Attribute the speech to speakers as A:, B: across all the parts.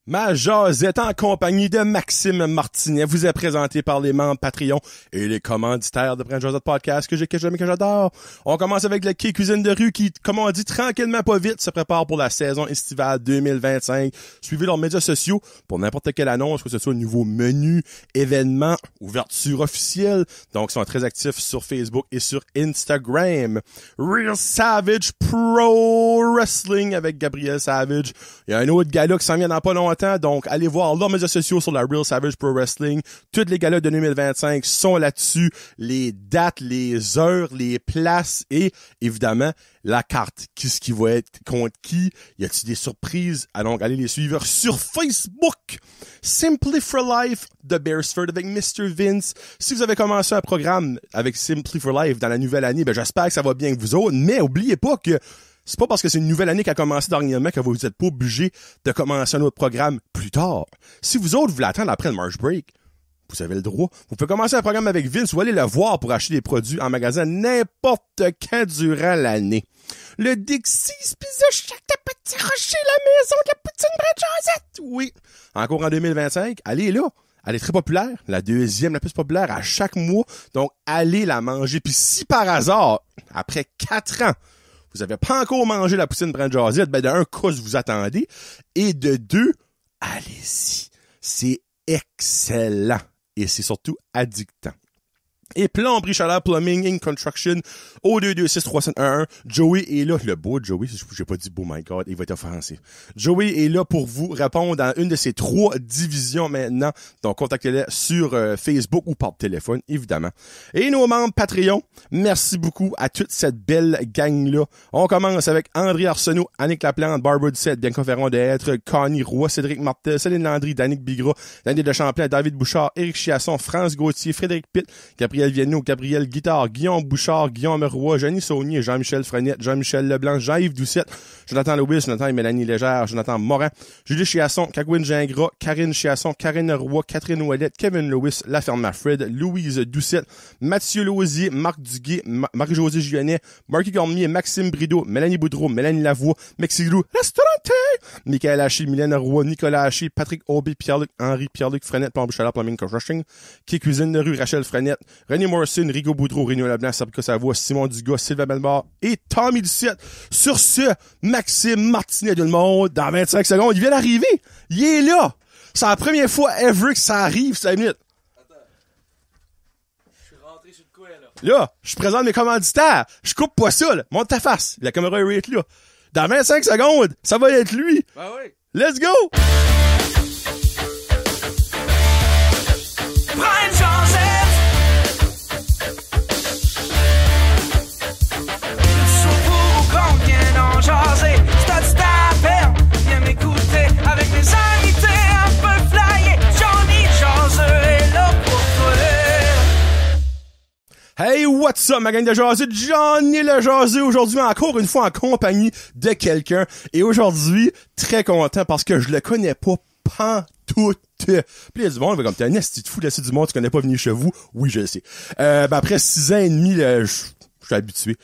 A: Ma jasette en compagnie de Maxime Martinet vous est présentée par les membres Patreon et les commanditaires de Brand Jasette Podcast que j'adore. On commence avec le Quai Cuisine de rue qui, comme on dit, tranquillement pas vite, se prépare pour la saison estivale 2025. Suivez leurs médias sociaux pour n'importe quelle annonce, que ce soit un nouveau menu, événement, ouverture officielle. Donc, ils sont très actifs sur Facebook et sur Instagram. Real Savage Pro Wrestling avec Gabriel Savage. Il y a un autre gala qui s'en vient dans pas longtemps. Donc, allez voir leurs médias sociaux sur la Real Savage Pro Wrestling. Toutes les galas de 2025 sont là-dessus. Les dates, les heures, les places et, évidemment, la carte. Qu'est-ce qui va être contre qui? Y a-t-il des surprises? Donc, allez les suivre sur Facebook. Simply for Life de Beresford avec Mr. Vince. Si vous avez commencé un programme avec Simply for Life dans la nouvelle année, ben, j'espère que ça va bien avec vous autres. Mais oubliez pas que c'est pas parce que c'est une nouvelle année qui a commencé dernièrement que vous n'êtes pas obligé de commencer un autre programme plus tard. Si vous autres voulez attendre après le March Break, vous avez le droit. Vous pouvez commencer un programme avec Vince ou aller le voir pour acheter des produits en magasin n'importe quand durant l'année. Le Dixie's Pizza Shack de Petit Rocher, la maison de la poutine Brand Jasette. Oui. Encore en 2025, allez là. Elle est très populaire. La deuxième la plus populaire à chaque mois. Donc, allez la manger. Puis si par hasard, après 4 ans, vous avez pas encore mangé la poutine Brand Jasette, ben de un, cas vous attendez, et de deux, allez-y. C'est excellent. Et c'est surtout addictant. Et Plomberie Chaleur Plumbing in Construction au 226-3711. Joey est là. Le beau Joey, j'ai pas dit beau, my God, il va être offensif. Joey est là pour vous répondre dans une de ces 3 divisions maintenant. Donc, contactez-les sur Facebook ou par téléphone, évidemment. Et nos membres Patreon, merci beaucoup à toute cette belle gang-là. On commence avec André Arsenault, Annick Laplante, Barbara Ducette, Bianca Ferron d'être, Connie Roy, Cédric Martel, Céline Landry, Danick Bigra, Daniel de Champlain, David Bouchard, Éric Chiasson, France Gauthier, Frédéric Pitt, Gabriel Viano, Gabriel Guitard, Guillaume Bouchard, Guillaume Roy, Jenny Saunier, Jean-Michel Frenette, Jean-Michel Leblanc, Jean-Yves Doucette, Jonathan Lewis, Jonathan et Mélanie Légère, Jonathan Morin, Julie Chiasson, Kagwin Gingras, Karine Chiasson, Karine Roy, Catherine Ouellette, Kevin Lewis, Laferme Fred, Louise Doucette, Mathieu Lausier, Marc Duguay, Marie-Josée Gionnet, Marky Cormier, Maxime Brideau, Mélanie Boudreau, Mélanie Lavoie, Mexilou, Restaurante, Michael Haché, Mylène Roy, Nicolas Haché, Patrick Aubé, Pierre-Luc Henry, Pierre-Luc Frenette, Plomberie Chaleur Plumbing Construction, Quai Cuisine de rue, Rachel Frenette, René Morrison, Rigo Boudreau, Réunion Leblanc, Sabrica Savoie, Simon Dugas, Sylvain Bellemare et Tommy Ducette. Sur ce, Maxime Martinet tout le monde, dans 25 secondes, il vient d'arriver. Il est là. C'est la première fois ever que ça arrive, 5 minutes.
B: Attends. Je suis rentré sur le coin, là.
A: Là, je présente mes commanditaires. Je coupe pas ça, là. Monte ta face. La caméra est là. Dans 25 secondes, ça va être lui.
B: Ah oui.
A: Let's go!
C: Brand Jasette. Sur pour ou contre, viens en jaser. C'est ta peine, viens m'écouter. Avec mes invités un peu flyés, Johnny Jaseux est là pour toi.
A: Hey, what's up, ma gang de jaseux? Johnny le jaseux, aujourd'hui encore une fois en compagnie de quelqu'un. Et aujourd'hui, très content parce que je le connais pas pantoute. Puis il y a du monde, comme t'es un esti de fou, là, c'est du monde, tu connais pas venir chez vous. Oui, je le sais. Après 6 ans et demi, je suis habitué.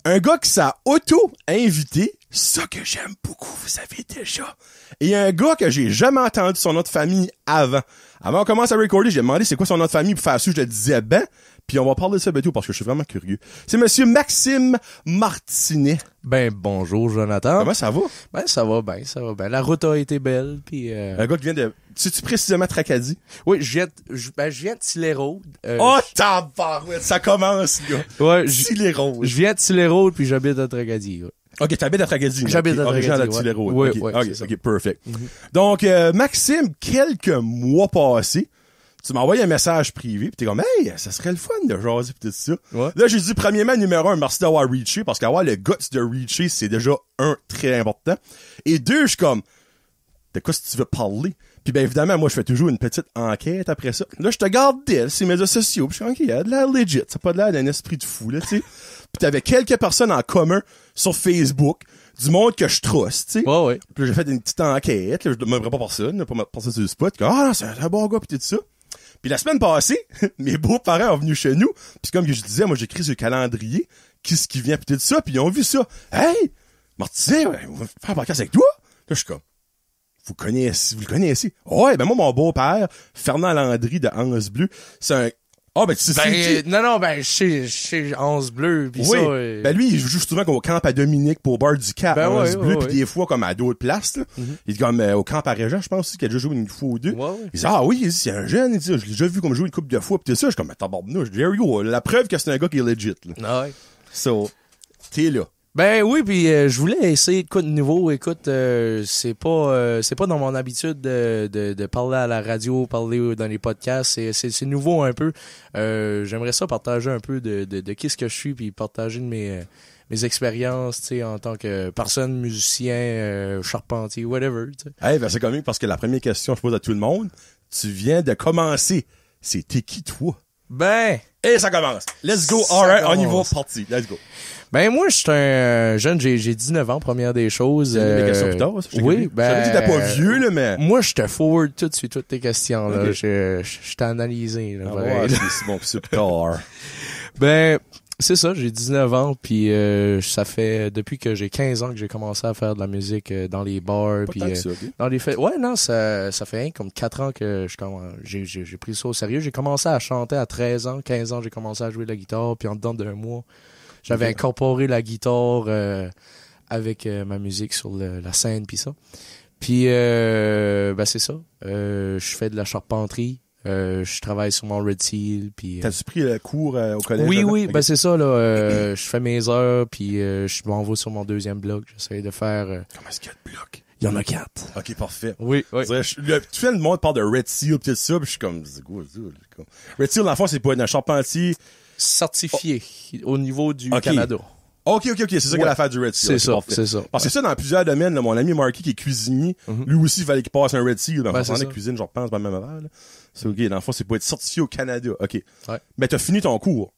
A: Un gars qui s'est auto-invité, ça que j'aime beaucoup, vous savez déjà. Et un gars que j'ai jamais entendu son nom de famille avant. Avant qu'on commence à recorder, j'ai demandé c'est quoi son nom de famille pour faire ça, je le disais ben. Puis on va parler de ça bientôt parce que je suis vraiment curieux. C'est monsieur Maxime Martinet.
B: Ben, bonjour, Jonathan.
A: Comment ça va?
B: Ben, ça va bien, ça va bien. La route a été belle, puis
A: Un gars qui vient de... Sais-tu précisément Tracadie?
B: Oui, je viens de Tilley-Road.
A: Oh, tabarouette, ça commence, là.
B: Ouais,
A: Tilley-Road.
B: je viens de Tilley-Road, puis j'habite à Tracadie, ouais.
A: Ok, t'habites à Tracadie.
B: J'habite à
A: Originaire
B: Tracadie,
A: de
B: ouais.
A: Tilley-Road.
B: Ouais,
A: Ok,
B: ouais,
A: ok,
B: c'est ça.
A: ok, perfect. Donc, Maxime, quelques mois passés, tu m'as envoyé un message privé pis t'es comme, hey, ça serait le fun de jaser pis tout ça.
B: Ouais.
A: Là, j'ai dit, premièrement, numéro 1, merci d'avoir reaché, parce qu'avoir le guts de reacher, c'est déjà, 1, très important. Et 2, je suis comme, de quoi si tu veux parler? Puis ben évidemment, moi, je fais toujours une petite enquête après ça. Là, je te garde d'elle, ces médias sociaux, pis je suis ok, il y a de l'air legit, ça a pas de l'air d'un esprit de fou, là, tu sais. Pis t'avais quelques personnes en commun sur Facebook, du monde que je trust, tu sais.
B: Ouais, ouais.
A: Puis là, j'ai fait une petite enquête, là, je ne demanderai pas personne, pas mettre personne sur le spot. Ah non, c'est un bon gars, pis tout ça. Puis la semaine passée, mes beaux-parents sont venus chez nous, puis comme je disais, moi j'écris sur le calendrier, qu'est-ce qui vient, pis tout ça, puis ils ont vu ça. Hey! Martinet, ouais, on va faire un podcast avec toi? Là, je suis comme, vous le connaissez? Ouais, ben moi, mon beau-père, Fernand Landry de Anse Bleu, c'est un... Ah, ben tu sais qui?
B: Non, chez Anse Bleu, pis
A: Oui.
B: ça...
A: Ben lui, il joue souvent au camp à Dominique pour au bar du Cap,
B: Ben
A: Anse
B: ouais,
A: Bleu,
B: ouais,
A: puis des fois comme à d'autres places, là. Il est comme au camp à Régent, je pense aussi, qu'il a déjà joué une fois ou deux.
B: Ouais.
A: Il dit, ah oui, il dit, c'est un jeune, il dit, je l'ai déjà vu comme jouer une couple de fois, pis tout ça, je suis comme, tabarnouche, there you go, la preuve que c'est un gars qui est legit, là.
B: Ah ouais.
A: So, t'es là.
B: Ben oui, puis je voulais essayer de quoi de nouveau. Écoute, c'est pas dans mon habitude de parler à la radio, parler dans les podcasts. C'est nouveau un peu. J'aimerais ça partager un peu de qu'est-ce que je suis, puis partager de mes expériences, tu sais, en tant que personne, musicien, charpentier, whatever. Tu sais.
A: Hey, ben c'est comique parce que la première question que je pose à tout le monde, tu viens de commencer. T'es qui toi?
B: Ben,
A: Et ça commence. Let's go.
B: Ça
A: Alright, on y va,
B: commence.
A: parti. Let's go.
B: ben moi, je suis un jeune, j'ai 19 ans, première des choses.
A: C'est mes questions plus tard, ça, je t'ai
B: oui,
A: connu.
B: ben...
A: Je savais que t'étais pas vieux, là, mais...
B: Moi, je te forward tout de suite toutes tes questions, là.
A: Ok.
B: Je t'ai analysé, là.
A: Ah
B: pareil,
A: ouais,
B: là.
A: c'est bon, c'est plus tard.
B: Ben, c'est ça, j'ai 19 ans, puis ça fait depuis que j'ai 15 ans que j'ai commencé à faire de la musique dans les bars,
A: Pas
B: puis
A: tant que ça, ok?
B: dans les fêtes. Ouais, non, ça fait comme 4 ans que j'ai pris ça au sérieux. J'ai commencé à chanter à 13 ans, 15 ans, j'ai commencé à jouer de la guitare, puis en dedans d'un mois, j'avais
A: Ok.
B: incorporé la guitare avec ma musique sur la scène, puis ça. Puis, ben c'est ça. Je fais de la charpenterie. Je travaille sur mon Red Seal, puis...
A: T'as-tu pris le cours au collège?
B: Oui,
A: là-dedans?
B: oui,
A: Ok.
B: ben c'est ça, là. Je fais mes heures, puis je m'envoie sur mon deuxième bloc. J'essaie de faire...
A: Comment est-ce qu'il y a de blocs?
B: Il y en a 4.
A: Ok, parfait.
B: Oui, oui.
A: Tu fais le monde parle de Red Seal pis tout ça, pis je suis comme, c'est quoi ça? Red Seal, dans le fond, c'est pas un charpentier.
B: Certifié au niveau du
A: Ok.
B: Canada.
A: Ok, c'est ça
B: Ouais.
A: qu'elle a fait du Red Seal.
B: C'est
A: Ok,
B: ça,
A: parfait.
B: c'est ça.
A: Parce que ça, dans plusieurs domaines, là, mon ami Marky, qui est cuisinier, lui aussi, il fallait qu'il passe un Red Seal. Ben,
B: Ben,
A: on
B: c'est
A: la
B: ça.
A: cuisine, je repense, pas le même affaire, là. C'est ok, dans le fond, c'est pour être certifié au Canada. Ok.
B: Ouais.
A: Mais t'as fini ton cours.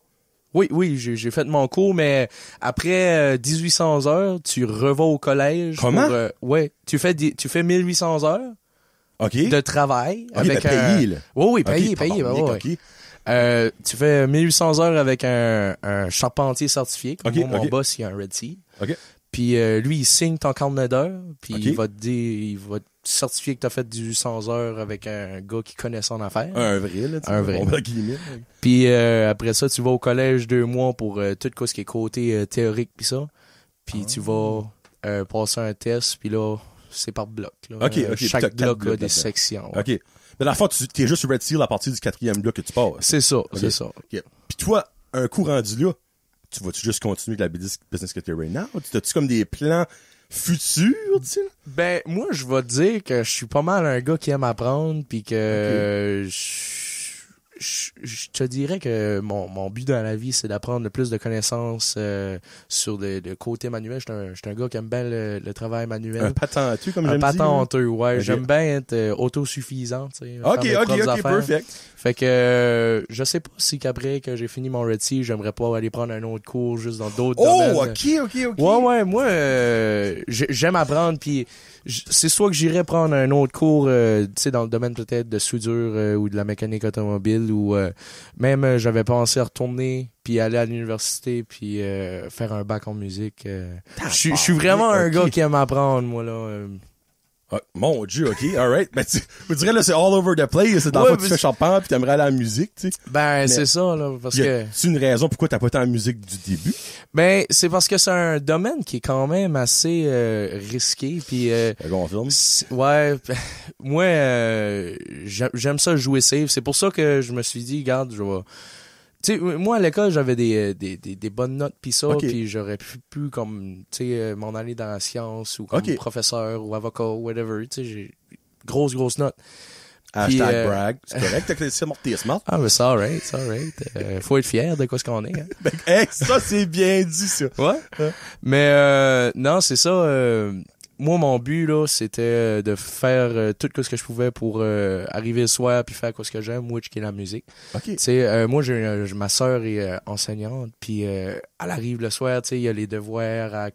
B: Oui, j'ai fait mon cours, mais après 1800 heures, tu revas au collège.
A: Comment?
B: Ouais, tu fais 1800 heures
A: Ok.
B: de travail.
A: Ok,
B: avec
A: ben, payé, là.
B: Oui,
A: Ok,
B: payé,
A: tabarnak,
B: ben, ouais.
A: ok.
B: Tu fais 1800 heures avec un charpentier certifié. Comme
A: Ok,
B: moi, mon
A: ok.
B: boss, il a un Red Sea.
A: Ok.
B: Puis lui, il signe ton carnet d'heures, puis
A: Ok.
B: il va te certifier que t'as fait 1800 heures avec un gars qui connaît son affaire.
A: Un vrai, là. tu
B: Un
A: sais,
B: vrai.
A: on va guillemets.
B: Puis après ça, tu vas au collège 2 mois pour tout ce qui est côté théorique puis ça. Puis tu vas passer un test, puis là, c'est par bloc. Là.
A: Ok, ok, puis t'as
B: Chaque
A: 4
B: bloc a
A: blocs
B: des
A: là-dedans.
B: sections. ouais.
A: Ok. Mais dans le fond, t'es juste sur Red Seal à partir du 4e bloc que tu passes.
B: C'est ça, c'est ça.
A: Ok. Puis toi, un coup rendu là, tu vas-tu juste continuer avec la business que t'es right now? T'as-tu comme des plans futurs, tu sais?
B: Ben, moi, je vais te dire que je suis pas mal un gars qui aime apprendre, puis que je te dirais que mon but dans la vie, c'est d'apprendre le plus de connaissances sur le côté manuel. Je suis un gars qui aime bien le travail manuel.
A: Un patenteux, comme
B: Un
A: j'aime dire.
B: patenteux, ouais.
A: Ok.
B: J'aime bien être autosuffisant, tu sais.
A: Ok,
B: faire mes propres
A: ok,
B: affaires.
A: perfect.
B: Fait que je sais pas si qu'après que j'ai fini mon Red Sea, j'aimerais pas aller prendre un autre cours juste dans d'autres domaines.
A: Oh, ok.
B: Ouais, moi, j'aime apprendre, puis c'est soit que j'irais prendre un autre cours, tu sais, dans le domaine peut-être de soudure ou de la mécanique automobile, ou même j'avais pensé à retourner, puis aller à l'université, puis faire un bac en musique. Je suis vraiment un
A: ok.
B: gars qui aime apprendre, moi, là.
A: Ah, mon Dieu, ok, alright. Ben, vous direz, là, c'est all over the place. C'est dans le
B: Ouais,
A: fond, tu
B: mais
A: fais charpent pis t'aimerais aller à la musique, tu sais.
B: Ben, c'est ça, là, parce
A: Y
B: que...
A: a-tu une raison pourquoi t'as pas été en musique du début?
B: Ben, c'est parce que c'est un domaine qui est quand même assez risqué, puis...
A: Un bon film.
B: Ouais, moi, j'aime ça jouer safe. C'est pour ça que je me suis dit, regarde, je vais... Tu sais, moi, à l'école, j'avais des bonnes notes, puis ça,
A: Ok.
B: puis j'aurais pu comme, tu sais, m'en aller dans la science, ou comme
A: Ok.
B: professeur, ou avocat, ou whatever, tu sais, j'ai grosse note.
A: Hashtag
B: Puis,
A: brag. C'est correct, t'es smart.
B: Ah, mais c'est alright, c'est alright. Faut être fier de quoi ce qu'on est, hein.
A: Ben, hey, ça, c'est bien dit, ça.
B: Ouais. Mais non, c'est ça. Moi, mon but là, c'était de faire tout ce que je pouvais pour arriver le soir puis faire ce que j'aime, which qui est la musique.
A: Ok.
B: Tu sais, moi, ma sœur est enseignante, puis elle arrive le soir, tu sais, il y a les devoirs,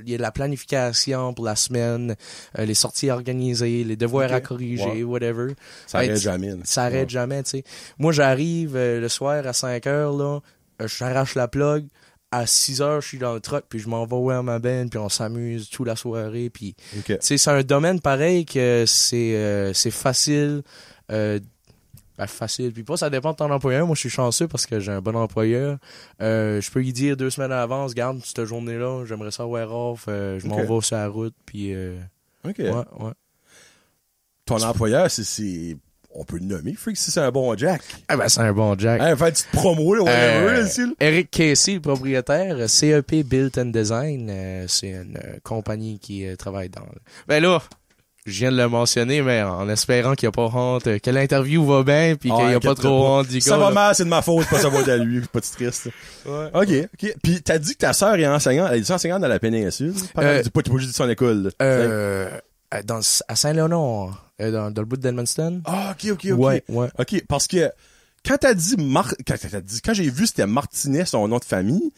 B: il y a la planification pour la semaine, les sorties organisées, les devoirs
A: Ok.
B: à corriger,
A: Ouais.
B: whatever.
A: Ça arrête jamais. là.
B: Ça arrête
A: Ouais.
B: jamais, tu sais. Moi, j'arrive le soir à 5 heures, là, j'arrache la plug. à 6 heures, je suis dans le truck, puis je m'en vais à ma band, puis on s'amuse toute la soirée, puis
A: OK.
B: tu sais, c'est un domaine pareil que c'est facile, facile, puis pas, ça dépend de ton employeur. Moi, je suis chanceux parce que j'ai un bon employeur. Je peux lui dire 2 semaines à l'avance, garde, cette journée-là, j'aimerais ça wear off, je m'en
A: OK.
B: vais sur la route, puis
A: OK.
B: ouais.
A: Ton employeur, c'est... On peut le nommer, Freak, si c'est un bon Jack.
B: Ah ben, c'est un bon Jack.
A: Hein, faire une petite promo, là, whatever, là, ici, là.
B: Eric Casey, le propriétaire, CEP Built and Design, c'est une compagnie qui travaille dans... Ben là, je viens de le mentionner, mais en espérant qu'il n'y a pas honte, que l'interview va bien, puis qu'il n'y a pas trop honte du gars.
A: Ça va
B: là.
A: mal, c'est de ma faute, pas savoir de lui, pas de stress.
B: Ouais.
A: OK. Puis t'as dit que ta sœur est enseignante, elle est enseignante dans la péninsule. T'as pas obligé de son école, là.
B: À Saint-Léonard, dans le bout d'Edmundston.
A: Ah, OK.
B: Ouais.
A: OK, parce que quand quand j'ai vu c'était Martinet, son nom de famille,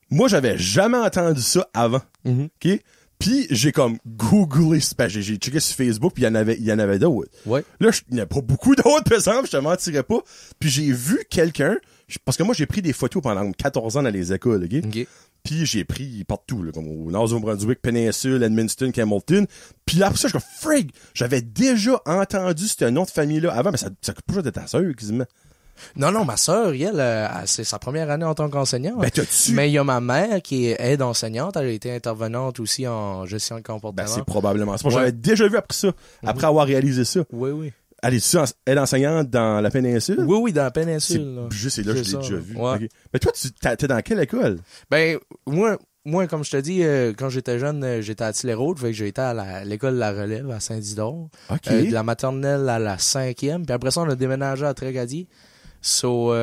A: moi, j'avais jamais entendu ça avant.
B: Mhm.
A: OK? Puis j'ai comme googlé, j'ai checké sur Facebook, puis il y en avait d'autres.
B: Ouais.
A: Là, il n'y en a pas beaucoup d'autres, par exemple, je te mentirais pas. Puis j'ai vu quelqu'un, parce que moi, j'ai pris des photos pendant 14 ans dans les écoles, OK?
B: OK.
A: Puis j'ai pris partout, là, comme au Nouveau-Brunswick, Péninsule, Edmundston, Campbellton. Puis là, après ça, je suis comme, frig, j'avais déjà entendu ce nom de famille-là avant, mais ça coûte pas juste de ta sœur, quasiment.
B: Non, ma sœur, elle, c'est sa première année en tant qu'enseignante.
A: Ben, t'as-tu?
B: Mais il y a ma mère qui est aide-enseignante. Elle a été intervenante aussi en gestion de comportement.
A: Ben, c'est probablement ça.
B: Ouais.
A: J'avais déjà vu après ça, après avoir réalisé ça.
B: Oui.
A: Elle est-tu enseignante dans la péninsule?
B: Oui, dans la péninsule. là.
A: C'est là que je l'ai
B: ça,
A: déjà
B: là.
A: vu.
B: Ouais.
A: Ok. Mais toi, t'es dans quelle école?
B: Ben, moi, comme je te dis, quand j'étais jeune, j'étais à Tilley-Road, fait que j'ai été à l'école de la Relève à Saint-Isidore.
A: OK.
B: De la maternelle à la 5e. Puis après ça, on a déménagé à Tracadie. So,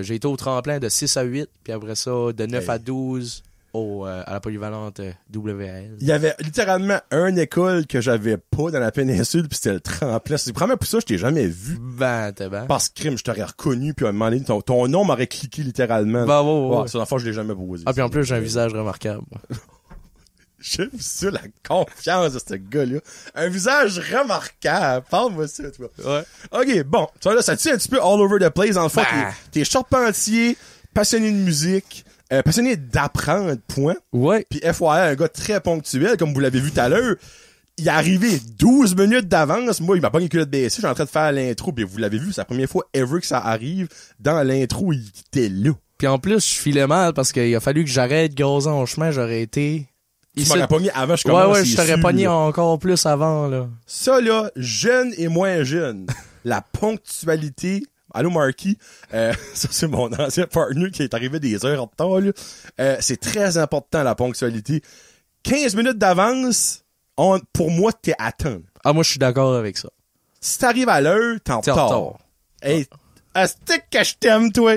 B: j'ai été au tremplin de 6 à 8. Puis après ça, de 9 à 12 à la polyvalente WL.
A: Il y avait littéralement une école que j'avais pas dans la péninsule, puis c'était le tremplin. C'est vraiment pour ça que je t'ai jamais vu.
B: Ben, t'es ben.
A: Parce que crime, je t'aurais reconnu, puis à un moment donné, ton nom m'aurait cliqué littéralement.
B: Ben, ouais.
A: Ça, l'enfant, je l'ai jamais posé.
B: Ah, puis en plus, j'ai un visage remarquable.
A: J'aime ça, la confiance de ce gars-là. Un visage remarquable. Parle-moi ça, toi.
B: Ouais.
A: OK, bon. Tu vois, là, ça tire un petit peu all over the place. Dans le fond,
B: Bah.
A: t'es charpentier, passionné de musique, passionné d'apprendre, point.
B: Ouais.
A: Puis FYI, un gars très ponctuel, comme vous l'avez vu tout à l'heure. Il est arrivé 12 minutes d'avance. Moi, il m'a pas une culotte baissée. Je suis en train de faire l'intro. Puis vous l'avez vu, c'est la première fois ever que ça arrive. Dans l'intro, il était là.
B: Puis en plus, je filais mal parce qu'il a fallu que j'arrête gazant en chemin. J'aurais été...
A: Tu m'aurais pogné avant, je commence.
B: Ouais, je t'aurais pogné encore plus avant, là.
A: Ça, là, jeune et moins jeune. La ponctualité. Allô, Marky. Ça, c'est mon ancien partner qui est arrivé des heures en retard, là. C'est très important, la ponctualité. 15 minutes d'avance, pour moi, t'es à temps.
B: Ah, moi, je suis d'accord avec ça.
A: Si t'arrives à l'heure, t'es en
B: T'es en
A: retard.
B: retard.
A: Hey, astique que je t'aime, toi.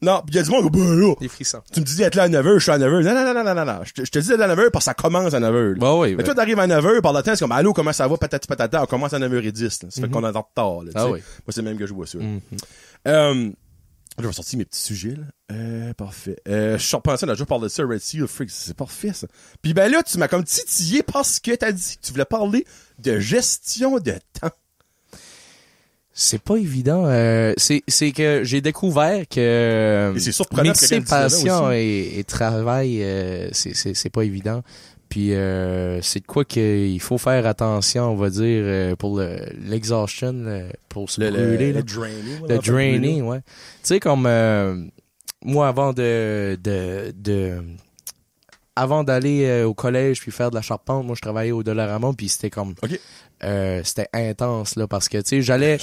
A: Non, pis y a du monde qui dit, ben là,
B: Des frissons.
A: tu me dis d'être là à 9h, je suis à 9h. Non. Je te dis d'être là à 9h parce que ça commence à 9h.
B: Bah oui.
A: Mais toi, t'arrives à 9h, par le temps, c'est comme, allô, comment ça va, patati patata, on commence à 9h10, là. Ça fait qu'on est en retard, là, tu sais.
B: Ah oui.
A: Moi, c'est le même que je vois ça.
B: Mhm.
A: Je vais sortir mes petits sujets, là. Parfait. Je suis repensé, on a déjà parlé de ça, Red Seal, Freak, c'est parfait, ça. Puis ben là, tu m'as comme titillé parce que t'as dit que tu voulais parler de gestion de temps.
B: C'est pas évident. C'est que j'ai découvert que
A: Et c'est surprenant que
B: mixer
A: quelqu'un dise ça, là,
B: passion
A: aussi.
B: et travail, c'est pas évident. Puis c'est de quoi qu'il faut faire attention, on va dire, pour l'exhaustion, pour se brûler. là.
A: Le draining.
B: Le draining, ouais. Tu sais, comme moi, avant avant d'aller au collège puis faire de la charpente, moi, je travaillais au Dollarama, puis c'était comme...
A: OK.
B: C'était intense, là, parce que, tu sais,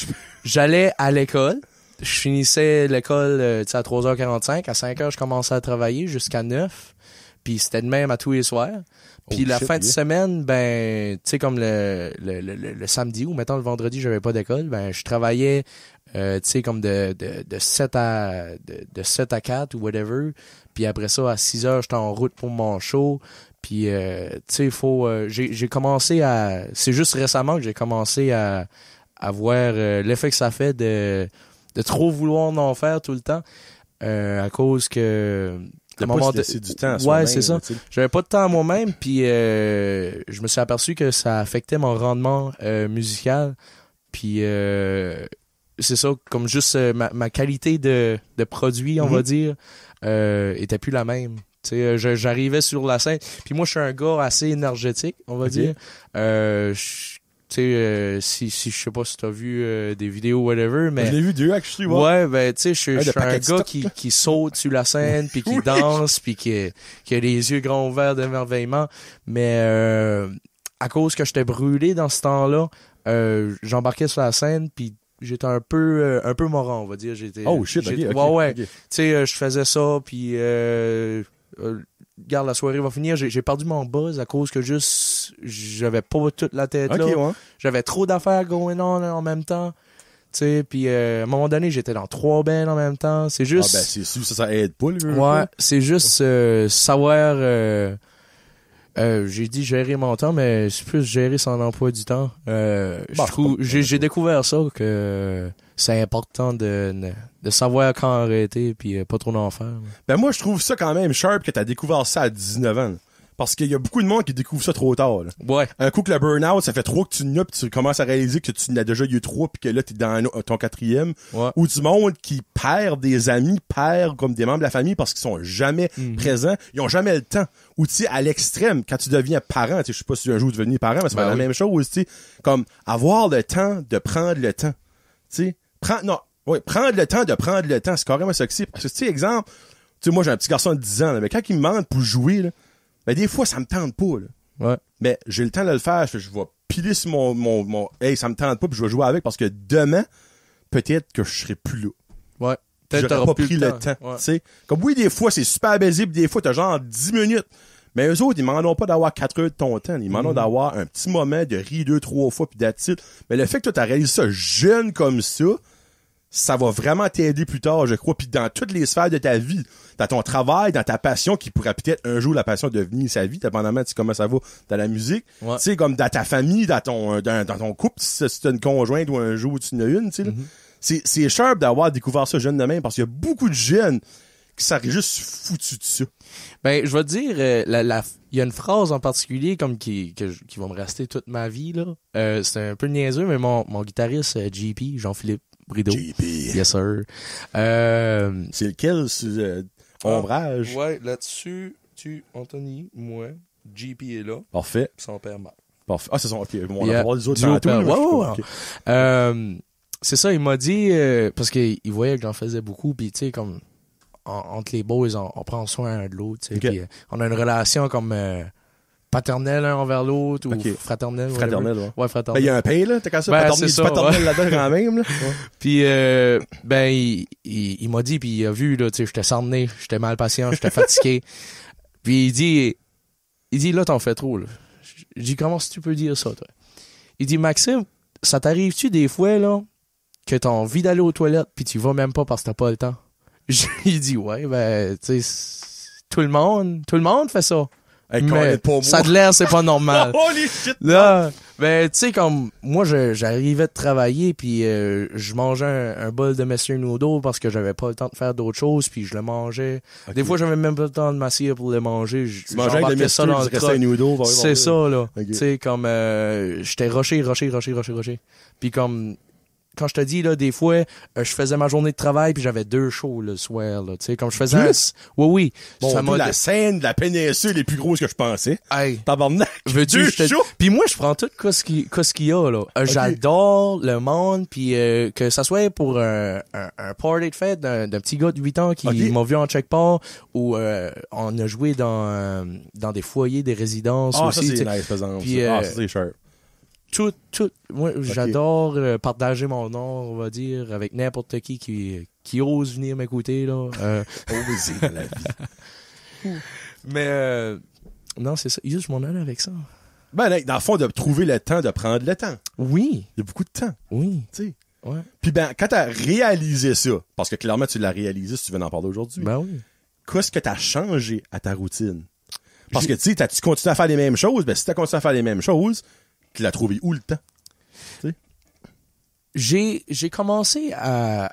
B: j'allais à l'école, je finissais l'école, tu sais, à 3h45, à 5h, je commençais à travailler jusqu'à 9, puis c'était de même à tous les soirs. Puis la fin de semaine, ben, tu sais, comme le samedi ou mettons le vendredi, j'avais pas d'école, ben, je travaillais, tu sais, comme de 7 à 4 ou whatever. Puis après ça, à 6 heures, j'étais en route pour mon show. Puis, tu sais, j'ai commencé à... C'est juste récemment que j'ai commencé à voir l'effet que ça fait de trop vouloir en faire tout le temps. À cause que...
A: T'as pas se laisser du temps à
B: ouais,
A: soi-même,
B: c'est ça.
A: là, tu sais.
B: J'avais pas de temps à moi-même, puis je me suis aperçu que ça affectait mon rendement musical. Puis c'est ça, comme juste ma qualité de produit, on va dire, était plus la même. Tu sais, j'arrivais sur la scène. Puis moi, je suis un gars assez énergétique, on va dire. Tu sais, si je sais pas si t'as vu des vidéos whatever, mais
A: Je l'ai vu deux actually, ouais.
B: ouais, ben tu sais, je suis
A: de
B: un
A: paquet de
B: gars
A: stock.
B: qui saute sur la scène, puis qui
A: Oui.
B: danse, puis qui a les yeux grands ouverts d'émerveillement. Mais à cause que j'étais brûlé dans ce temps-là, j'embarquais sur la scène, puis j'étais un peu moron, on va dire.
A: Oh shit, ok.
B: Ouais.
A: Ok.
B: Tu sais, je faisais ça, puis regarde, la soirée va finir. J'ai perdu mon buzz à cause que juste j'avais pas toute la tête
A: Ok,
B: là.
A: ouais.
B: J'avais trop d'affaires going on en même temps. Tu sais, puis à un moment donné, j'étais dans 3 bands en même temps. C'est
A: Ah,
B: juste...
A: ben, c'est sûr, ça aide pas, le
B: ouais, c'est juste savoir... j'ai dit gérer mon temps, mais c'est plus gérer son emploi du temps. Je trouve, j'ai découvert ça, que c'est important de savoir quand arrêter, puis pas trop en faire.
A: Ben, moi, je trouve ça quand même sharp que t'as découvert ça à 19 ans. Là. Parce qu'il y a beaucoup de monde qui découvre ça trop tard. Là.
B: Ouais.
A: Un coup que le burn-out, ça fait 3 que tu n'as, puis tu commences à réaliser que tu n'as déjà eu 3, puis que là, t'es dans ton 4e.
B: Ouais.
A: Ou du monde qui perd des amis, perd comme des membres de la famille parce qu'ils sont jamais présents. Ils ont jamais le temps. Ou tu sais, à l'extrême, quand tu deviens parent, tu sais, je sais pas si un jour tu deviens parent, mais c'est pas la même chose, tu sais. Comme avoir le temps de prendre le temps. Tu sais, prendre le temps de prendre le temps, c'est carrément ça que c'est. Parce que, tu sais, exemple, tu sais, moi, j'ai un petit garçon de 10 ans, là, mais quand il me demande pour jouer, là, ben, des fois, ça me tente pas, là.
B: Ouais.
A: Mais j'ai le temps de le faire, je vais piler sur mon hey, ça me tente pas, puis je vais jouer avec parce que demain, peut-être que je serai plus là.
B: Ouais.
A: J'aurais
B: t'auras
A: pas
B: plus
A: pris le temps.
B: Ouais.
A: Tu sais. Comme oui, des fois, c'est super baisé, pis des fois, t'as genre 10 minutes. Mais eux autres, ils m'en ont pas d'avoir 4 heures de ton temps. Ils m'en ont d'avoir un petit moment de rire 2-3 fois, puis that's it. Mais le fait que toi, t'as réalisé ça jeune comme ça va vraiment t'aider plus tard, je crois. Puis dans toutes les sphères de ta vie, dans ton travail, dans ta passion, qui pourrait peut-être un jour la passion devenir sa vie, dépendamment de comment ça va dans la musique.
B: Ouais.
A: Tu sais, comme dans ta famille, dans ton couple, si t'as une conjointe ou un jour tu en as une, tu sais. Là. C'est sharp d'avoir découvert ça jeune de même, parce qu'il y a beaucoup de jeunes qui seraient juste foutus de ça.
B: Ben, je vais te dire, il y a une phrase en particulier comme qui va me rester toute ma vie, là. C'est un peu niaiseux, mais mon guitariste, JP, Jean-Philippe Brideau.
A: JP.
B: Yes, sir.
A: C'est lequel, ombrage?
B: Ouais, là-dessus, Anthony, moi, JP est là,
A: Parfait.
B: son père Marc.
A: Parfait. Ah, c'est son, ok. Bon, on
B: Yeah.
A: va voir les autres
B: Du haut
A: tantôt,
B: père.
A: là, mais je
B: Ouais,
A: sais
B: ouais,
A: pas, ok.
B: C'est ça, il m'a dit, parce qu'il voyait que j'en faisais beaucoup, puis tu sais, comme, entre les boys, on prend soin un de l'autre, tu sais,
A: Ok.
B: puis on a une relation comme paternelle l'un envers l'autre, ou
A: Ok.
B: fraternelle.
A: Fraternelle,
B: whatever.
A: ouais.
B: Ouais,
A: Ben,
B: fraternelle.
A: il y a un pain, là. T'as qu'à ça,
B: Ben,
A: paternel,
B: c'est
A: du
B: ça,
A: paternel
B: ouais.
A: là-dedans quand même, là. Ouais.
B: Puis, ben, il m'a dit, puis il a vu, là, tu sais, j'étais sarné, j'étais mal patient, j'étais fatigué. Puis il dit, là, t'en fais trop, là. Je dis, comment tu peux dire ça, toi? Il dit, Maxime, ça t'arrive-tu des fois, là, que t'as envie d'aller aux toilettes, puis tu vas même pas parce que t'as pas le temps? Il dit, ouais, ben, tu sais, tout le monde fait ça.
A: Hey,
B: Mais
A: Colin, pas moi.
B: ça de l'air, c'est pas normal.
A: Holy shit!
B: Là, ben, tu sais, comme, moi, j'arrivais de travailler, puis je mangeais un bol de Mr. Noodle parce que j'avais pas le temps de faire d'autres choses, puis je le mangeais.
A: Ok.
B: Des fois, j'avais même pas le temps de m'asseoir pour le manger.
A: Tu mangeais avec
B: j'embarquais
A: le
B: ça
A: mixture,
B: dans
A: tu
B: le
A: restais
B: truck.
A: un noodle.
B: C'est ça, là.
A: Ok.
B: Tu sais, comme, j'étais rushé. Puis comme, quand je te dis, là, des fois, je faisais ma journée de travail, puis j'avais 2 shows le soir, là. Tu sais, comme je faisais Oui.
A: Bon,
B: Ça m'a...
A: la scène de la péninsule est plus grosse que je pensais.
B: Hey.
A: Tabarnak!
B: Veux-tu
A: Deux
B: que je te...
A: shows?
B: Puis moi, je prends tout ce qu'il y a, là. J'adore le monde, puis que ça soit pour un party de fête d'un petit gars de 8 ans qui
A: Ok.
B: m'a vu en check-part, ou on a joué dans des foyers, des résidences
A: Ah,
B: aussi.
A: ça,
B: tu
A: c'est
B: sais.
A: nice, par exemple.
B: Puis,
A: ça. Ah, ça, c'est sharp.
B: Tout. Moi, j'adore partager mon nom, on va dire, avec n'importe qui ose venir m'écouter, là.
A: Osez dans la vie.
B: Mais, non, c'est ça. Juste, je m'en allais avec ça.
A: Ben, là, dans le fond, de trouver le temps de prendre le temps.
B: Oui.
A: Il y a beaucoup de temps,
B: Oui.
A: tu sais.
B: Ouais.
A: Puis ben, quand t'as réalisé ça, parce que clairement, tu l'as réalisé si tu veux en parler aujourd'hui,
B: Ben oui.
A: qu'est-ce que t'as changé à ta routine? Parce que, tu sais, tu continues à faire les mêmes choses, ben, si t'as continué à faire les mêmes choses, tu l'as trouvé où le temps?
B: J'ai commencé à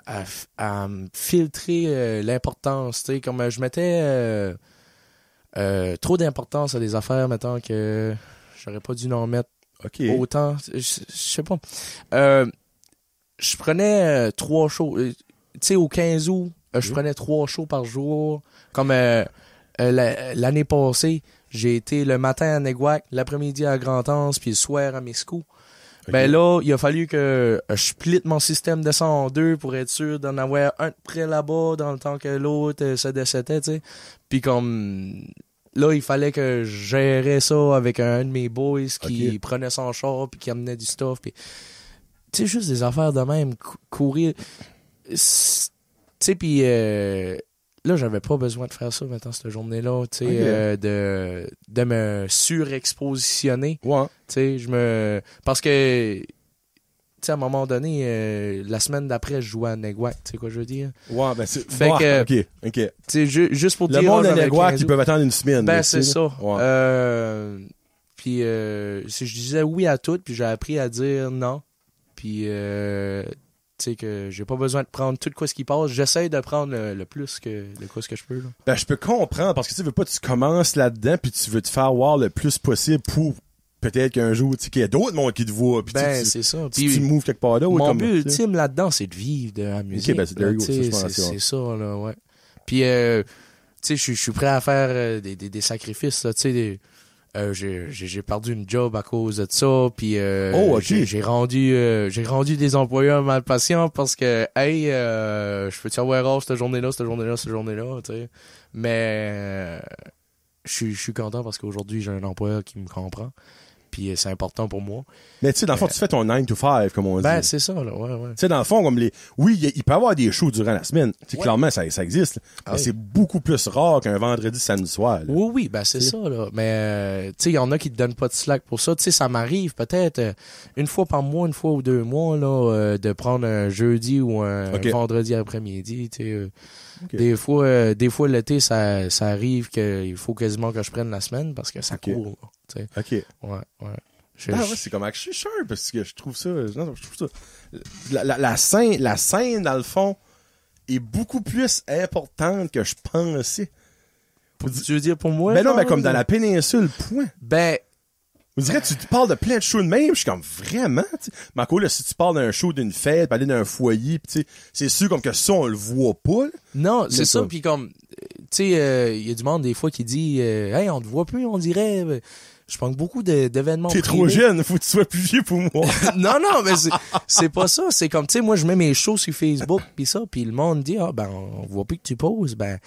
B: filtrer l'importance, tu sais, comme je mettais trop d'importance à des affaires, mettons, que j'aurais pas dû en mettre
A: OK.
B: autant, je sais pas. Je prenais 3 shows, tu sais, au 15 août, je prenais 3 shows par jour, comme L'année passée, j'ai été le matin à Neguac, l'après-midi à Grand-Anse, puis le soir à Miscou.
A: Ok.
B: Ben là, il a fallu que je split mon système de son en deux pour être sûr d'en avoir un de près là-bas dans le temps que l'autre se décétait, tu sais. Puis comme là, il fallait que je gérais ça avec un de mes boys qui prenait son char puis qui amenait du stuff. Puis tu sais, juste des affaires de même, courir. Tu sais, puis là, j'avais pas besoin de faire ça maintenant, cette journée-là, tu sais, de me surexpositionner.
A: Ouais.
B: Tu sais, parce que, tu sais, à un moment donné, la semaine d'après, je jouais à Neguac, tu sais quoi je veux dire?
A: Ouais, ben c'est...
B: Fait que-
A: OK.
B: Tu sais, juste pour
A: Le
B: dire...
A: monde de
B: j'avais
A: Neguac,
B: 15
A: ils peuvent attendre une semaine.
B: Ben,
A: là,
B: c'est
A: tu sais,
B: ça.
A: là. Ouais.
B: Puis, si je disais oui à tout, puis j'ai appris à dire non. Puis, tu sais, que j'ai pas besoin de prendre tout quoi ce qui passe. J'essaie de prendre le plus de quoi ce que je peux, là.
A: Ben, je peux comprendre, parce que tu veux pas, tu commences là-dedans, puis tu veux te faire voir le plus possible pour peut-être qu'un jour, tu sais, qu'il y a d'autres mondes qui te voient, puis
B: Ben,
A: tu
B: c'est ça.
A: si
B: Puis,
A: tu moves quelque part d'autre.
B: mon
A: comme,
B: but
A: tu sais.
B: ultime là-dedans, c'est de vivre de la musique.
A: ben, c'est
B: là,
A: very good,
B: tu sais,
A: ça, je pense,
B: c'est
A: ouais.
B: ça, là, ouais. Puis, tu sais, je suis prêt à faire des sacrifices, là, tu sais, j'ai perdu une job à cause de ça, puis
A: ok.
B: j'ai rendu des employeurs mal patients parce que hey, je peux-tu avoir off cette journée-là, tu sais. Mais je suis content parce qu'aujourd'hui j'ai un employeur qui me comprend, puis c'est important pour moi.
A: Mais tu sais, dans le fond, tu fais ton 9 to 5, comme on dit.
B: Ben c'est ça là, ouais.
A: Tu sais, dans le fond, comme oui, il peut y avoir des shows durant la semaine. Tu sais,
B: Ouais.
A: clairement, ça existe. Là.
B: Ah
A: Mais
B: oui.
A: c'est beaucoup plus rare qu'un vendredi, samedi soir. Là.
B: Oui, ben c'est ça, là. Mais, tu sais, il y en a qui te donnent pas de slack pour ça. Tu sais, ça m'arrive peut-être une fois par mois, une fois ou 2 mois, là, de prendre un jeudi ou un
A: Ok.
B: vendredi après-midi, tu sais.
A: Ok.
B: Des fois, l'été, ça arrive qu'il faut quasiment que je prenne la semaine parce que ça
A: Ok.
B: court, là, tu sais.
A: OK.
B: Ouais.
A: Ah ouais, c'est comme je suis sûr parce que je trouve ça. Non, je trouve ça. La scène, dans le fond, est beaucoup plus importante que je pensais.
B: Tu veux dire pour moi?
A: Ben non,
B: genre,
A: mais comme dans la péninsule, point.
B: Ben,
A: On dirait tu te parles de plein de shows de même, je suis comme vraiment, tu sais. Mais encore là, si tu parles d'un show, d'une fête, parler d'un foyer, pis tu sais, c'est sûr comme que ça, on le voit pas, là.
B: non,
A: Mais
B: c'est ça,
A: comme-
B: puis comme, tu sais, il y a du monde des fois qui dit, hey, on te voit plus, on dirait, je prends beaucoup d'événements
A: T'es trop
B: privés.
A: jeune, faut que tu sois plus vieux pour moi.
B: non, mais c'est pas ça. C'est comme, tu sais, moi, je mets mes shows sur Facebook, pis ça, pis le monde dit, ah, ben, on voit plus que tu poses. Ben,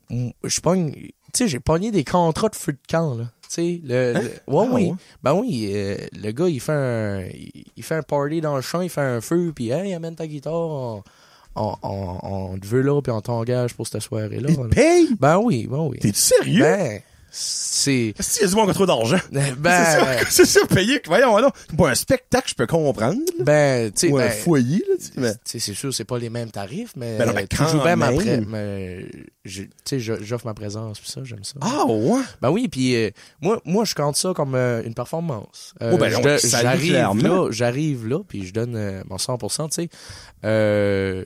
B: je pogne, tu sais, j'ai pogné des contrats de feu de camp, là. Tu sais, ouais,
A: Ah,
B: oui.
A: ouais.
B: Ben oui, le gars, il fait un party dans le champ, il fait un feu, pis hey, amène ta guitare, on te veut là, pis on t'engage pour cette soirée-là.
A: Il te
B: là.
A: paye?
B: Ben oui.
A: T'es sérieux?
B: Ben, c'est...
A: Si il y a du monde qui a trop d'argent.
B: Ben,
A: C'est sûr, payer, voyons, là. Pour un spectacle, je peux comprendre. Là.
B: ben, tu sais,
A: Ou un
B: ben,
A: foyer, là, tu sais, mais-
B: tu sais, c'est sûr, c'est pas les mêmes tarifs, mais,
A: Ben non, mais quand
B: toujours bien
A: même.
B: tu sais, j'offre ma présence, puis ça, j'aime ça.
A: Ah, ouais.
B: Ben oui, puis moi, je compte ça comme une performance.
A: Oh, ben non, ça dit clairement.
B: J'arrive là, puis je donne mon 100%, tu sais.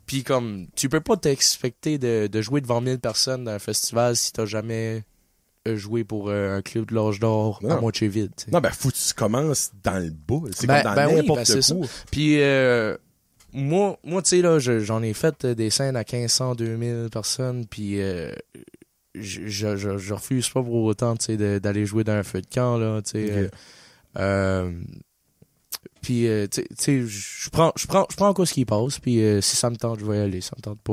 B: Puis comme, tu peux pas t'expecter de jouer devant 1000 personnes dans un festival si t'as jamais joué pour un club de l'âge d'or à
A: Non.
B: moitié vide, tu sais.
A: Non, ben, faut que tu commences dans le bas. C'est
B: Ben-
A: comme
B: ben
A: dans
B: oui,
A: n'importe
B: ben c'est ça.
A: quoi.
B: Puis moi tu sais là, j'en ai fait des scènes à 1500, 2000 personnes, puis je refuse pas pour autant, tu sais, d'aller jouer dans un feu de camp là, tu sais.
A: Ok.
B: Puis tu sais, je prends encore ce qui passe, puis si ça me tente, je vais y aller, ça me tente pas.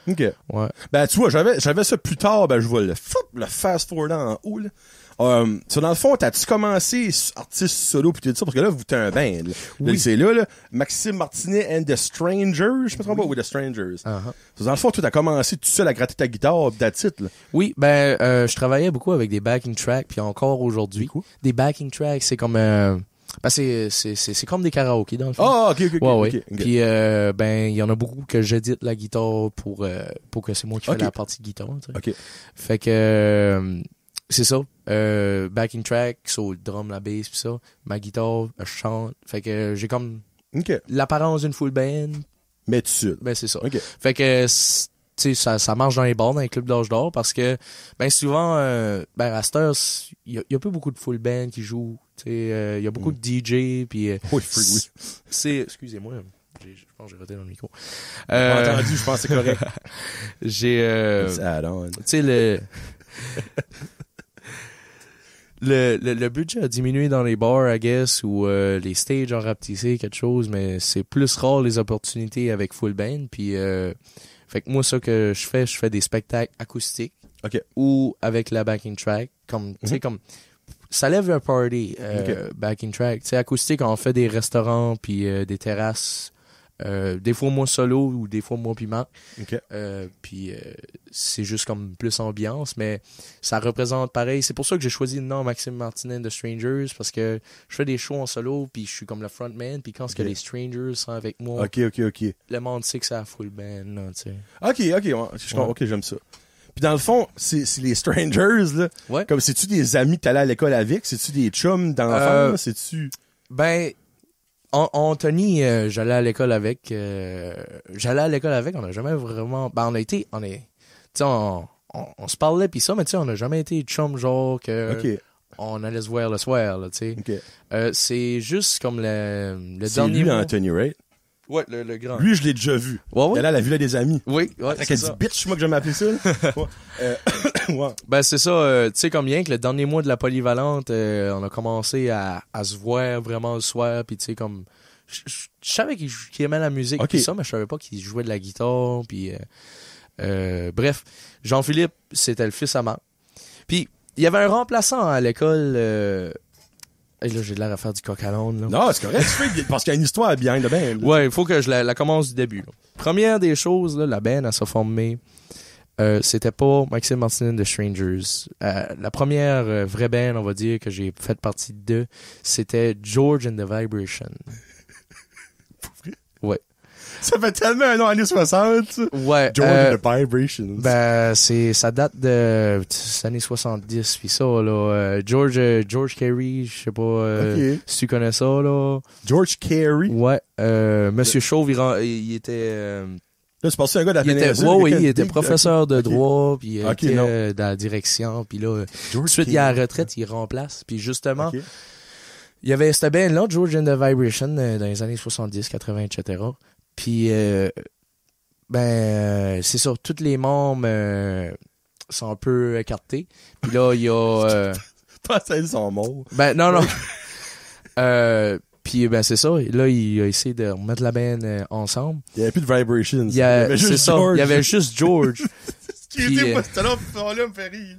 A: OK.
B: Ouais.
A: Ben, tu vois, j'avais ça plus tard, ben, je vois le fast-forward en haut, là. So, dans le fond, t'as-tu commencé artiste solo pis tout ça? Parce que là, vous êtes un band, là.
B: Oui.
A: Là, c'est là, Maxime Martinet and the Strangers, je me trompe pas, ou The Strangers.
B: Uh-huh.
A: So, dans le fond, toi, t'as commencé tout seul à gratter ta guitare, pis that's it, là.
B: Oui, ben je travaillais beaucoup avec des backing tracks, puis encore aujourd'hui.
A: Quoi?
B: Des backing tracks, c'est comme ben c'est comme des karaokés dans le fond.
A: Ah, ok.
B: Ouais.
A: ok.
B: Puis ben il y en a beaucoup que j'édite la guitare pour que c'est moi qui
A: Ok.
B: fais la partie de guitare, tu sais.
A: Ok.
B: Fait que c'est ça. Backing track, sur le drum, la bass pis ça, ma guitare, je chante. Fait que j'ai comme
A: Ok.
B: l'apparence d'une full band,
A: Mais tout seul.
B: ben c'est ça.
A: Ok.
B: Fait que tu sais, ça marche dans les bars, dans les clubs d'âge d'or, parce que ben souvent ben à cette heure, il y a pas beaucoup de full band qui jouent. Tu sais, il y a beaucoup de DJ, puis
A: Oui, free, oui.
B: c'est excusez-moi, je pense que j'ai roté dans le micro.
A: J'ai entendu, je pense que c'est correct.
B: J'ai...
A: C'est add-on.
B: Tu sais, le budget a diminué dans les bars, I guess, ou les stages ont rapetissé quelque chose, mais c'est plus rare les opportunités avec full band. Puis, fait que moi, ça que je fais des spectacles acoustiques.
A: OK.
B: Ou avec la backing track. Comme, tu sais, comme, ça lève un party, backing track. Tu sais, acoustique, on fait des restaurants, puis des terrasses. Des fois moi solo ou des fois moi puis Marc.
A: OK.
B: Puis c'est juste comme plus ambiance, mais ça représente pareil. C'est pour ça que j'ai choisi le nom Maxime Martinet de Strangers, parce que je fais des shows en solo, puis je suis comme le frontman, puis quand que les Strangers sont avec moi,
A: OK.
B: le monde sait que c'est la full band, là, tu sais.
A: OK, j'aime ça. Puis dans le fond, c'est les Strangers, là.
B: Ouais.
A: Comme, c'est-tu des amis que t'allais à l'école avec? C'est-tu des chums d'enfants? C'est-tu...
B: Ben, Anthony, j'allais à l'école avec. On n'a jamais vraiment. Ben, tu sais, on se parlait pis ça, mais tu sais, on n'a jamais été chum genre que.
A: OK.
B: On allait se voir le soir, là, tu sais.
A: OK.
B: C'est juste comme le
A: C'est
B: dernier.
A: lui,
B: mois.
A: Anthony, right?
B: Ouais, le grand.
A: Lui, je l'ai déjà vu.
B: Ouais.
A: Il allait à la Villa des Amis.
B: Oui, ouais.
A: Fait
B: C'est
A: qu'elle dit
B: ça.
A: bitch, moi que j'aime appeler ça. Là. Ouais.
B: Ben, c'est ça, tu sais, comme bien que le dernier mois de la polyvalente, on a commencé à se voir vraiment le soir, puis tu sais, comme. Je savais qu'il aimait la musique
A: Ok.
B: pis ça, mais je savais pas qu'il jouait de la guitare puis bref, Jean-Philippe, c'était le fils à Marc. Puis il y avait un remplaçant à l'école et là j'ai l'air à faire du coq à l'âne là.
A: Non, c'est correct, parce qu'il y a une histoire behind the band. Là.
B: Ouais, il faut que je la commence du début. Là. Première des choses, là, la band elle s'est formée. C'était pas Maxime Martinet de Strangers. La première vraie band, on va dire, que j'ai fait partie de, c'était George and the Vibration. Ouais.
A: Ça fait tellement un an années 60, ça.
B: Ouais.
A: George and the Vibrations.
B: Ben, ça date de années 70 puis ça, là. George Carey, je sais pas
A: Ok.
B: si tu connais ça, là.
A: George Carey.
B: Ouais. Monsieur Chauve, il était...
A: Là, c'est passé un gars de la
B: il était,
A: péninsule.
B: ouais, oui,
A: avec
B: il
A: un
B: était
A: big-
B: professeur de
A: Ok.
B: droit, puis il
A: Ok,
B: était
A: non.
B: dans la direction, puis là, tout de
A: George
B: suite, il est à la
A: Carey.
B: retraite, il remplace. Puis justement,
A: Ok.
B: il y avait cette band-là, George and the Vibration, dans les années 70, 80, etc. Puis, c'est ça, tous les membres sont un peu écartés. Puis là, il y a...
A: Pas ça, ils sont morts.
B: ben, non. Puis, ben, c'est ça. Là, il a essayé de remettre la band ensemble.
A: Il n'y avait plus de Vibrations.
B: Il y avait
A: juste
B: c'est ça.
A: George.
B: Il y avait juste George.
A: Ce qui
B: Puis,
A: était pas ce là me fait rire.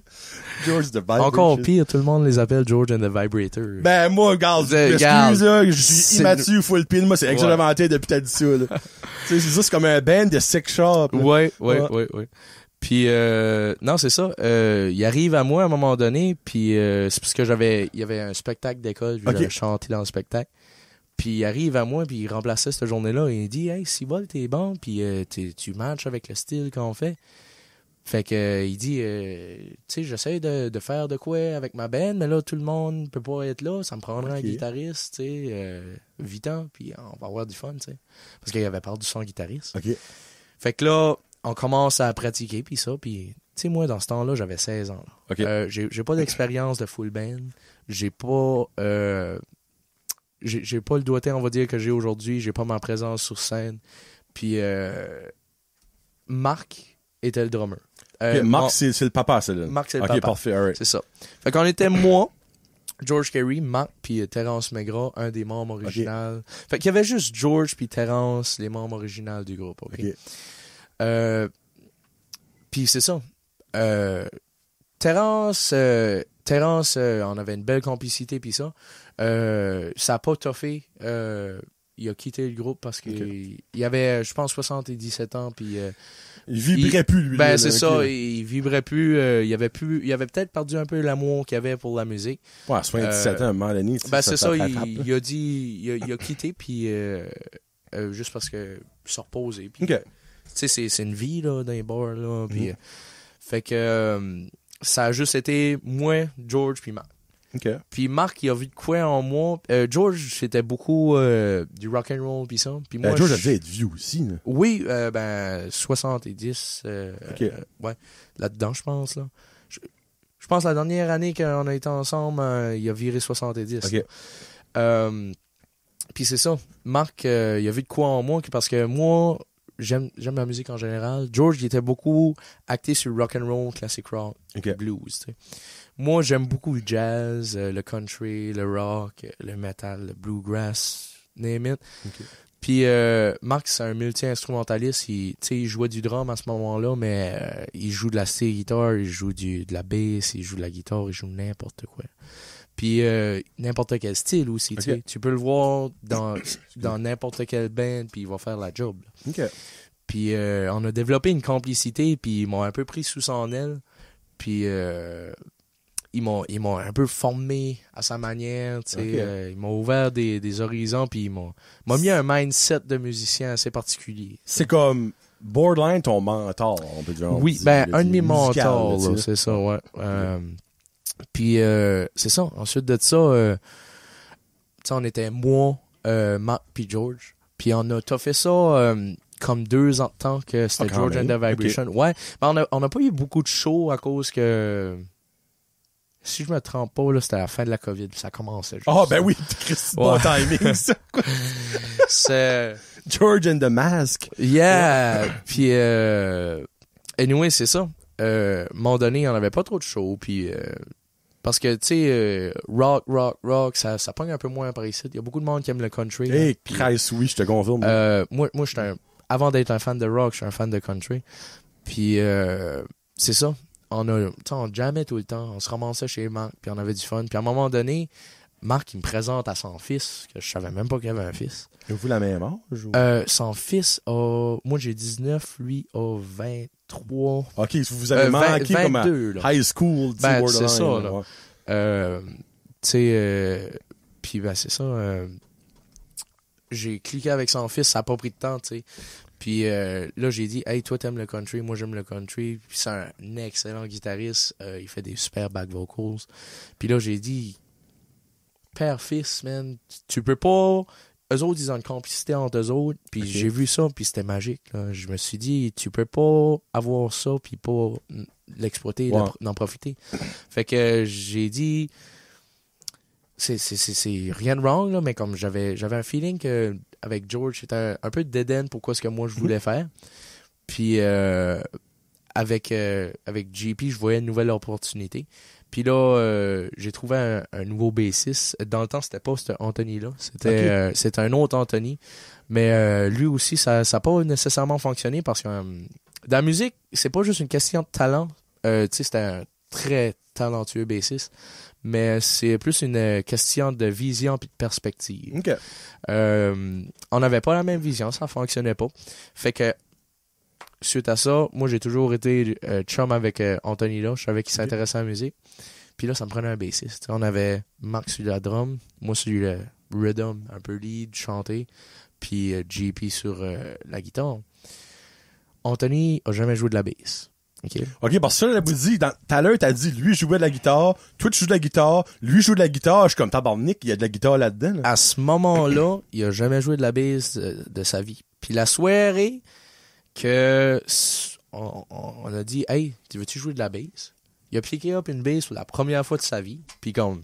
A: George the Vibrations.
B: Encore pire, tout le monde les appelle George and the Vibrator.
A: Ben, moi, regarde,
B: Regarde,
A: excuse, là, je suis
B: c'est-
A: immature, full pin. Moi, c'est que j'ai
B: Ouais.
A: inventé depuis t'as dit ça, là. Tu sais, c'est ça, c'est comme un band de sex shop. là.
B: Ouais.
A: Ouais.
B: Puis, non, c'est ça. Il arrive à moi à un moment donné, puis c'est parce que il y avait un spectacle d'école, puis
A: Ok.
B: j'avais chanté dans le spectacle. Puis il arrive à moi, puis il remplaçait cette journée-là, et il dit « Hey, Sibol, t'es bon, puis tu matches avec le style qu'on fait. » Fait que il dit tu sais, j'essaie de faire de quoi avec ma band, mais là, tout le monde peut pas être là, ça me prendrait un
A: Ok.
B: guitariste, tu sais, Vitan, puis on va avoir du fun, tu sais. Parce qu'il avait peur du son guitariste.
A: OK.
B: Fait que là, on commence à pratiquer, puis ça, puis tu sais, moi, dans ce temps-là, j'avais 16 ans. Là.
A: OK.
B: J'ai pas d'expérience de full band. J'ai pas... j'ai pas le doigté, on va dire, que j'ai aujourd'hui. J'ai pas ma présence sur scène. Puis Marc était le drummer.
A: Ok, Marc, c'est le papa, ça, là.
B: Marc, c'est le
A: OK,
B: papa.
A: parfait, alright.
B: C'est ça. Fait qu'on était moi, George Carey, Marc, puis Terence Maigrat, un des membres originaux. Fait qu'il y avait juste George puis Terence, les membres originaux du groupe. OK?
A: OK.
B: Puis c'est ça. Terence, on avait une belle complicité puis ça. Ça a pas toffé. Il a quitté le groupe parce qu'il il avait, je pense, 77 ans puis
A: Il vibrait plus, lui.
B: ben
A: là,
B: c'est
A: OK.
B: ça, il vibrait plus, il avait peut-être perdu un peu l'amour qu'il avait pour la musique.
A: Ouais, 77 ans, à un moment donné.
B: Ben c'est ça,
A: rattrape, là.
B: il a dit il a quitté puis juste parce que se reposer puis
A: OK.
B: tu sais, c'est une vie, là, dans les bars, là. Puis, fait que ça a juste été moi, George, puis Marc.
A: OK.
B: Puis Marc, il a vu de quoi en moi. George, c'était beaucoup du rock and roll, puis ça. Puis moi,
A: George a dû être vieux aussi, là.
B: oui, 70,
A: OK.
B: ouais, là-dedans, je pense, là. Je pense la dernière année qu'on a été ensemble, il a viré 70.
A: OK.
B: là. Puis c'est ça. Marc, il a vu de quoi en moi, parce que moi, j'aime la musique en général. George, il était beaucoup acté sur rock and roll, classic rock, blues. T'sais. Moi, j'aime beaucoup le jazz, le country, le rock, le metal, le bluegrass, name it. Puis Marc, c'est un multi-instrumentaliste. Il jouait du drum à ce moment-là, mais il joue de la steel guitar, il joue de la bass, il joue de la guitare, il joue n'importe quoi. Puis n'importe quel style aussi. Okay. Tu peux le voir dans n'importe quel band, puis il va faire la job. Puis on a développé une complicité, puis ils m'ont un peu pris sous son aile. Puis ils m'ont un peu formé à sa manière. Ils m'ont ouvert des horizons, puis ils m'ont mis un mindset de musicien assez particulier.
A: C'est comme borderline ton mentor, on peut dire.
B: Oui, un de mes mentors, là, c'est ça, ouais. Puis c'est ça. Ensuite de ça, on était moi, Mark puis George. Puis on a fait ça comme 2 ans de temps que c'était George and the Vibration. Ouais, mais on n'a pas eu beaucoup de shows à cause que, si je me trompe pas, là, c'était à la fin de la COVID, puis ça commençait.
A: Ben oui, bon timing, ça.
B: C'est
A: George and the Mask.
B: Yeah. Puis anyway, c'est ça. À un moment donné, il n'y en avait pas trop de shows, puis parce que, tu sais, rock, ça pogne un peu moins par ici. Il y a beaucoup de monde qui aime le country.
A: Christ, oui, je te confirme.
B: Moi avant d'être un fan de rock, je suis un fan de country. Puis, c'est ça. On jammait tout le temps. On se ramassait chez Marc, puis on avait du fun. Puis à un moment donné, Marc, il me présente à son fils, que je savais même pas qu'il avait un fils.
A: Avez-vous la même âge? Ou...
B: son fils a... Moi, j'ai 19, lui a 23.
A: OK, vous avez manqué 22, comme à high school.
B: C'est ça, là. Tu sais... Puis, c'est ça. J'ai cliqué avec son fils, ça n'a pas pris de temps, tu sais. Puis là, j'ai dit, hey, toi, t'aimes le country, moi, j'aime le country. Puis c'est un excellent guitariste. Il fait des super back vocals. Puis là, j'ai dit, père-fils, man, tu peux pas... Eux autres, ils ont une complicité entre eux autres. Puis j'ai vu ça, puis c'était magique. Là. Je me suis dit, tu peux pas avoir ça, puis pas l'exploiter, d'en profiter. Fait que j'ai dit... C'est rien de wrong, là, mais comme j'avais un feeling que avec George, c'était un peu d'Éden pour ce que moi je voulais faire. Puis avec JP, je voyais une nouvelle opportunité. Puis là, j'ai trouvé un nouveau bassiste. Dans le temps, c'était pas ce Anthony-là. C'était un autre Anthony. Mais lui aussi, ça n'a pas nécessairement fonctionné parce que dans la musique, c'est pas juste une question de talent. Tu sais, c'était un très talentueux bassiste. Mais c'est plus une question de vision et de perspective. On n'avait pas la même vision, ça fonctionnait pas. Fait que, suite à ça, moi, j'ai toujours été chum avec Anthony là. Je savais qu'il s'intéressait à la musique. Puis là, ça me prenait un bassiste. On avait Marc sur la drum, moi sur le rhythm, un peu lead, chanter, puis JP sur la guitare. Anthony a jamais joué de la bass.
A: OK, parce que ça, vous dit, tout à l'heure, t'as dit, lui jouait de la guitare, toi tu joues de la guitare, lui joue de la guitare, je suis comme tabarnak, il y a de la guitare là-dedans. Là.
B: À ce moment-là, il a jamais joué de la bass de sa vie. Puis la soirée que on a dit, hey, tu veux-tu jouer de la bass? Il a piqué up une bass pour la première fois de sa vie, puis comme,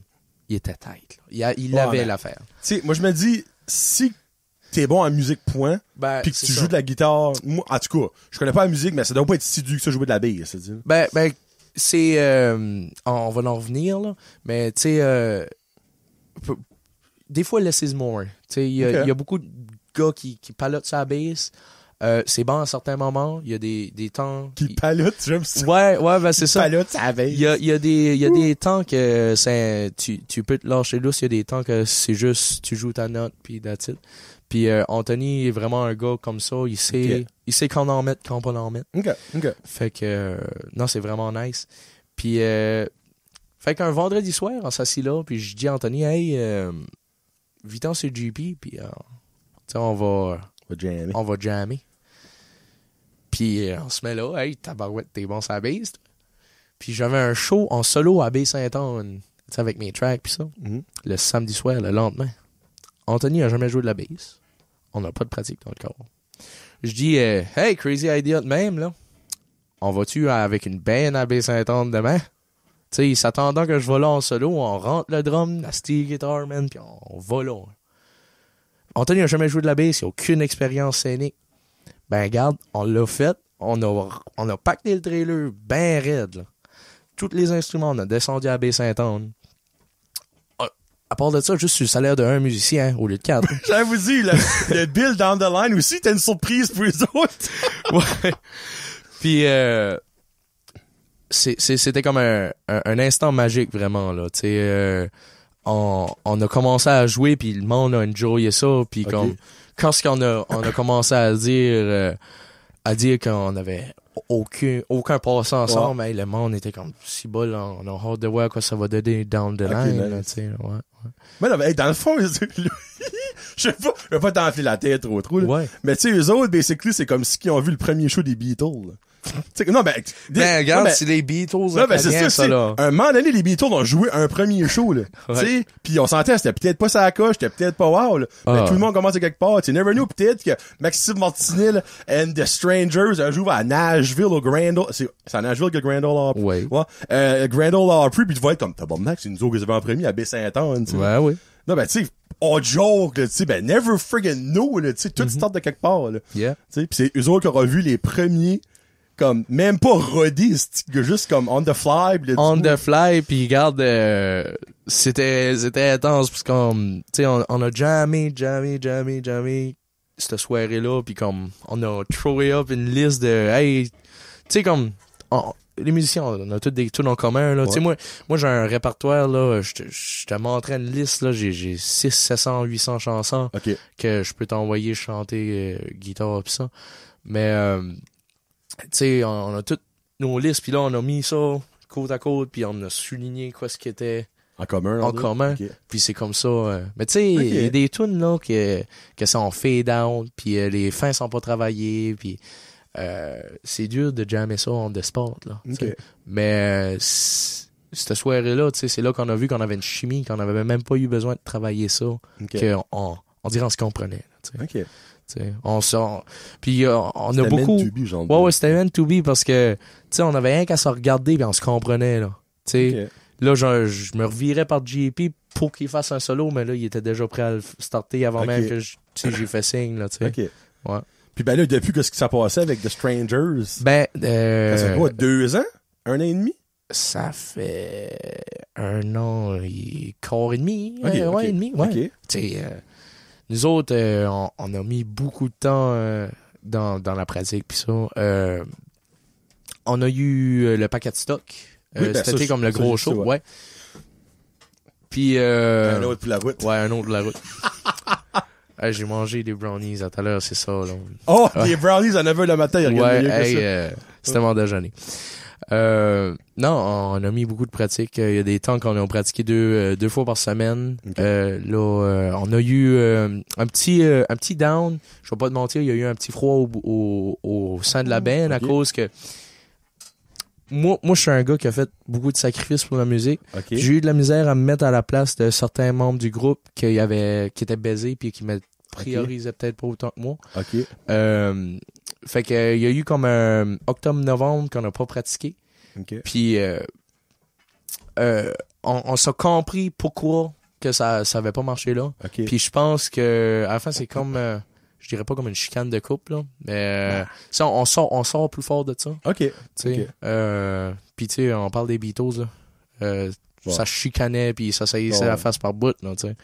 B: il était tight. Il avait l'affaire.
A: Tu sais, moi je me dis, si t'es bon en musique, point, pis que tu joues de la guitare. Moi, en tout cas, je connais pas la musique, mais ça doit pas être si dur que ça jouer de la bass, c'est dire.
B: C'est on va en revenir là, mais tu sais des fois less is more. Tu sais il y a beaucoup de gars qui palotent sa bass. C'est bon à certains moments, il y a des temps
A: qui palotent, j'aime ça.
B: Ouais, ben c'est ça.
A: Palotent sa bass.
B: Il y a des temps que tu peux te lâcher lousse, il y a des temps que c'est juste tu joues ta note puis that's it. Puis Anthony est vraiment un gars comme ça, il sait quand en mettre, quand pas en mettre.
A: OK.
B: Fait que non, c'est vraiment nice. Puis fait qu'un vendredi soir, on s'assit là, puis je dis à Anthony, hey, viens sur JP, puis on va jammer. Puis on se met là, hey, tabarouette, t'es bon sur la bass. Puis j'avais un show en solo à Baie-Saint-Anne, avec mes tracks pis ça, le samedi soir, le lendemain. Anthony a jamais joué de la bass. On n'a pas de pratique dans le corps. Je dis, hey, crazy idea de même, là. On va-tu avec une band à Baie-Saint-Anne demain? Tu sais, s'attendant que je vais là en solo, on rentre le drum, la steel guitar, man, pis on va là. Anthony n'a jamais joué de la bass, il a aucune expérience scénique. Ben, regarde, on l'a fait, on a pacté le trailer ben raide, là. Tous les instruments, on a descendu à la bass Saint-Anne. À part de ça, juste sur le salaire d'un musicien au lieu de 4.
A: J'allais vous dire, le bill down the line aussi, t'as une surprise pour les autres.
B: Ouais. Puis, c'était comme un instant magique, vraiment, là. Tu sais, on a commencé à jouer, puis le monde a enjoyé ça, puis comme, quand on a commencé à dire qu'on avait aucun passé ensemble, mais le monde était comme si bol, on a hâte de voir quoi ça va donner down the line, là, tu sais, ouais.
A: Mais là, dans le fond, je vais pas t'enfiler la tête trop, là.
B: Ouais.
A: Mais tu sais, eux autres, basically, c'est comme ceux qui ont vu le premier show des Beatles, là. Non, ben,
B: regarde,
A: non,
B: c'est les Beatles,
A: non, ben, c'est ça,
B: là.
A: Un moment donné, les Beatles ont joué un premier show, là.
B: Ouais.
A: Tu sais, pis on sentait, c'était peut-être pas ça à coche, c'était peut-être pas wow, là. Mais tout le monde commence à quelque part. Tu never knew peut-être que Maxime Martinez and the Strangers a joué à Nashville au Grand Ole. C'est à Nashville que Grand Ole Opry.
B: Ouais.
A: Grand Ole Opry, pis tu vas être comme, tabarnak, c'est nous autres qui avaient en premier à Baie-Saint-Anne, tu sais.
B: Ouais, oui.
A: Non, ben, tu sais, on joke, là, tu sais, ben, never friggin' know, là, tu sais, tout start de quelque part, là.
B: Yeah.
A: Tu sais, pis c'est eux autres qui auront vu les premiers, comme, même pas rodés, juste comme on the fly.
B: On the fly, puis regarde, c'était intense, parce qu'on, tu sais, on a jamais, cette soirée-là, puis comme, on a throwé up une liste de, hey, tu sais, comme, les musiciens, on a tous des tunes en commun, là. Ouais. Tu sais, moi, j'ai un répertoire, là, je te montrais une liste, là, j'ai 600, 700, 800 chansons que je peux t'envoyer chanter guitare pis ça. Mais, tu sais, on a toutes nos listes, puis là, on a mis ça côte à côte, puis on a souligné quoi ce qui était
A: en commun.
B: Puis c'est comme ça. Mais tu sais, il y a des tunes, là, que sont fade out, puis les fins sont pas travaillées, puis c'est dur de jammer ça on the spot, là. Mais cette soirée-là, tu sais, c'est là qu'on a vu qu'on avait une chimie, qu'on avait même pas eu besoin de travailler ça, qu'on dirait on se comprenait, là, tu sais. T'sais, on sort. Puis on a beaucoup.
A: Meant to be, genre.
B: Ouais, c'était meant to be parce que, tu sais, on avait rien qu'à se regarder puis on se comprenait, là. Tu sais, là, je me revirais par JP pour qu'il fasse un solo, mais là, il était déjà prêt à le starter avant même que j'ai fait signe, là, tu sais. Ouais.
A: Puis ben là, depuis qu'est-ce qui s'est passé avec The Strangers?
B: Ben,
A: ça fait quoi, 2 ans? 1 an et demi?
B: Ça fait 1 an et quart et demi.
A: Ouais,
B: et demi, ouais. Tu sais, nous autres, on a mis beaucoup de temps dans la pratique, puis ça. On a eu le paquet de stock. C'était comme le gros show, ouais. Puis
A: un autre pour la route.
B: Ouais, un autre pour la route. J'ai mangé des brownies à tout à l'heure, c'est ça, là.
A: Oh, les brownies à 9h le matin, il regarde mieux que ça.
B: C'était mon déjeuner. Non, on a mis beaucoup de pratique. Il y a des temps qu'on a pratiqué deux fois par semaine. Là, on a eu un petit down. Je vais pas te mentir, il y a eu un petit froid au sein de la band à cause que moi, je suis un gars qui a fait beaucoup de sacrifices pour la musique. J'ai eu de la misère à me mettre à la place de certains membres du groupe qui étaient baisés puis qui me priorisaient peut-être pas autant que moi. Fait que il y a eu comme un octobre-novembre qu'on n'a pas pratiqué. Puis on s'est compris pourquoi que ça avait pas marché là. Puis je pense que à la fin c'est comme je dirais pas comme une chicane de couple là, mais ça on sort plus fort de ça. Puis tu sais on parle des Beatles là. Ça chicanait puis ça saillissait la face par bout là, tu sais.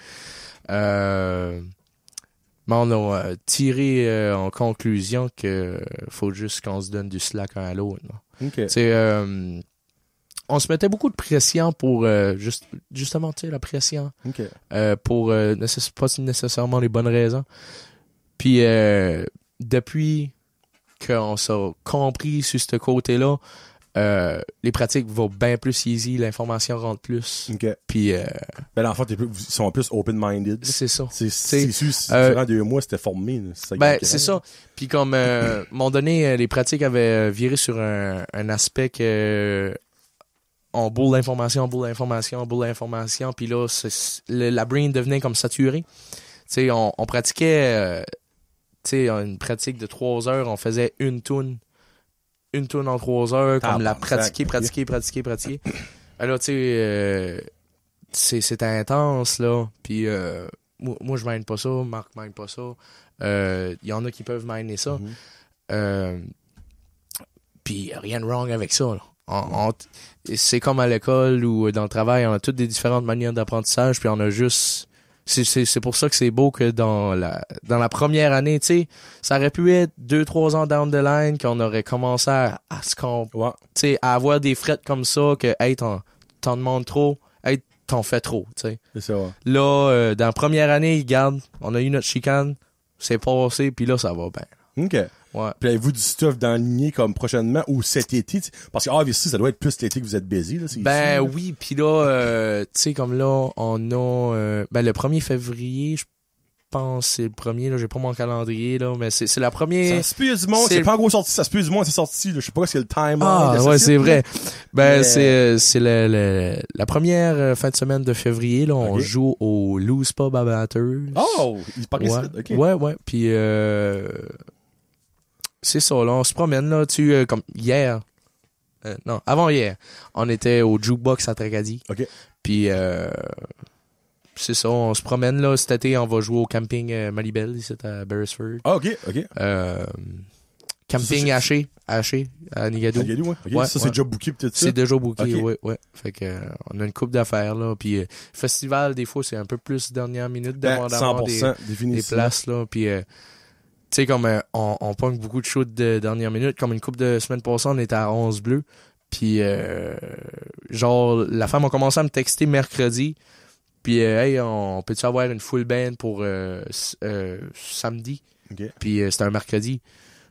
B: Mais on a tiré en conclusion que faut juste qu'on se donne du slack un à l'autre. On se mettait beaucoup de pression pour justement, tu sais, la pression. Pour pas nécessairement les bonnes raisons. Puis depuis qu'on s'est compris sur ce côté-là, les pratiques vont bien plus easy, l'information rentre plus. Puis
A: ben l'enfant ils sont plus open-minded.
B: C'est ça.
A: C'est sûr si durant 2 mois c'était formé.
B: C'est ça. Puis comme à un moment donné, les pratiques avaient viré sur un aspect que on boule l'information, puis là la brain devenait comme saturée. Tu sais, on pratiquait une pratique de 3 heures, on faisait une tune en 3 heures, comme la pratiquer. Alors, tu sais, c'était intense, là. Puis, moi je mine pas ça, Marc mine pas ça. Il y en a qui peuvent miner ça. Puis rien de wrong avec ça. Là. C'est comme à l'école ou dans le travail, on a toutes des différentes manières d'apprentissage, puis on a juste... C'est pour ça que c'est beau que dans la première année, tu sais, ça aurait pu être 2-3 ans down the line qu'on aurait commencé à tu sais, à avoir des frettes comme ça, que, hey, t'en demandes trop, hey, t'en fais trop, tu sais.
A: C'est ça, ouais.
B: Là, dans la première année, regarde, on a eu notre chicane, c'est passé, puis là, ça va bien.
A: OK.
B: Ouais.
A: Puis avez-vous du stuff d'enligner comme prochainement ou cet été? Parce que, obviously, ça doit être plus l'été que vous êtes busy, là. C'est
B: Ben
A: ici, là.
B: oui, puis là, tu sais, comme là, on a... ben le 1er février, je pense c'est le premier, là, j'ai pas mon calendrier, là, mais c'est la première...
A: Ça se peut, il y a du monde, c'est pas encore sorti, ça se peut, du monde, c'est sorti, là. Je sais pas ce que le timeline.
B: Ah, ouais, c'est vrai. Ben, c'est la première fin de semaine de février, là, on joue au Loose Pub à Batters.
A: Oh! Il part ici, OK.
B: Ouais, puis c'est ça, là, on se promène, là, comme hier, non, avant hier, on était au Jukebox à Tracadie.
A: OK.
B: Puis, c'est ça, on se promène, là, cet été, on va jouer au camping Malibel, ici, à Beresford.
A: Ah, OK.
B: Camping Haché, à Nigadoo.
A: Nigadoo, ouais. Okay.
B: Ouais,
A: ça,
B: ouais.
A: c'est déjà booké, peut-être ça?
B: C'est déjà booké,
A: Okay.
B: ouais. Fait que, on a une couple d'affaires, là. Puis, festival, des fois, c'est un peu plus dernière minute,
A: Ben, 100%,
B: des places, là. Puis, tu sais, comme on pogne beaucoup de shows de dernière minute, comme une couple de semaines passées, on était à 11 Bleus. Puis, genre, la femme a commencé à me texter mercredi. Puis, hey, on peut-tu avoir une full band pour samedi?
A: Okay.
B: Puis, c'était un mercredi.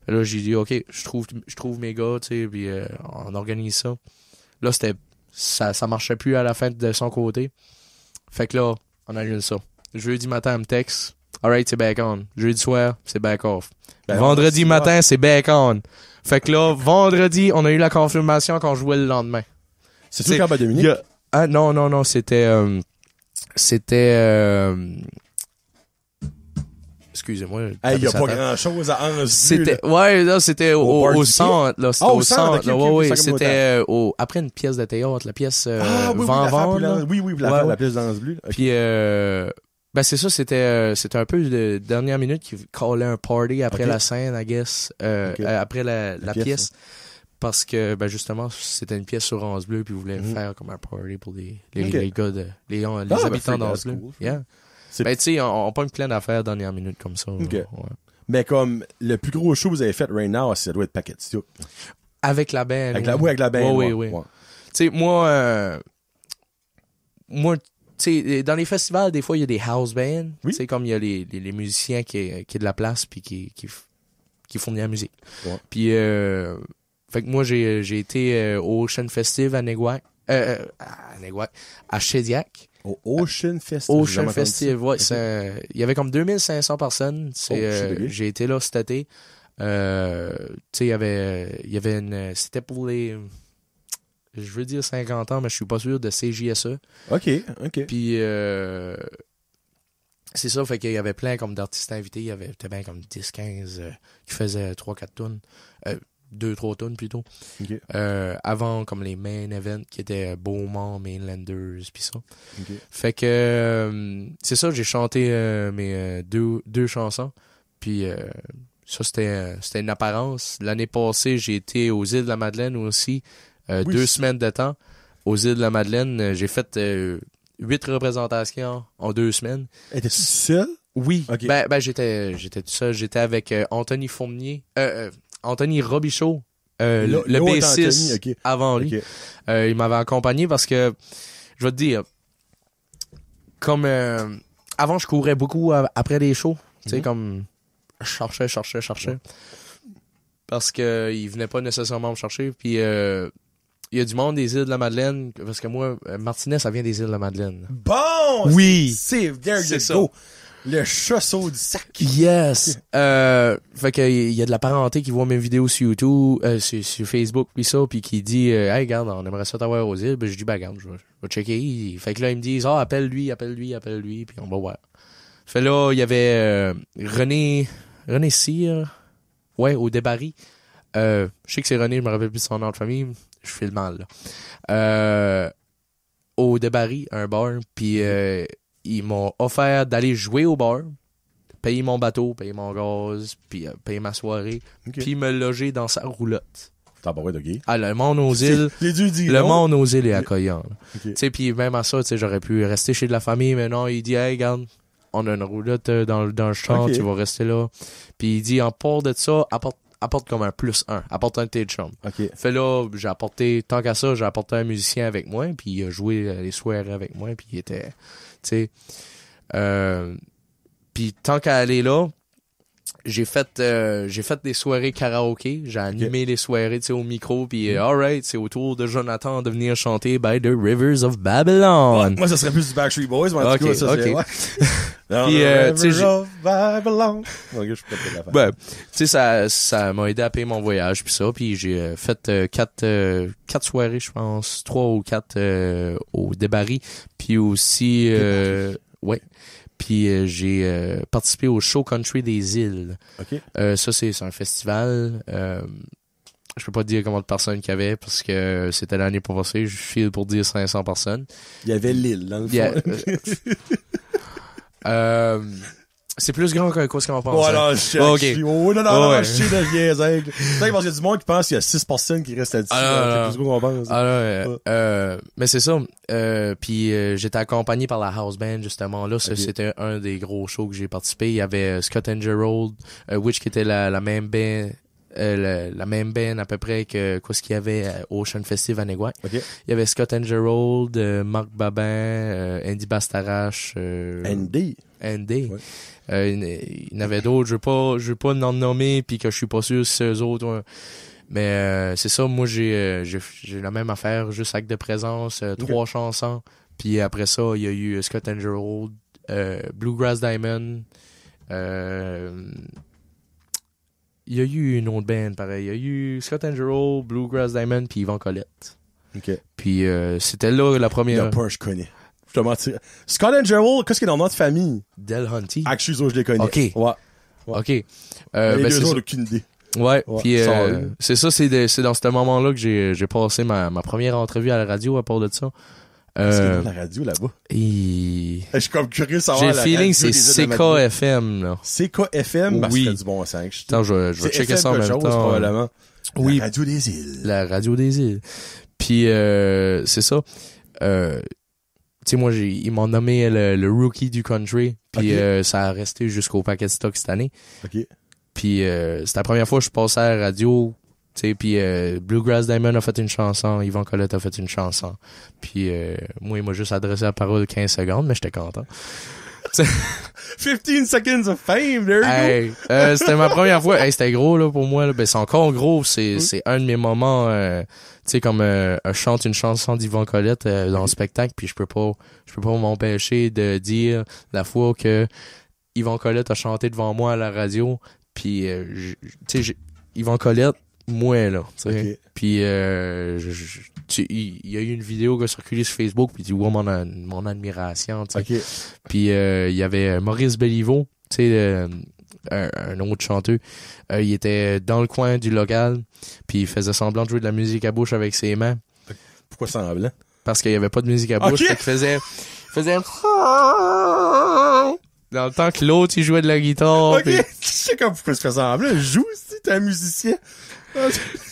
B: Là, j'ai dit, OK, je trouve mes gars, tu sais, puis on organise ça. Là, ça marchait plus à la fin de son côté. Fait que là, on annule ça. Jeudi matin, elle me texte. Alright, c'est back on. Jeudi soir, c'est back off.
A: Ben,
B: vendredi matin, c'est back on. Fait que là, vendredi, on a eu la confirmation qu'on jouait le lendemain.
A: C'est tout quand Dominique?
B: Ah, non, c'était excusez-moi.
A: Il y a pas grand-chose à Anse.
B: C'était, ouais, là, c'était au centre, là. C'était au centre, là. Ouais, c'était, après une pièce de théâtre, la pièce, Vent-Vent,
A: oui, la pièce d'Anse Bleu.
B: Puis, ben, c'est ça, c'était un peu de dernière minute qui callait un party après la scène, I guess, après la pièce. Parce que, ben, justement, c'était une pièce sur Anse Bleu, puis ils voulaient faire comme un party pour les gars les habitants d'Anse Bleu. Cool, yeah. Ben, tu sais, on pogne plein d'affaires dernière minute comme ça.
A: Okay. Ouais. Mais comme, le plus gros show que vous avez fait right now, ça doit être Paquet Steel.
B: Avec la band.
A: Avec la band.
B: Oui. Ouais. Tu sais, moi, tu sais, dans les festivals, des fois, il y a des house bands.
A: Oui.
B: Tu sais, comme il y a les musiciens qui ont de la place puis qui font de la musique. Ouais. Puis, fait que moi, j'ai été au Ocean Festival à Neguac, à Shediac.
A: Au Ocean Festival.
B: Ocean Festival, ouais. Okay. Il y avait comme 2500 personnes. J'ai été là cet été. Tu sais, il y avait une... C'était pour les... Je veux dire 50 ans, mais je suis pas sûr, de CJSE.
A: OK.
B: Puis, c'est ça, fait qu'il y avait plein comme d'artistes invités. Il y avait peut-être bien comme 10-15 qui faisaient 3-4 tonnes. 2-3 tonnes plutôt.
A: Okay.
B: Avant, comme les main events qui étaient Beaumont, Mainlanders, pis ça.
A: Okay.
B: Fait que, c'est ça, j'ai chanté mes deux chansons. Puis, ça, c'était une apparence. L'année passée, j'ai été aux îles de la Madeleine aussi, 2 semaines de temps. Aux îles de la Madeleine, j'ai fait 8 représentations en 2 semaines.
A: Étais-tu seul?
B: Oui.
A: Okay.
B: Ben, j'étais tout seul. J'étais avec Anthony Fournier, Anthony Robichaud, le bassiste, okay. Avant lui. Okay. Il m'avait accompagné parce que, je vais te dire, comme avant, je courais beaucoup après les shows. Tu sais, comme, je cherchais. Parce que il venait pas nécessairement me chercher. Puis, il y a du monde des îles de la Madeleine, parce que moi, Martinet, ça vient des îles de la Madeleine.
A: Bon!
B: Oui!
A: C'est there you go! Le chasseau du sac.
B: Yes. Fait que il y a de la parenté qui voit mes vidéos sur YouTube, sur Facebook puis ça, puis qui dit hey regarde, on aimerait ça t'avoir aux îles. Ben je dis ben regarde, je vais checker. Fait que là ils me disent appelle-lui, puis on va voir. Fait là il y avait René Cyr, ouais, au Débarry. Je sais que c'est René, je me rappelle plus de son nom de famille, je fais le mal là. Au Débarry, un bar, puis ils m'ont offert d'aller jouer au bar, payer mon bateau, payer mon gaz, puis payer ma soirée, puis me loger dans sa roulotte.
A: T'as pas de gay.
B: Ah, le monde aux îles, le monde aux îles est accueillant. Tu sais, puis même à ça, tu sais, j'aurais pu rester chez de la famille, mais non, il dit, hey, regarde, on a une roulotte dans le champ, tu vas rester là. Puis il dit, en part de ça, apporte comme un +1, apporte un de tes chums. Fait là, j'ai apporté, tant qu'à ça, j'ai apporté un musicien avec moi, puis il a joué les soirées avec moi, puis il était, tu sais, puis tant qu'à aller là, j'ai fait des soirées karaoké, j'ai animé les soirées, tu sais, au micro, puis alright, c'est au tour de Jonathan de venir chanter By the Rivers of Babylon.
A: Moi, ça serait plus du Backstreet Boys, mais en tout cas, ça c'est... Ouais.
B: Puis, tu sais,
A: Babylon.
B: Ben, tu sais, ça m'a aidé à payer mon voyage, puis ça, puis j'ai fait 4 soirées, je pense, 3 ou 4 au Débarry, puis aussi, ouais. Puis j'ai participé au Show Country des îles. Ça, c'est un festival. Je peux pas te dire combien de personnes qu'il y avait parce que c'était l'année passée. Je file pour dire 500 personnes.
A: Il y avait l'île dans le fond.
B: C'est plus grand que quoi ce qu'on pense.
A: Voilà,
B: non,
A: je sais de niaiser. C'est parce qu'il y a du monde qui pense qu'il y a 6 personnes qui restent là-dessus. C'est plus gros qu'on pense.
B: Mais c'est ça. Puis j'étais accompagné par la house band justement. Là, c'était un des gros shows que j'ai participé. Il y avait Scott and Gerald, which qui était la même band. La même band à peu près que quoi ce qu'il y avait au Ocean Festive à Negway. Il y avait Scott and Gerald, Marc Babin, Andy Bastarache.
A: Andy.
B: Ouais. Il y en avait d'autres, je veux pas le nommer puis que je suis pas sûr si c'est eux autres. Ouais. Mais c'est ça, moi j'ai la même affaire, juste acte de présence, 3 chansons. Puis après ça, il y a eu Scott and Gerald, Bluegrass Diamond, il y a eu une autre band, pareil. Il y a eu Scott and Gerald, Bluegrass Diamond, puis Yvan Colette. Puis c'était là la première...
A: Il y a pas, je connais. Je te mentir. Scott and Gerald, qu'est-ce qu'il y a dans notre famille?
B: Del Hunty.
A: Actually, je les connais.
B: OK.
A: Ouais.
B: OK.
A: Les deux autres, aucune idée.
B: Ouais. Puis c'est ça, c'est dans ce moment-là que j'ai passé ma première entrevue à la radio à part de ça.
A: Est-ce qu'il y a de la radio là-bas? Je suis comme curieux de savoir.
B: J'ai le feeling c'est CKFM, là.
A: CKFM?
B: Oui.
A: Ça fait du bon sens.
B: Attends, je vais checker ça en même temps.
A: Probablement.
B: Oui.
A: La radio des îles.
B: La radio des îles. Puis, c'est ça. Tu sais, moi, ils m'ont nommé le rookie du country. Puis, ça a resté jusqu'au paquet de stock cette année. Puis, c'était la première fois que je passais à la radio. Tu sais, puis Bluegrass Diamond a fait une chanson, Yvan Colette a fait une chanson. Puis moi, il m'a juste adressé la parole 15 secondes, mais j'étais content.
A: 15 seconds of fame, there you go!
B: C'était ma première fois. C'était gros là pour moi. Là. Ben, c'est encore gros. C'est un de mes moments. Tu sais, comme je chante une chanson d'Yvan Colette dans le spectacle, puis je peux pas m'empêcher de dire la fois que Yvan Colette a chanté devant moi à la radio. Puis tu sais, Yvan Colette, moi là, tu sais. Puis il y a eu une vidéo qui a circulé sur Facebook, puis tu vois mon admiration, tu sais. Puis il y avait Maurice Béliveau, tu sais, un autre chanteur. Il était dans le coin du local, puis il faisait semblant de jouer de la musique à bouche avec ses mains.
A: Pourquoi semblant?
B: Parce qu'il y avait pas de musique à bouche, fait qu'il faisait dans le temps que l'autre il jouait de la guitare. Puis...
A: Je sais comme pourquoi tu fais semblant. Joue si t'es un musicien.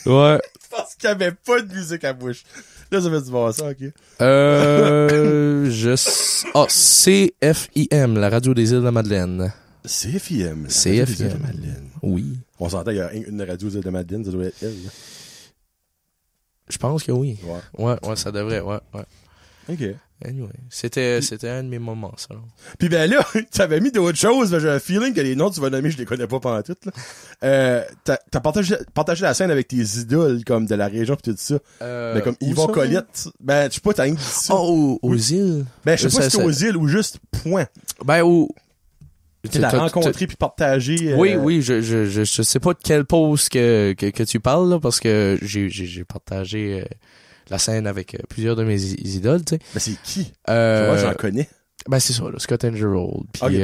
B: Ouais.
A: Parce qu'il y avait pas de musique à bouche. Là, ça fait du bon sens, ok.
B: CFIM, la radio des îles de la Madeleine.
A: CFIM.
B: CFIM.
A: Des îles de Madeleine.
B: Oui.
A: On s'entend, il y a une radio des îles de Madeleine, ça doit être elle.
B: Je pense que oui. Ouais, ça devrait, ouais.
A: Ok.
B: Anyway, c'était un de mes moments, ça. Là.
A: Puis ben là, t'avais mis d'autres choses, mais j'ai un feeling que les noms que tu vas nommer, je les connais pas pantoute, là. T'as partagé la scène avec tes idoles, comme de la région pis tout ça. Mais comme Yvan Colette. Ben, je sais pas, t'as rien dit ça.
B: Oh, aux îles?
A: Ben, je sais pas si c'est aux îles ou juste point.
B: Ben,
A: Tu l'as rencontré puis partagé.
B: Oui, je sais pas de quelle pause que tu parles, là, parce que j'ai partagé, la scène avec plusieurs de mes idoles, tu sais.
A: Ben, c'est qui? Moi, j'en connais.
B: Ben, c'est ça, là, Scott and Gerald. Puis,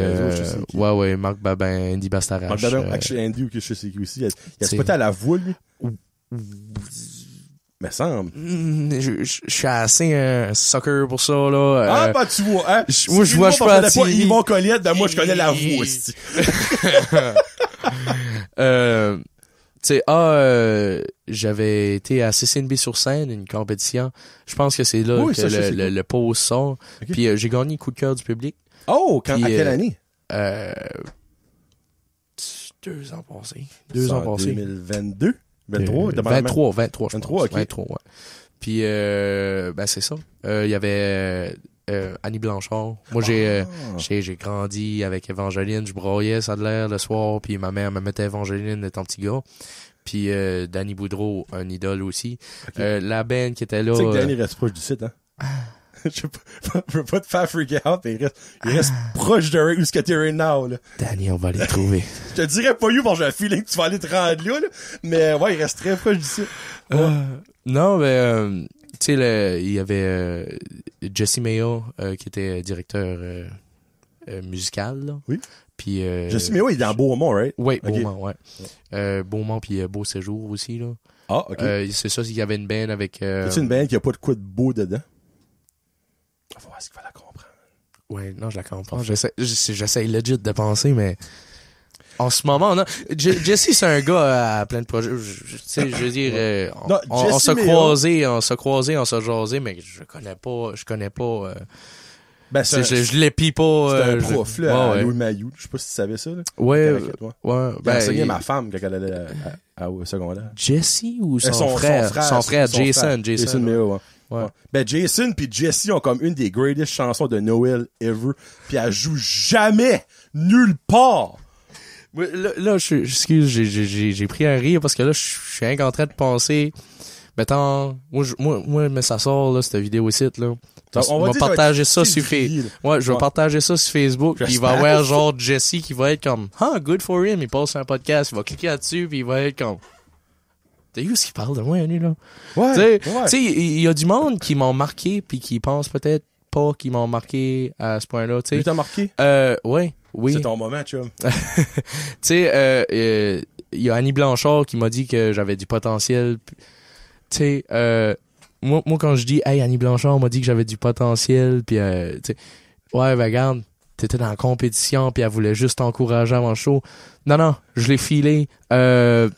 B: ouais, Marc Babin, Andy Bastarache.
A: Marc Babin, actually, Andy, ou que je sais qui aussi. Il a spoté à la voix, lui. Me semble.
B: Je suis assez un sucker pour ça, là.
A: Bah, tu vois, hein.
B: Moi, je vois, je suis pas attiré.
A: Yvon Colette, ben moi, je connais la voix aussi.
B: Tu sais, j'avais été à CCNB-sur-Seine, une compétition. Je pense que c'est là
A: Oui,
B: que
A: ça, je sais
B: le pause sort.
A: Okay.
B: Puis j'ai gagné coup de cœur du public.
A: Oh, à
B: Puis,
A: quelle année?
B: 2 ans passés. 2 ans passés.
A: 2022? 23?
B: 23,
A: ok.
B: 23, ouais. Puis, ben, c'est ça. Il y avait Annie Blanchard. Moi, j'ai grandi avec Evangeline. Je broyais, ça de l'air, le soir. Puis ma mère me mettait Evangeline, étant petit gars. Puis Danny Boudreau, un idole aussi.
A: Okay.
B: La band qui était là...
A: Tu sais que Danny reste proche du site, hein? Je veux pas te faire freaker out, mais il reste proche de où ce que t'es right now, là.
B: Danny, on va les trouver.
A: Je te dirais pas you, parce que j'ai un feeling que tu vas aller te rendre là, mais ouais, il reste très proche du site. Ouais.
B: Non, mais tu sais, il y avait Jesse Mayo qui était directeur musical, là.
A: Oui.
B: Puis
A: Jesse Mayo, il est dans Beaumont, right?
B: Oui,
A: Okay.
B: Beaumont, ouais. Beaumont puis Beau Séjour aussi, là.
A: Ah, ok.
B: C'est ça, il y avait une band avec...
A: C'est une band qui a pas de quoi de beau dedans? Faut voir ce qu'il va la comprendre.
B: Ouais, non, je la comprends. J'essaie legit de penser, mais en ce moment, non. Jesse, c'est un gars à plein de projets. Tu sais, je veux dire, on s'est croisés, on s'est jasé, mais je connais pas.
A: Ben,
B: je l'épie pas.
A: C'est un prof, là, à
B: ouais.
A: Louis Mayou. Je sais pas si tu savais ça, là.
B: Ouais.
A: Il a enseigné ma femme quand elle allait au secondaire.
B: Jesse ou son frère? Son frère, Jason
A: Mayo,
B: ouais.
A: Ben, Jason puis Jesse ont comme une des greatest chansons de Noël ever. Puis elle joue jamais nulle part.
B: Là, excuse, j'ai pris un rire parce que là, je suis en train de penser. Mettons, moi, mais ça sort, là, cette vidéo ici, là. On va partager ça sur Facebook. Ouais, je vais partager ça sur Facebook. Puis il va y avoir genre Jesse qui va être comme, good for him. Il passe un podcast, il va cliquer là-dessus, puis il va être comme, t'as vu ce qu'il parle de moi, lui, là?
A: Ouais.
B: Tu sais, il y a du monde qui m'ont marqué, puis qui pense peut-être pas qu'ils m'ont marqué à ce point-là, tu sais.
A: Lui t'a marqué?
B: Ouais, oui.
A: C'est ton moment, chum.
B: Tu sais, il y a Annie Blanchard qui m'a dit que j'avais du potentiel. Tu sais, moi, quand je dis, hey, Annie Blanchard m'a dit que j'avais du potentiel, puis, tu sais, ouais, ben, regarde, t'étais dans la compétition, puis elle voulait juste t'encourager avant le show. Non, je l'ai filé. Ça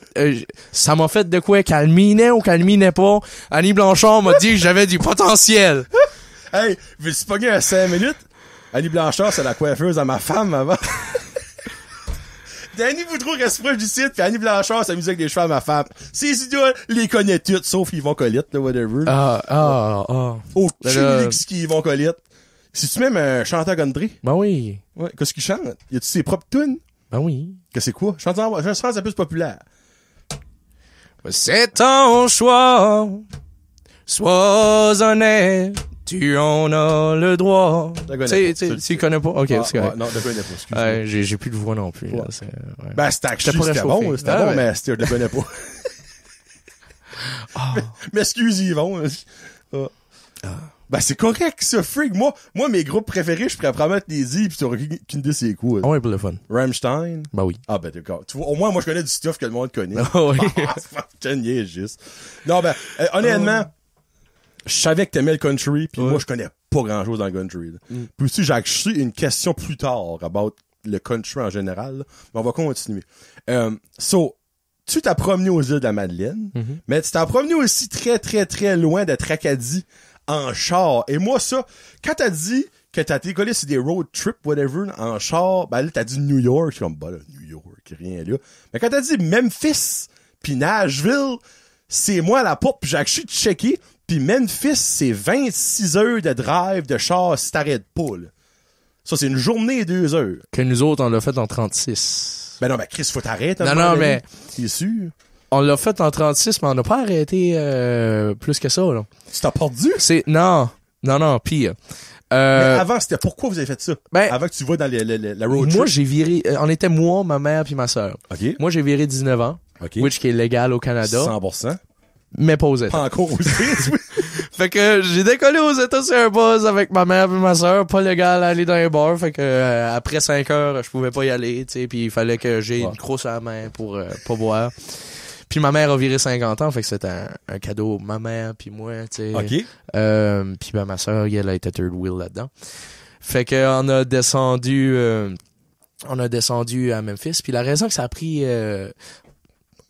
B: m'a fait de quoi, qu'elle minait ou qu'elle minait pas. Annie Blanchard m'a dit que j'avais du potentiel.
A: Hey, veux-tu pogner à 5 minutes? Annie Blanchard, c'est la coiffeuse à ma femme avant. Danny Boudreau reste proche du site, puis Annie Blanchard s'amuse avec des cheveux à ma femme. Ces idoles les connaît toutes, sauf Yvon Colette, là, whatever. Aucune ce qui Yvon Colette. C'est-tu même un chanteur country?
B: Ben oui.
A: Ouais, qu'est-ce qu'il chante? Y a-tu ses propres tunes?
B: Ben oui.
A: Que c'est quoi? Je pense que c'est plus populaire.
B: C'est ton choix. Sois honnête. Tu en as le droit. Tu connais pas? Ok, c'est correct.
A: Non, je connais pas, excuse-moi.
B: J'ai plus de voix non plus.
A: Ouais.
B: Là,
A: Ben, c'était bon, mais je le connais pas. Mais excuse Yvon. Ben, c'est correct, ça, freak. Moi, mes groupes préférés, je pourrais promettre les i pis tu aurais qu'une idée c'est quoi.
B: Ah ouais, pour le fun.
A: Rammstein.
B: Ben oui.
A: Ah, ben, d'accord. Tu vois, au moins, moi, je connais du stuff que le monde connaît.
B: Ah oui.
A: C'est niais, juste. Non, ben, honnêtement, je savais que t'aimais le country, pis moi, je connais pas grand-chose dans le country. Puis aussi, j'ai acheté une question plus tard about le country en général, mais on va continuer. Tu t'as promené aux îles de la Madeleine, mais tu t'as promené aussi très, très, très loin de Tracadie en char. Et moi, ça, quand t'as dit que t'as été collé sur des road trips, whatever, en char, ben là, t'as dit New York. Je suis comme, bah là, New York, rien là. Mais quand t'as dit Memphis, pis Nashville, c'est moi à la porte, pis j'ai acheté checké. Puis Memphis, c'est 26 heures de drive de char si t'arrêtes pas, là. Ça, c'est une journée et 2 heures.
B: Que nous autres, on l'a fait en 36.
A: Ben non, ben Chris, faut t'arrêter.
B: Non, mais...
A: T'es sûr?
B: On l'a fait en 36, mais on n'a pas arrêté plus que ça, là.
A: Tu t'as perdu?
B: Non, pire.
A: Mais avant, c'était pourquoi vous avez fait ça?
B: Ben,
A: avant que tu vas dans la road trip?
B: Moi, j'ai viré... on était moi, ma mère puis ma sœur.
A: OK.
B: Moi, j'ai viré 19 ans.
A: OK.
B: Which qui est légal au Canada.
A: 100%.
B: Mais pas aux États.
A: Pas encore aux États.
B: Fait que j'ai décollé aux États sur un buzz avec ma mère et ma sœur, pas légal à aller dans un bar. Fait que après 5 heures, je pouvais pas y aller, tu sais, puis il fallait que j'ai une crosse à la main pour pas boire. Puis ma mère a viré 50 ans, fait que c'était un cadeau, ma mère puis moi, tu sais.
A: OK.
B: Puis ben, ma sœur, elle a été third wheel là-dedans. Fait que on a descendu à Memphis. Puis la raison que ça a pris...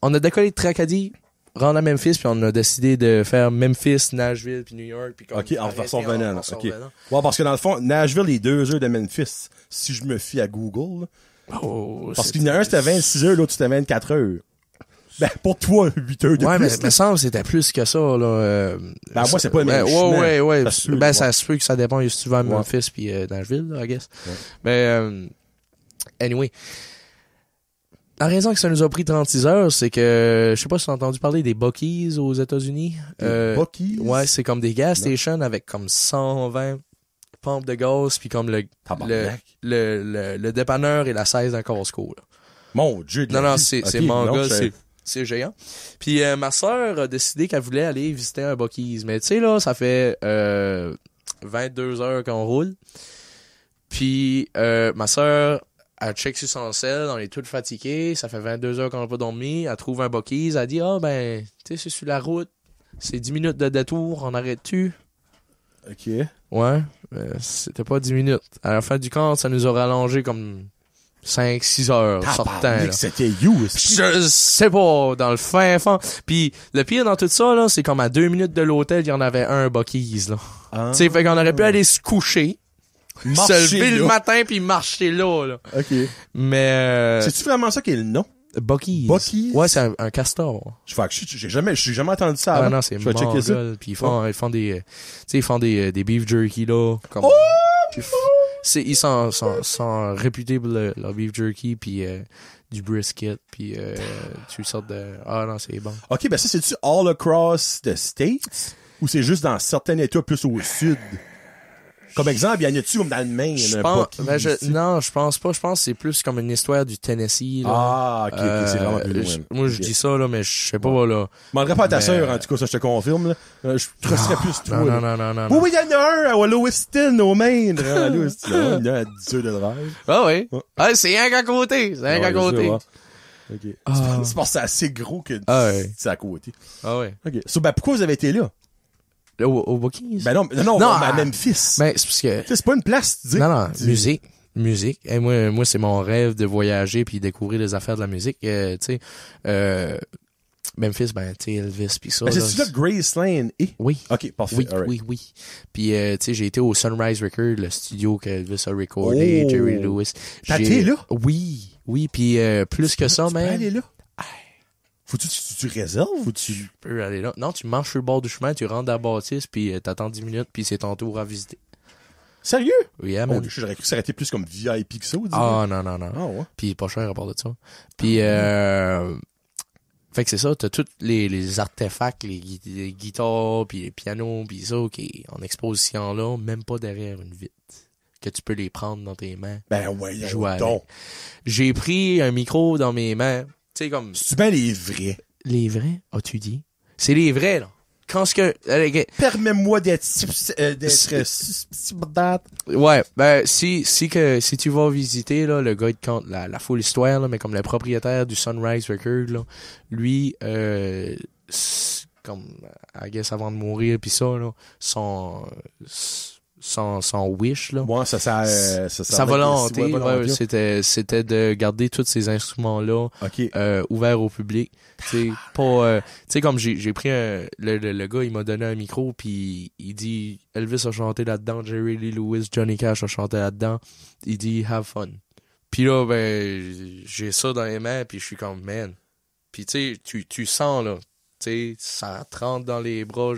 B: on a décollé de Tracadie, rendre à Memphis, puis on a décidé de faire Memphis, Nashville, puis New York. Puis comme
A: OK, en version revenant.
B: en
A: OK.
B: revenant.
A: Ouais, parce que dans le fond, Nashville est 2 heures de Memphis, si je me fie à Google. Là.
B: Oh,
A: Parce qu'il y en a un, c'était 26 heures, l'autre, c'était 24 heures. Ben, pour toi, 8 heures de
B: ouais,
A: plus.
B: mais me semble que c'était plus que ça, là.
A: Ben, moi, c'est pas le même chemin.
B: Ouais.
A: Ça se peut,
B: Ben,
A: ouais.
B: ça se peut que ça dépend si tu vas à Memphis puis Nashville, là, I guess.
A: Ouais.
B: Mais, anyway. La raison que ça nous a pris 36 heures, c'est que, je sais pas si tu as entendu parler des Buc-ee's aux États-Unis.
A: Buc-ee's?
B: Ouais, c'est comme des gas stations avec comme 120 pompes de gaz puis comme le dépanneur et la 16 d'un Costco, là.
A: Mon Dieu.
B: Non, c'est manga,
A: non,
B: c'est géant. Puis ma sœur a décidé qu'elle voulait aller visiter un Buc-ee's. Mais tu sais, là, ça fait 22 heures qu'on roule. Puis ma sœur, elle check sur son sel, on est tous fatigués, ça fait 22 heures qu'on n'a pas dormi, elle trouve un Buc-ee's, elle dit « Ah, ben, tu sais, c'est sur la route, c'est 10 minutes de détour, on arrête-tu? »
A: OK.
B: Ouais, c'était pas 10 minutes. À la fin du compte, ça nous a rallongé comme 5-6 heures sortant. Là.
A: C'était you.
B: Je sais pas, dans le fin fond. Puis le pire dans tout ça, là, c'est comme à 2 minutes de l'hôtel, il y en avait un Buc-ee's, là.
A: Ah.
B: Tu sais, fait qu'on aurait pu aller se coucher,
A: Marcher
B: se lever
A: là.
B: le matin puis marcher là.
A: OK.
B: Mais
A: C'est-tu vraiment ça qui est le nom?
B: Buc-ee's.
A: Buc-ee's?
B: Ouais, c'est un castor.
A: J'ai jamais entendu ça
B: Ah
A: avant.
B: non, c'est
A: Je vais checker ça.
B: mongol. Puis ils font des, tu sais, ils font des beef jerky là. Comme,
A: Oh!
B: ils sont réputés pour leur beef jerky puis du brisket puis tu sortes de, ah non, c'est bon.
A: OK, ben ça, c'est-tu all across the States? Ou c'est juste dans certains États plus au sud? Comme exemple, il y en a-tu comme dans le Maine?
B: Je
A: un
B: pense,
A: Buc-ee's,
B: non, je pense pas. Je pense que c'est plus comme une histoire du Tennessee. Là.
A: Ah, OK, c'est vraiment plus loin.
B: Moi, je dis ça, là, mais je sais pas, là.
A: Je demanderais pas à ta
B: Mais-
A: sœur, en tout cas, ça, je te confirme, là. Je trusterais plus toi,
B: Non,
A: là.
B: non.
A: Oui, il y en a un à Lewiston, au Maine. À Lewiston, là, il y en a à 10 heures de drive.
B: Ah oui.
A: Ouais.
B: Ah, c'est rien qu'à côté. C'est rien qu'à
A: Ouais,
B: côté.
A: je sais, ouais. OK.
B: Ah.
A: C'est parce que c'est assez gros que
B: Ah ouais.
A: c'est à côté.
B: Ah ouais.
A: OK. So, ben, pourquoi vous avez été là?
B: Au Buc-ee's?
A: Ben non,
B: Non,
A: à
B: à-
A: Memphis.
B: Ben, c'est parce que...
A: Tu sais, c'est pas une place, tu dis.
B: Non,
A: Tu-
B: musique. Et moi, c'est mon rêve de voyager puis découvrir les affaires de la musique. Tu sais, Memphis, ben, tu sais, Elvis puis ça.
A: Ben,
B: là,
A: c'est-tu là que Graceland est?
B: Oui.
A: OK, parfait.
B: Oui,
A: alright.
B: oui. Puis, tu sais, j'ai été au Sunrise Record, le studio que Elvis a recordé,
A: Oh.
B: Jerry Lewis.
A: T'as
B: J'ai-
A: été là?
B: Oui. Puis, plus que ça,
A: Tu peux
B: man.
A: aller là? Faut-tu tu réserves ou tu...
B: Tu peux aller là. Non, tu marches sur le bord du chemin, tu rentres dans la bâtisse, puis t'attends 10 minutes, puis c'est ton tour à visiter.
A: Sérieux?
B: Oui,
A: Oh,
B: man.
A: j'aurais cru que ça aurait été plus comme VIP que ça, dis.
B: Ah, non.
A: Ah, ouais.
B: Puis pas cher à part de ça. Puis, fait que c'est ça, t'as tous les artefacts, les guitares, puis les pianos, puis ça, qui est en exposition là, même pas derrière une vitre. Que tu peux les prendre dans tes mains.
A: Ben ouais,
B: Jouer avec.
A: donc.
B: J'ai pris un micro dans mes mains. Tu sais, comme...
A: C'est bien les vrais.
B: Les vrais, as-tu dit? C'est les vrais, là. Quand ce que...
A: Permets-moi d'être
B: Ouais, ben si tu vas visiter là, le gars il te compte la full histoire là, mais comme le propriétaire du Sunrise Record là, lui comme I guess avant de mourir puis ça là, son wish là.
A: Moi,
B: Sa volonté, ouais, c'était de garder tous ces instruments là
A: OK.
B: ouverts au public. Tu sais pas tu sais comme j'ai pris le gars il m'a donné un micro puis il dit Elvis a chanté là-dedans, Jerry Lee Lewis, Johnny Cash a chanté là-dedans. Il dit have fun. Puis là ben j'ai ça dans les mains puis je suis comme man. Puis tu sais tu sens là, tu sais ça te rentre dans les bras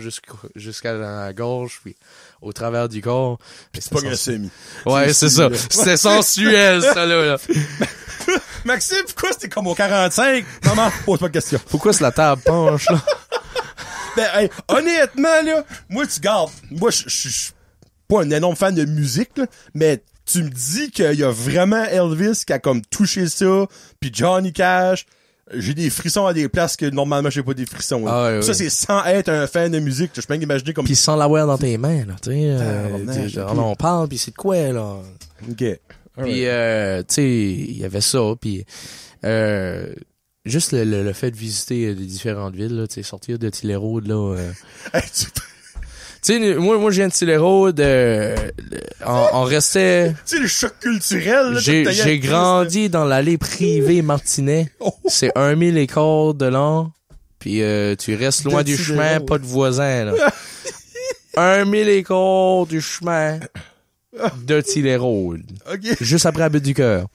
B: jusqu'à la gorge puis au travers du corps.
A: Puis c'est pas un semi.
B: Ouais, c'est ça. C'était sensuel ça là.
A: Maxime, pourquoi c'était comme au 45? Maman, pose pas de question.
B: Pourquoi c'est la table penche là?
A: Ben, hey, honnêtement, là, moi, tu gardes. Moi, je suis pas un énorme fan de musique, là, mais tu me dis qu'il y a vraiment Elvis qui a comme touché ça, puis Johnny Cash. J'ai des frissons à des places que normalement j'ai pas des frissons. Là.
B: Ah ouais,
A: Ça,
B: ouais.
A: c'est sans être un fan de musique. Je peux même imaginer comme...
B: Puis sans l'avoir dans tes mains là, tu sais.
A: Tabarnak, ok.
B: On parle puis c'est de quoi là?
A: OK.
B: Puis tu sais, il y avait ça puis juste le fait de visiter des différentes villes, là, tu sais, sortir de Tillérode, là.
A: Hey,
B: Tu sais, moi, je viens de Tillérode, on restait...
A: Tu sais, le choc culturel, là.
B: J'ai grandi dans l'allée privée Martinet.
A: Oh.
B: C'est 1000 acres de long. Puis tu restes loin du
A: Tillérode.
B: chemin, pas de voisins, là. 1000 acres du chemin de Tillérode.
A: OK.
B: Juste après la butte du cœur.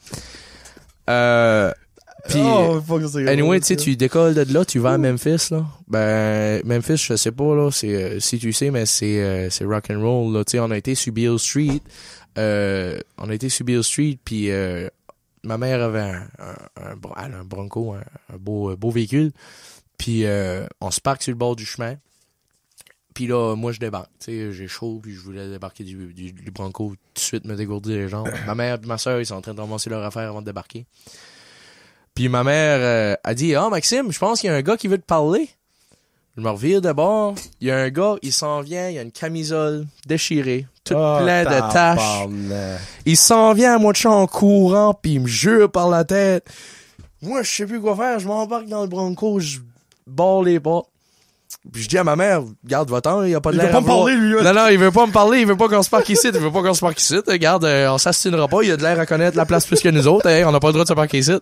B: Puis,
A: fuck, c'est
B: anyway,
A: drôle,
B: tu sais, tu décolles de là, tu vas à Memphis, là. Ben, Memphis, je sais pas, là, c'est, si tu sais, mais c'est rock'n'roll, là. Tu sais, on a été sur Beale Street, puis ma mère avait un Bronco, un beau véhicule. Puis, on se parque sur le bord du chemin. Puis là, moi, je débarque. Tu sais, j'ai chaud, puis je voulais débarquer du Bronco tout de suite, me dégourdir les jambes. Ma mère et ma soeur, ils sont en train de ramasser leur affaire avant de débarquer. Puis ma mère a dit « Ah, Maxime, je pense qu'il y a un gars qui veut te parler. » Je me revire de bord. Il y a un gars, il s'en vient, il a une camisole déchirée, toute pleine de taches. Il s'en vient à moi de champ en courant, puis il me jure par la tête. Moi, je sais plus quoi faire. Je m'embarque dans le Bronco, je barre les portes. Puis je dis à ma mère, regarde, va-t'en, il y a pas de l'air.
A: Il veut pas me parler, lui, là.
B: Non, il veut pas me parler, il veut pas qu'on se parque ici, Regarde, on s'astinera pas, il a de l'air à connaître la place plus que nous autres, on n'a pas le droit de se parquer ici.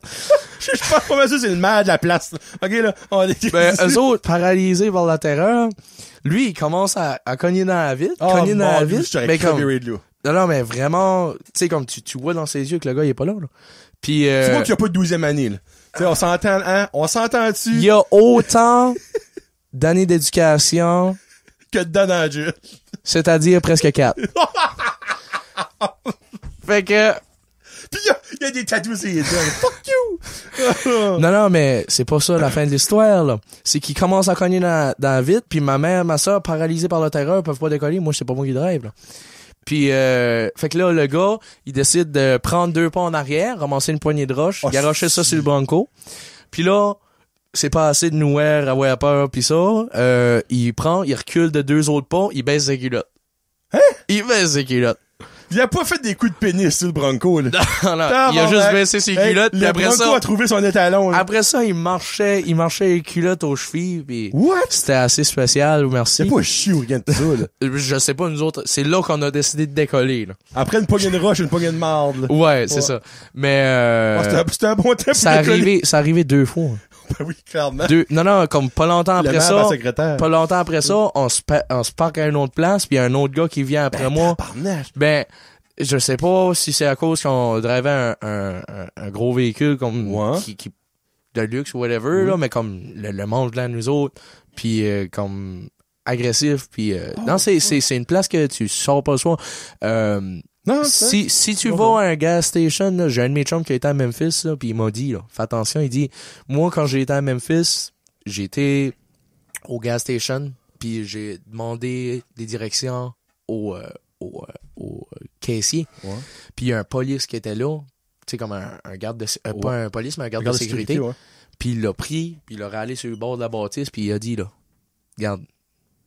A: Je pense pas mal sûr, c'est le maire de la place, là. OK, là, on est...
B: Ben, eux autres, paralysés par la terreur, lui, il commence à cogner dans la vitre, mais comme... Non, mais vraiment, tu sais, comme tu vois dans ses yeux que le gars, il est pas là. Puis,
A: Tu vois qu'il y a pas de 12e année, là. Tu sais, on s'entend, hein? On s'entend dessus.
B: Il y a autant d'années d'éducation
A: que dedans dans le jeu.
B: C'est-à-dire presque 4. Fait que...
A: Pis il y a des tatous sur les dents. Fuck you!
B: Non, mais c'est pas ça la fin de l'histoire, là. C'est qu'il commence à cogner dans la vitre, puis ma mère, ma soeur, paralysées par la terreur, peuvent pas décoller. Moi, c'est pas moi qui drive, là. Puis, fait que là, le gars, il décide de prendre 2 pas en arrière, ramasser une poignée de roche, garocher ça sur le Bronco. Puis là, c'est pas assez de nous avoir peur pis ça, il recule de 2 autres pas, il baisse ses culottes.
A: Hein?
B: Il baisse ses culottes.
A: Il a pas fait des coups de pénis sur le Bronco, là.
B: Non, il a juste baissé ses culottes, puis après
A: le Bronco
B: ça...
A: a trouvé son étalon, là.
B: Après ça, il marchait les culottes aux chevilles, pis...
A: What?
B: C'était assez spécial, merci.
A: C'est pas chiant, rien de ça, là.
B: Je sais pas, nous autres, c'est là qu'on a décidé de décoller, là.
A: Après une poignée de roche, une poignée de marde, là.
B: Ouais, c'est ça. Mais
A: C'était un bon temps pour
B: ça arrivait 2 fois.
A: Ben oui, clairement.
B: Non, comme pas longtemps après ça.
A: Pas
B: Longtemps après ça, on se parque à une autre place, puis il y a un autre gars qui vient après moi. Ben, je sais pas si c'est à cause qu'on drivait un gros véhicule comme qui de luxe ou whatever, là, mais comme le monde là nous autres, puis comme agressif, puis non, c'est une place que tu sors pas le soir.
A: Non,
B: si tu vas à un gas station, là, j'ai un de mes chums qui a été à Memphis, là, puis il m'a dit, là, fais attention, il dit, moi, quand j'ai été à Memphis, j'ai été au gas station, puis j'ai demandé des directions au caissier.
A: Ouais.
B: Puis il y a un police qui était là, tu sais, comme un garde de... pas un police, mais un garde de sécurité. Puis il l'a pris, puis il l'a râlé sur le bord de la bâtisse, puis il a dit, là, regarde,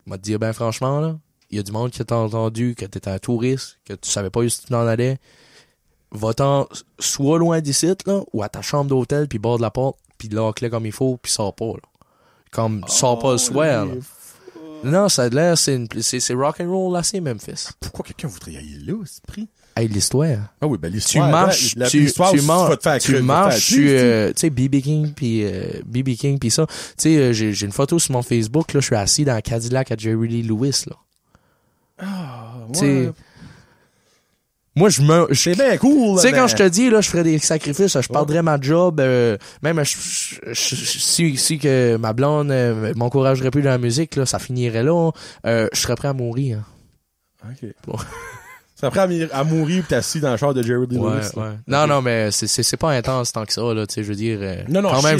B: il m'a dit, ben franchement, là, il y a du monde qui t'a entendu que t'étais un touriste, que tu savais pas où tu t'en allais. Va-t'en soit loin d'ici, là, ou à ta chambre d'hôtel, puis bord de la porte, puis là, clé comme il faut, puis sors pas, là. Comme, sors pas le soir, là. Non, ça a l'air, c'est rock'n'roll là, c'est Memphis.
A: Pourquoi quelqu'un voudrait y aller là, ce prix?
B: Hey, l'histoire.
A: Ah oui, ben l'histoire.
B: Tu marches, tu marches, tu sais, BB King pis ça. Tu sais, j'ai une photo sur mon Facebook, là, je suis assis dans un Cadillac à Jerry Lee Lewis, là.
A: Ah, ouais.
B: T'sais, moi,
A: c'est bien cool,
B: tu sais, quand je te dis, là, je ferais des sacrifices, je perdrais ma job, même, si que ma blonde m'encouragerait plus dans la musique, là, ça finirait là, je serais prêt à mourir.
A: OK. Bon. Tu serais prêt à mourir pis t'es assis dans le char de Jerry Lee Lewis.
B: Ouais. Non, mais c'est pas intense tant que ça, là, tu sais, je veux dire,
A: non,
B: quand même,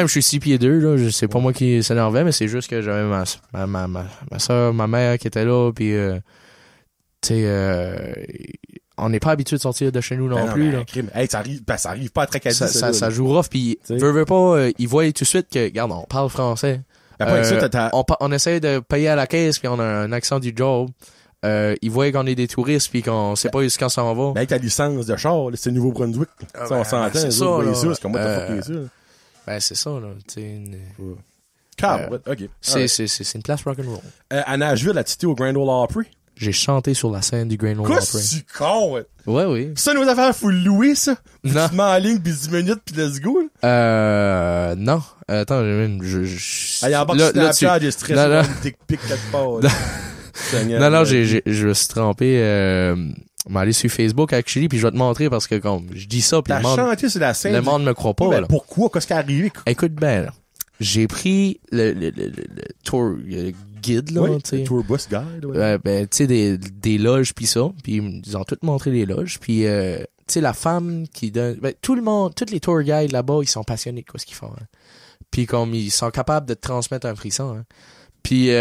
A: je
B: suis 6 pieds 2, là, c'est pas moi qui s'énervait, mais c'est juste que j'avais ma soeur, ma mère qui était là, pis, tu sais, on n'est pas habitué de sortir de chez nous non plus, là.
A: Hey, ça arrive pas à Tracadie,
B: ça joue rough, pis veut pas, ils voient tout de suite que, regarde, on parle français. On essaie de payer à la caisse, puis on a un accent du job. Ils voient qu'on est des touristes, puis qu'on sait pas jusqu'à ça on va.
A: Ben, avec ta licence de char, là, c'est Nouveau-Brunswick. On s'entend,
B: c'est ça,
A: c'est comme moi, t'as fucké ça.
B: Ben, c'est ça, là. Tu sais,
A: Cabaret, ok.
B: c'est une place rock'n'roll.
A: À Nashville, as-tu été au Grand Ole Opry?
B: J'ai chanté sur la scène du Grand Ole
A: Quoi,
B: Opry.
A: c'est con, ouais?
B: Ouais, oui.
A: Ça, nos affaires, faut le louer, ça?
B: Non.
A: Tu te mets en ligne, pis 10 minutes, pis let's go, là.
B: Non. Attends,
A: Ah, il en bas de Snapchat, il est stressé,
B: non, non.
A: une dick pic quelque part, là. Seigneur,
B: Non,
A: là.
B: je me suis trompé, m'aller sur Facebook, actually, puis je vais te montrer parce que, comme, je dis ça, puis
A: T'as chanté sur la scène.
B: le monde me croit pas,
A: Mais
B: là.
A: pourquoi? Qu'est-ce qui est arrivé?
B: Écoute bien, là. J'ai pris le tour guide, là,
A: Oui,
B: tu sais.
A: le tour bus guide, ouais.
B: Ben, tu sais, des loges pis ça. Puis ils ont toutes montré les loges. Puis, tu sais, la femme qui donne... Ben, tout le monde, tous les tour guides là-bas, ils sont passionnés de quoi ce qu'ils font. Hein. Puis comme ils sont capables de te transmettre un frisson. Hein. Puis, tu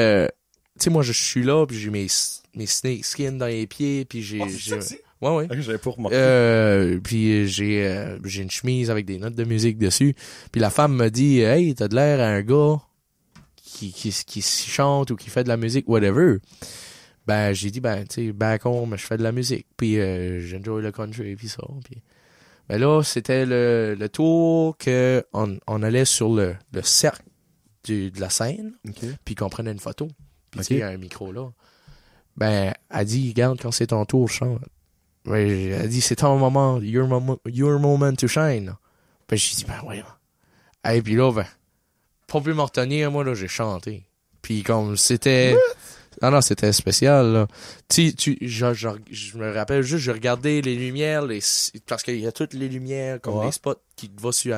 B: sais, moi, je suis là, puis j'ai mes snake skins dans les pieds, puis j'ai... Ouais, ouais.
A: Ok, j'avais pas remarqué.
B: Puis j'ai une chemise avec des notes de musique dessus. Puis la femme me dit, hey, t'as de l'air à un gars qui chante ou qui fait de la musique, whatever. Ben, j'ai dit, ben, tu sais, back home, je fais de la musique. Puis j'enjoy le country, puis ça. Puis, ben là, c'était le tour que on allait sur le cercle de la scène,
A: Ok.
B: puis qu'on prenait une photo. Puis
A: Ok.
B: tu sais, il y a un micro là. Ben, elle dit, regarde, quand c'est ton tour, chante. Ben, elle dit, c'est ton moment, your moment to shine. Ben, j'ai dit, ben, ouais. Et puis là, ben, pour plus me retenir, moi, là, j'ai chanté. Puis comme, c'était... Non, c'était spécial, là. Je me rappelle juste, je regardais les lumières, parce qu'il y a toutes les lumières, comme
A: Ouais.
B: les spots qui te vont sur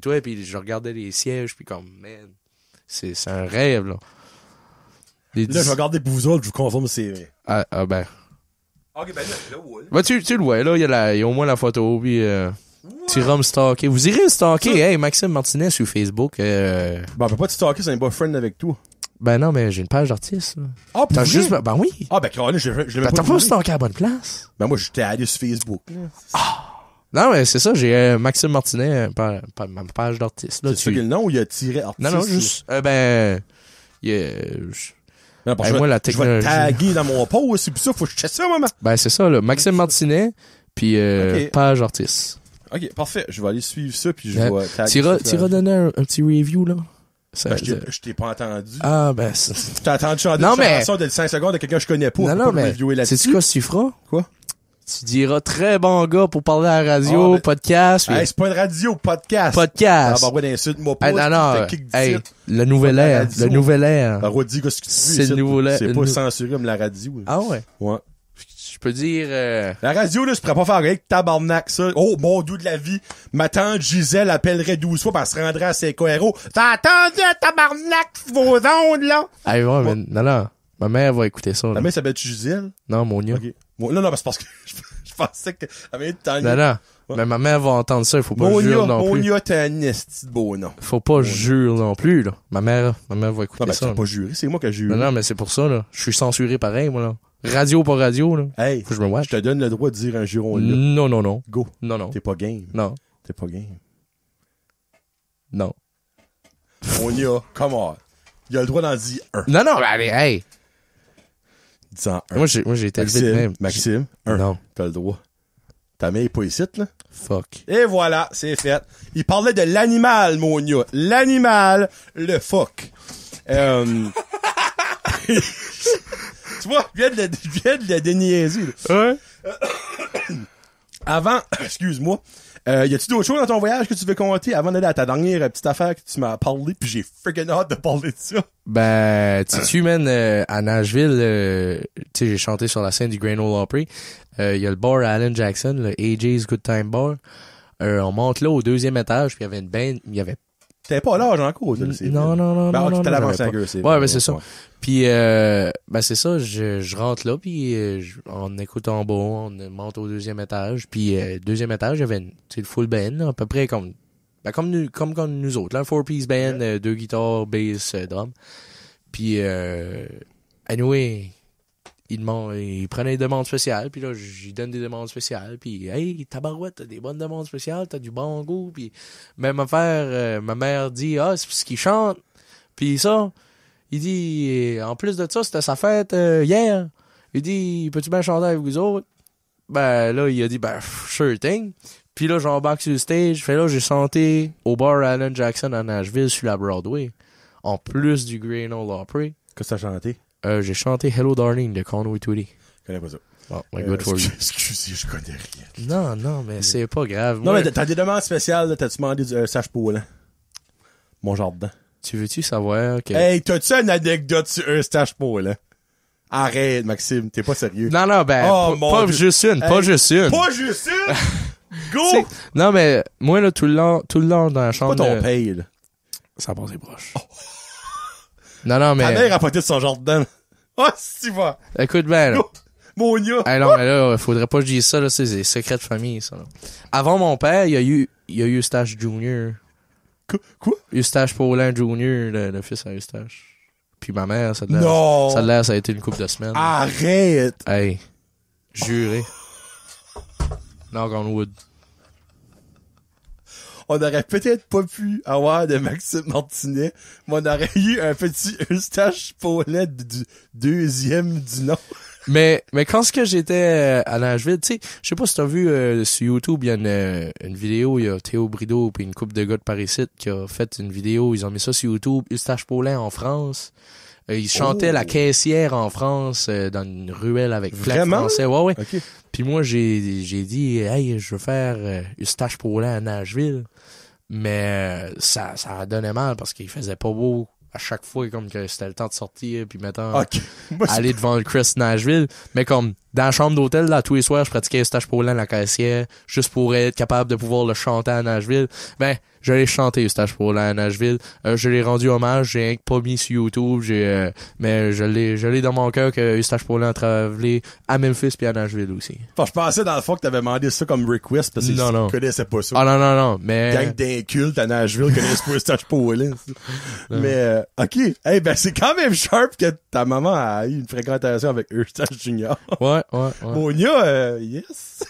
B: toi, puis je regardais les sièges, puis comme, man, c'est un rêve, là.
A: Là, je regarde pour vous autres, je vous confirme que c'est vrai.
B: Ah, ben...
A: Ok, ben là, ouais.
B: Ben, tu le vois, là, il y a au moins la photo, puis tu iras me stalker. Vous irez me stalker, hey, Maxime Martinet sur Facebook.
A: Ben, on peut pas te stalker, c'est un boyfriend avec toi.
B: Ben non, mais j'ai une page d'artiste, là.
A: Ah, pour
B: T'as
A: vrai?
B: juste... Ben oui.
A: Ah, ben, Caroline, je l'ai
B: Ben,
A: pas
B: t'as pas
A: trouvé.
B: stalké à la bonne place.
A: Ben, moi, j'étais allé sur Facebook.
B: Non, mais c'est ça, j'ai Maxime Martinet, ma page d'artiste, là.
A: C'est ça qui est le nom ou il y a tiré artiste?
B: Non, juste... Ben...
A: Non, parce que
B: moi, la
A: je vais
B: technologie...
A: taguer dans mon post, c'est pour ça, faut que je check ça, maman.
B: Ben, c'est ça, là. Maxime Martinet, puis
A: Ok.
B: page artiste.
A: Ok, parfait. Je vais aller suivre ça, puis je
B: Ouais.
A: vais taguer.
B: T'iras donner un petit review, là? Ça-
A: Ben, je t'ai pas entendu.
B: Ah, ben...
A: T'as entendu chanter
B: Non,
A: une
B: mais-
A: chanson de 5 secondes de quelqu'un que je connais pas.
B: Non,
A: Faut
B: non,
A: pas
B: mais...
A: reviewer là-dessus.
B: Sais-tu quoi tu feras?
A: Quoi?
B: Tu diras très bon gars pour parler à la radio,
A: Ah, ben-
B: podcast, puis
A: Hey, c'est pas une radio, podcast.
B: podcast.
A: Ah, bah, ouais, d'insulte-moi pas.
B: Hey, non, non,
A: t'as kick
B: hey,
A: d'ici.
B: le nouvel
A: Pas de la
B: air,
A: radio.
B: le nouvel air.
A: Ben, redis qu'est-ce que tu veux.
B: C'est
A: ici.
B: le nouveau lait-
A: C'est
B: le
A: pas
B: nou-
A: censuré comme la radio.
B: Ah ouais.
A: Ouais.
B: Je peux dire,
A: La radio, là, je pourrais pas faire avec tabarnak, ça. Oh, mon doux de la vie. Ma tante Gisèle appellerait 12 fois, pis elle se rendrait à ses héros. T'as entendu, tabarnak, vos ondes, là?
B: hey, ouais, mais non, ma mère va écouter ça,
A: La
B: là.
A: mère s'appelle Gisèle?
B: Non, Monia.
A: Ok. Bon, non, c'est parce que je pensais que, elle avait tant
B: Non,
A: Ouais.
B: mais ma mère va entendre ça, il faut pas jurer non plus.
A: Monia, t'as un esti de beau nom.
B: Faut pas jurer non plus, là. Ma mère va écouter
A: Non, ben,
B: ça.
A: tu
B: là.
A: pas juré, c'est moi qui ai juré.
B: Non, mais c'est pour ça, là. Je suis censuré pareil, moi, là. Radio pas radio, là.
A: Hey,
B: Faut que je me watch.
A: je te donne le droit de dire un juron là.
B: Non, non, non.
A: Go.
B: Non.
A: T'es pas game.
B: Non.
A: T'es pas game.
B: Non.
A: Monia, come on. Il a le droit d'en dire un.
B: Non, non, ben, allez, hey.
A: Dis-en un.
B: Moi, j'ai été élevé de même.
A: Maxime, un.
B: Non.
A: T'as le droit. Ta mère est pas ici, là.
B: Fuck.
A: Et voilà, c'est fait. Il parlait de l'animal, Monia. L'animal, le fuck. Tu vois, je viens de le déniaiser, là.
B: Ouais.
A: Avant, excuse-moi, y a-tu d'autres choses dans ton voyage que tu veux compter avant d'aller à ta dernière petite affaire que tu m'as parlé, puis j'ai freaking hâte de parler de ça.
B: Ben, tu man, à Nashville, tu sais, j'ai chanté sur la scène du Grand Ole Opry. Il y a le bar à Alan Jackson, le AJ's Good Time Bar. On monte là au 2e étage, puis il y avait une band, il y avait...
A: T'avais pas l'âge encore, tu le sais.
B: Non.
A: Ben, ok,
B: non,
A: t'as
B: non,
A: l'avance
B: j'avais
A: à gueule, c'est
B: Ouais,
A: vrai,
B: ben c'est ça.
A: ouais.
B: Puis, ben c'est ça, je rentre là, puis on écoute en bas, on monte au 2e étage. Puis, 2e étage, il y avait une full band, là, à peu près comme nous autres, là, 4-piece band, 2 guitares, bass, drum. Puis, anyway, il prenait des demandes spéciales, puis là, j'y donne des demandes spéciales, puis hey, tabarouette, t'as des bonnes demandes spéciales, t'as du bon goût, puis même affaire, ma mère dit, ah, c'est parce qu'il chante, puis ça, il dit, en plus de ça, c'était sa fête hier, il dit, peux-tu bien chanter avec vous autres? Ben là, il a dit, ben, sure thing, Puis là, j'embarque sur le stage. Fait là, j'ai chanté au bar Alan Jackson à Nashville sur la Broadway. En plus du Grand Ole Opry.
A: Qu'est-ce que t'as chanté?
B: J'ai chanté Hello Darling de Conway Twitty.
A: Je connais pas ça.
B: Oh, my good for you.
A: Excusez, je connais rien.
B: Non, mais c'est pas grave.
A: Non,
B: Moi,
A: mais t'as des demandes spéciales, là, t'as-tu demandé un stage-poilant? Mon jardin.
B: tu veux-tu savoir que...
A: Hey, t'as-tu une anecdote sur un stage-poilant? Arrête, Maxime, t'es pas sérieux.
B: Non, ben,
A: Oh, mon
B: pas
A: Dieu.
B: juste une,
A: Hey,
B: pas juste une.
A: Pas juste une! Go!
B: T'sais, non, mais moi, là, tout le long dans la chambre...
A: Pas ton paye, là.
B: Ça passe proche. Non, non,
A: Ta
B: mais...
A: mère a poté de son jardin. Oh, si tu vas.
B: Écoute bien, là.
A: Go! Monia.
B: Hey, non, mais là, faudrait pas que je dise ça, là, c'est des secrets de famille, ça, là. Avant mon père, il y a eu Eustache Junior.
A: Quoi?
B: Eustache Paulin Junior, le fils à Eustache. Puis ma mère, ça
A: Non!
B: a été une couple de semaines.
A: Arrête!
B: Hey. Juré. Knock on wood.
A: On aurait peut-être pas pu avoir de Maxime Martinet, mais on aurait eu un petit Eustache Paulet du deuxième du nom.
B: Mais quand ce que j'étais à Nashville, tu sais, je sais pas si t'as vu sur YouTube, il y a une vidéo, il y a Théo Brideau puis une couple de gars de Paris qui a fait une vidéo, ils ont mis ça sur YouTube, Eustache Paulin en France. Ils chantaient la caissière en France dans une ruelle avec flag français. Ouais.
A: OK.
B: Puis moi j'ai dit hey, je veux faire Eustache Paulin à Nashville. Mais ça donnait mal parce qu'il faisait pas beau à chaque fois comme que c'était le temps de sortir puis mettons
A: OK. Moi,
B: aller devant le Chris Nashville, mais comme dans la chambre d'hôtel là tous les soirs je pratiquais Eustache Paulin la caissière juste pour être capable de pouvoir le chanter à Nashville. Ben je l'ai chanté Eustache Paulin à Nashville, je l'ai rendu hommage, j'ai rien que pas mis sur YouTube, mais je l'ai dans mon cœur que Eustache Paulin a travaillé à Memphis puis à Nashville aussi.
A: je pensais dans le fond que t'avais demandé ça comme request parce que
B: Non.
A: je connaissais pas ça.
B: Ah non, mais
A: Gang d'incultes à Nashville connaissent pas Eustache Paulet. Mais OK. Hey, ben c'est quand même sharp que ta maman a eu une fréquentation avec Eustache Junior.
B: Ouais.
A: Monia, yes.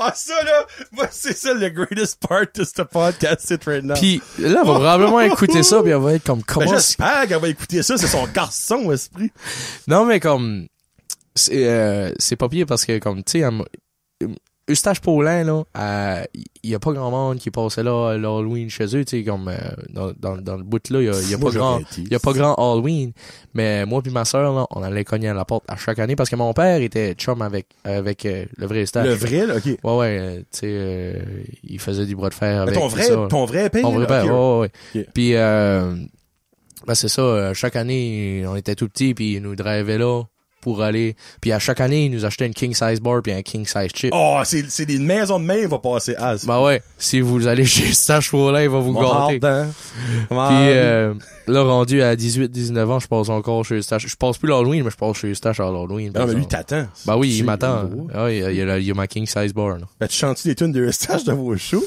A: Ah, ça, là, moi, c'est ça le greatest part de ce podcast, c'est right now.
B: Puis là, elle va probablement écouter ça puis elle va être comme comment
A: Ben, j'espère qu'elle va écouter ça, c'est son garçon, esprit.
B: Non, mais comme c'est pas pire parce que comme tu sais Eustache Paulin là, il y a pas grand monde qui passait là l'Halloween chez eux, tu sais comme dans le bout là, il y a pas grand Halloween, mais moi puis ma sœur là, on allait cogner à la porte à chaque année parce que mon père était chum avec le vrai Eustache.
A: Le vrai, là, OK.
B: Ouais, tu sais il faisait du bras de fer avec
A: Mais ton vrai père?
B: Mon vrai père, ouais.
A: Okay.
B: Puis ben c'est ça, chaque année on était tout petits puis ils nous drivaient là pour aller. Puis à chaque année, ils nous achetaient une king size bar puis un king size chip.
A: Oh, c'est des maisons de main, il va passer as.
B: Ben ouais, si vous allez chez Eustache Paulin, il va vous gâter. Puis là, rendu à 18-19 ans, je passe encore chez Eustache. Je passe plus l'Halloween, mais je passe chez Eustache à l'Halloween.
A: Non, mais lui, t'attends.
B: Ben oui, il m'attend. Ah, il y a ma king size bar. Là.
A: Ben, tu chantes-tu des tunes de Eustache dans vos shows?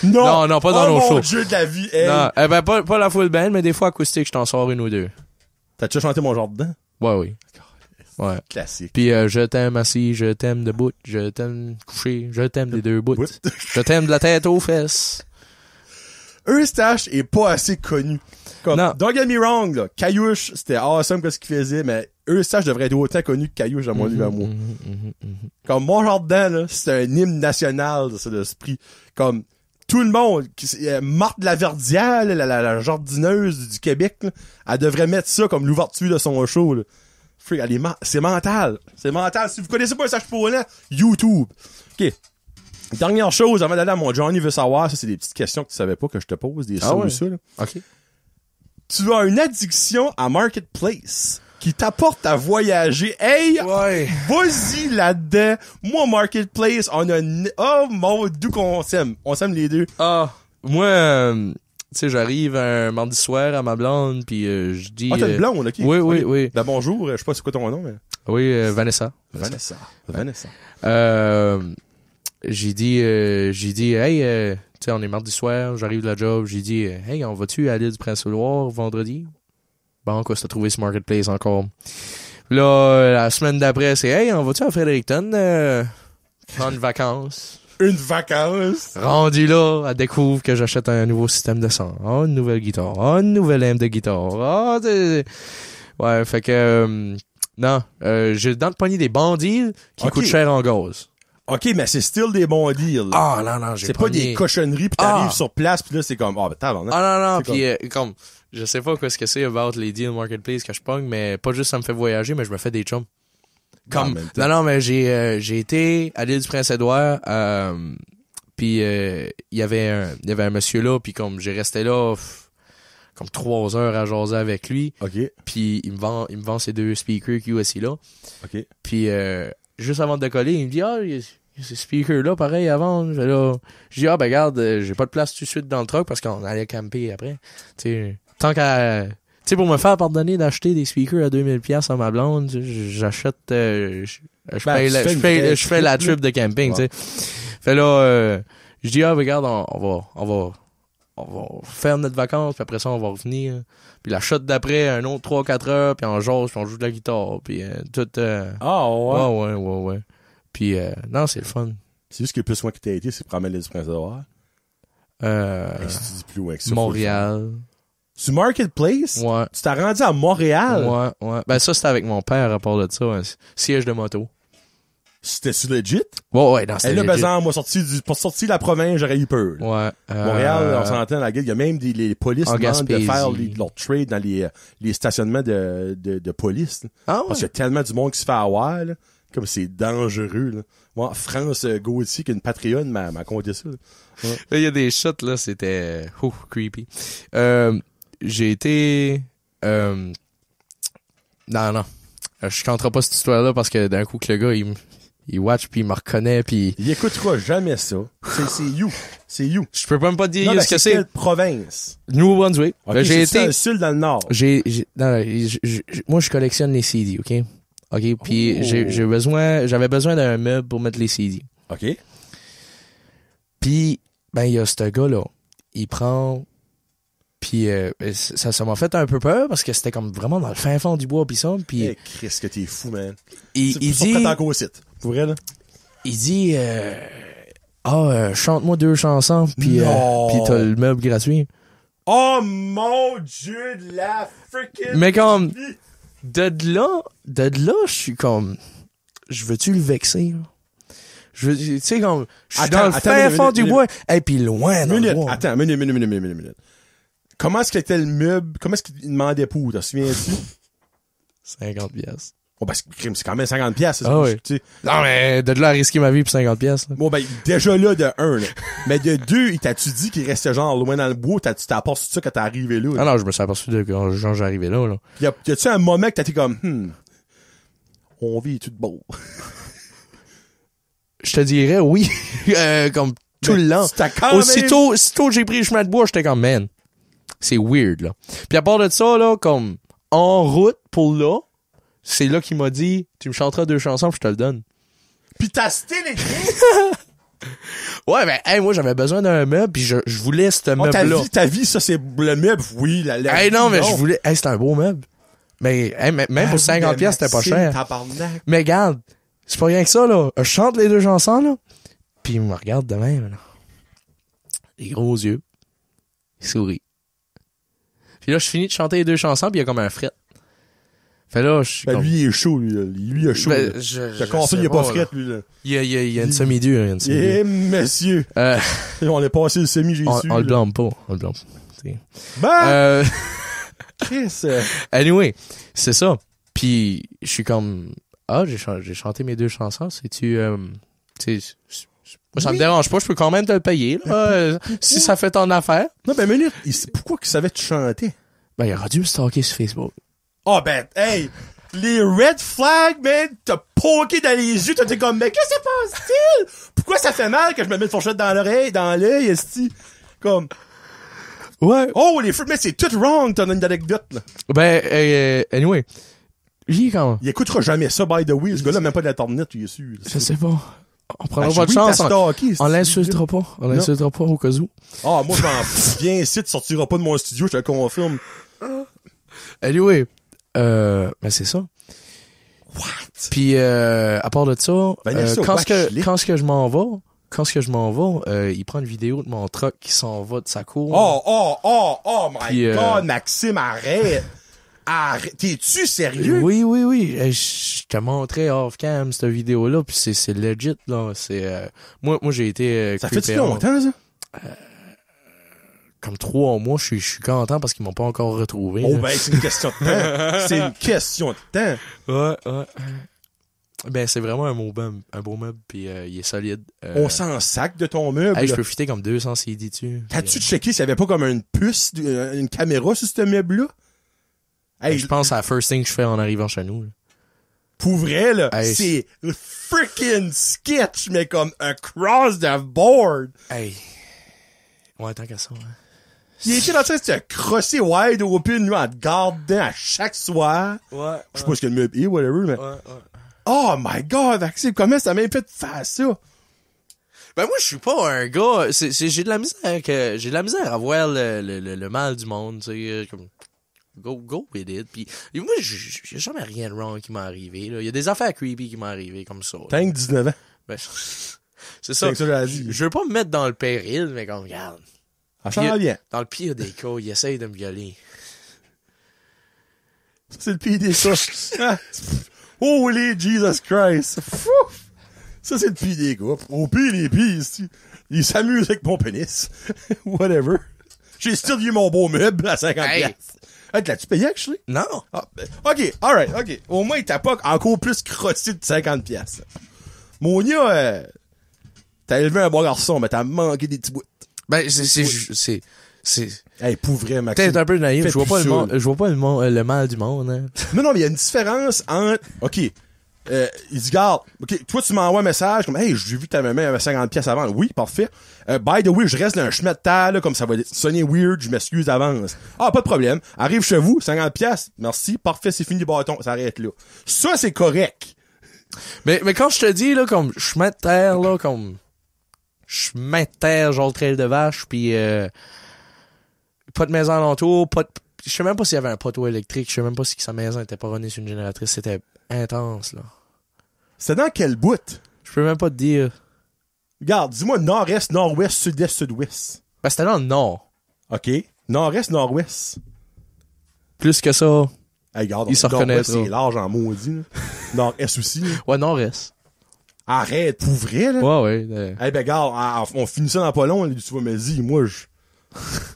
A: Non,
B: pas dans nos shows.
A: Oh mon Dieu de la vie, hey.
B: Non, ben pas la full band, mais des fois acoustique, je t'en sors une ou deux.
A: T'as-tu chanté Mon Jardin?
B: Ouais, oui. Ouais.
A: Classique.
B: Puis je t'aime assis, je t'aime debout, je t'aime couché, je t'aime des deux bouts. Je t'aime de la tête aux fesses.
A: Eustache est pas assez connu. Comme,
B: non.
A: Don't get me wrong, là. Caillouche, c'était awesome que ce qu'il faisait, mais Eustache devrait être autant connu que Caillouche, à mon avis, à moi. Comme Mon Jardin, là, c'est un hymne national, c'est l'esprit. Comme, tout le monde, Marthe Laverdière, la jardineuse du Québec, là, elle devrait mettre ça comme l'ouverture de son show, là. Freak, c'est mental. C'est mental. Si vous connaissez pas Eustache Paulin, YouTube. OK. Dernière chose, avant d'aller à mon Johnny veut savoir, ça, c'est des petites questions que tu savais pas que je te pose, des ça ou ça, là.
B: OK.
A: Tu as une addiction à Marketplace qui t'apporte à voyager. Hey!
B: Ouais.
A: Vas-y là-dedans. Moi, Marketplace, on a oh mon Dieu qu'on s'aime. On s'aime les deux.
B: Ah, moi, tu sais, j'arrive un mardi soir à ma blonde, puis je dis...
A: Ah, t'as une blonde, OK.
B: Oui.
A: Ben bonjour, je sais pas c'est quoi ton nom, mais...
B: Oui, Vanessa.
A: Vanessa.
B: J'ai dit, hey, tu sais, on est mardi soir, j'arrive de la job, j'ai dit, hey, on va-tu à l'île du Prince-Édouard vendredi? Bon, quoi, c'est trouvé ce Marketplace encore. Là, la semaine d'après, c'est, hey, on va-tu à Fredericton, prendre une vacance?
A: Une vacance.
B: Rendu là, elle découvre que j'achète un nouveau système de son. Oh, une nouvelle guitare. Oh, une nouvelle aime de guitare. Oh, ouais, fait que, non, j'ai dans le poignet des bandits qui coûtent cher en gaz.
A: OK, mais c'est still des bons deals.
B: Ah, non, j'ai
A: c'est pas des cochonneries pis t'arrives sur place pis là, c'est comme, ben, tabarnak.
B: Ah, non, pis comme, je sais pas quoi ce que c'est about les deals marketplace que je pogne, mais pas juste ça me fait voyager, mais je me fais des chums. Comme, non, mais j'ai été à l'île du Prince-Édouard, puis il y avait un monsieur là, puis comme j'ai resté là comme 3 heures à jaser avec lui.
A: OK.
B: Puis il me vend ces 2 speakers QSI là.
A: OK.
B: Puis juste avant de décoller, il me dit il y a ces speakers là pareil avant. Je dis ben regarde, j'ai pas de place tout de suite dans le truck parce qu'on allait camper après. Tu sais, tant qu'à pour me faire pardonner d'acheter des speakers à 2000$ à ma blonde, j'achète je fais la trip de camping, tu sais. Fait là je dis regarde, on va faire notre vacances, puis après ça on va revenir. Puis la shot d'après un autre 3-4 heures, puis on jase, puis on joue de la guitare, puis tout ouais. Puis non, c'est le fun.
A: C'est juste que le plus loin que t'as été, c'est pour amener les Prince-Édouard. Si tu dis plus loin que ça.
B: Montréal.
A: Sur Marketplace?
B: Ouais.
A: Tu t'es rendu à Montréal?
B: Ouais. Ben ça, c'était avec mon père à part de ça. Un siège de moto.
A: C'était-tu legit?
B: Ouais, non, c'était
A: legit.
B: legit.
A: Moi, pour sortir de la province, j'aurais eu peur.
B: Ouais.
A: Montréal, on s'entend dans la gueule. Il y a même les polices
B: demandent
A: de faire leur trade dans les stationnements de police.
B: Ah ouais?
A: Parce qu'il y a tellement du monde qui se fait avoir, là. Comme c'est dangereux, là. Moi, France Gauthier, qui est une Patreon, m'a conté ça. Ouais.
B: Là, il y a des shots, là, c'était creepy. J'ai été non. Je compterai pas cette histoire-là parce que d'un coup que le gars il watch puis il me reconnaît puis
A: il écoutera jamais ça. C'est you.
B: Je peux même pas dire ce que c'est.
A: Quelle province?
B: Nouveau-Brunswick.
A: Okay,
B: j'ai été
A: dans le sud, dans le nord.
B: Moi je collectionne les CD, OK? Puis j'avais besoin d'un meuble pour mettre les CD.
A: OK.
B: Puis il y a ce gars là, il prend. Puis ça m'a fait un peu peur parce que c'était comme vraiment dans le fin fond du bois pis ça. Puis
A: Christ, que t'es fou, man.
B: Il dit
A: pour vrai, là.
B: Il dit chante-moi 2 chansons puis t'as le meuble gratuit.
A: Oh mon Dieu de la freaking.
B: Mais comme de là, je suis comme je veux-tu le vexer là? Tu sais comme je suis dans le fin fond du bois et puis loin dans le bois.
A: Attends, minute. Comment est-ce qu'il était le meuble? Comment est-ce qu'il demandait pour? T'en souviens-tu?
B: 50$.
A: Oh, c'est quand même 50$, c'est
B: ça. Oui. Non, mais de là à risquer ma vie pour 50$.
A: Bon, déjà là, de 1, là. Mais de 2, t'as-tu dit qu'il restait genre loin dans le bois? Tu t'es aperçu de ça quand t'es arrivé là?
B: Non, je me suis aperçu de quand j'arrivais là.
A: Y a-tu un moment que t'as été comme, on vit tout beau?
B: Je te dirais oui. Comme tout le long. Aussitôt j'ai pris le chemin de bois, j'étais comme, man. C'est weird, là. Puis à part de ça, là, comme, en route pour là, c'est là qu'il m'a dit, tu me chanteras 2 chansons, puis je te le donne.
A: Puis t'as stylé les
B: Ouais, moi, j'avais besoin d'un meuble, puis je voulais ce meuble-là.
A: Ta vie, ça, c'est le meuble, oui.
B: Non, mais je voulais, c'était un beau meuble. Mais, même pour 50$, c'était pas cher.
A: Tabarnak.
B: Mais regarde, c'est pas rien que ça, là. Je chante les 2 chansons, là, puis il me regarde de même, là. Les gros yeux. Il sourit. Puis là, je finis de chanter les 2 chansons, puis il y a comme un fret. Fait là, je suis comme...
A: lui, il est chaud, lui. Lui, il est chaud. Je console, il est pas fret, lui, là.
B: Il y a une semi-dure,
A: monsieur. On est passé le semi, j'ai su.
B: On le blâme pas.
A: Chris.
B: Anyway, c'est ça. Puis, je suis comme... j'ai chanté mes 2 chansons. C'est-tu... Moi, ça me dérange pas, je peux quand même te le payer, là, si ça fait ton affaire.
A: Non, minute, pourquoi qu'il savait te chanter?
B: Il aurait dû me stalker sur Facebook.
A: Oh, hey! Les red flags, man, t'as poké dans les yeux, t'as dit comme, mais qu'est-ce qui se passe-t-il? Pourquoi ça fait mal que je me mette une fourchette dans l'œil, esti? Comme...
B: Ouais.
A: Oh, les fruits, mais c'est tout wrong, t'as une anecdote, là.
B: Anyway. Il
A: écoutera jamais ça, by the way, ce gars-là, même pas de la tornette, il est sûr.
B: Je sais pas. On prendra pas de chance. On l'insultera pas. On l'insultera pas au cas où.
A: Ah, moi, je m'en fous. Viens ici, tu sortiras pas de mon studio, je te le confirme.
B: Anyway. Mais c'est ça.
A: What?
B: Puis, à part de ça, quand ce que je m'en vais, il prend une vidéo de mon truck qui s'en va de sa cour.
A: Oh my God, Maxime, arrête! Arrête, t'es-tu sérieux?
B: Oui. Je te montrais off-cam cette vidéo-là, puis c'est legit, là. C'est, moi, j'ai été...
A: Ça fait
B: creepé
A: longtemps, ça?
B: Comme 3 mois, je suis content parce qu'ils m'ont pas encore retrouvé.
A: Oh,
B: là.
A: ben, c'est une question de temps. C'est une question de temps.
B: Ouais. Ben, c'est vraiment un beau meuble, puis il est solide.
A: On s'en sac de ton meuble.
B: Hey, je
A: là.
B: peux fitter comme 200 CD dessus.
A: T'as-tu checké s'il y avait pas comme une puce, une caméra sur ce meuble-là? Hey,
B: Je pense à la first thing que je fais en arrivant chez nous. Là.
A: pour vrai, là,
B: Hey.
A: c'est freaking sketch, mais comme across the board.
B: Hey. Ouais, tant qu'à ça. Hein.
A: Il était dans le sens de se crosser wide open, lui, en te gardant à chaque soir.
B: Ouais.
A: Je sais pas ce que le meuble est, whatever, mais...
B: Ouais.
A: Oh my god, Axel, comment ça m'a fait de faire ça?
B: Ben moi je suis pas un gars, j'ai de la misère à voir le mal du monde, tu sais, comme go with it. Puis moi j'ai jamais rien de wrong qui m'est arrivé là. Il y a des affaires creepy qui m'ont arrivé comme ça. Là.
A: T'as que 19 ans.
B: Ben, c'est ça.
A: C'est ça que j'ai dit.
B: Je veux pas me mettre dans le péril, mais comme regarde,
A: Ça s'en va bien.
B: dans le pire des cas, il essaye de me violer.
A: Ça, c'est le pire des cas. Ah, Holy Jesus Christ. Fou. Ça, c'est le pire des gars. Au pire, les pires, ils s'amusent avec mon pénis. Whatever. J'ai still eu mon beau meuble à 50
B: Hey.
A: piastres. Hey, l'as-tu payé, actually?
B: Non.
A: Ah, ben, OK, alright, OK. Au moins, il t'a pas encore plus crotté de 50 piastres. Monia, t'as élevé un bon garçon, mais t'as manqué des petits bouts.
B: Ben c'est
A: Hey, pour vrai, Maxime.
B: peut-être un peu naïf,
A: Fais
B: je vois pas
A: plus ça, là.
B: je vois pas le mal du monde hein.
A: Non, mais il y a une différence entre... OK, il dit, garde, OK, toi, tu m'envoies un message comme, hey, j'ai vu que t'avais mis 50 pièces avant. Oui, parfait. By the way, je reste dans un chemin de terre, là, comme ça va sonner weird, je m'excuse d'avance. Ah, pas de problème. Arrive chez vous, 50 pièces. Merci, parfait, c'est fini, bâton. Ça arrête là. Ça, c'est correct.
B: Mais quand je te dis, là, comme, chemin de terre, là, comme, chemin de terre, genre le trail de vache, puis pas de maison alentour, je sais même pas s'il y avait un poteau électrique, je sais même pas si sa maison était pas runnée sur une génératrice, c'était intense, là.
A: C'est dans quel bout?
B: Je peux même pas te dire.
A: Regarde, dis-moi nord-est, nord-ouest, sud-est, sud-ouest.
B: Ben, c'était dans le nord.
A: OK. Nord-est, nord-ouest.
B: Plus que ça.
A: Hey, regarde,
B: Il se
A: nord-ouest,
B: reconnaîtra.
A: c'est large en maudit, là. Nord-est aussi, là.
B: Ouais, nord-est.
A: Arrête, pour vrai, là.
B: Ouais.
A: Eh ben, regarde, on finit ça dans pas long, là, tu vas me dire, moi,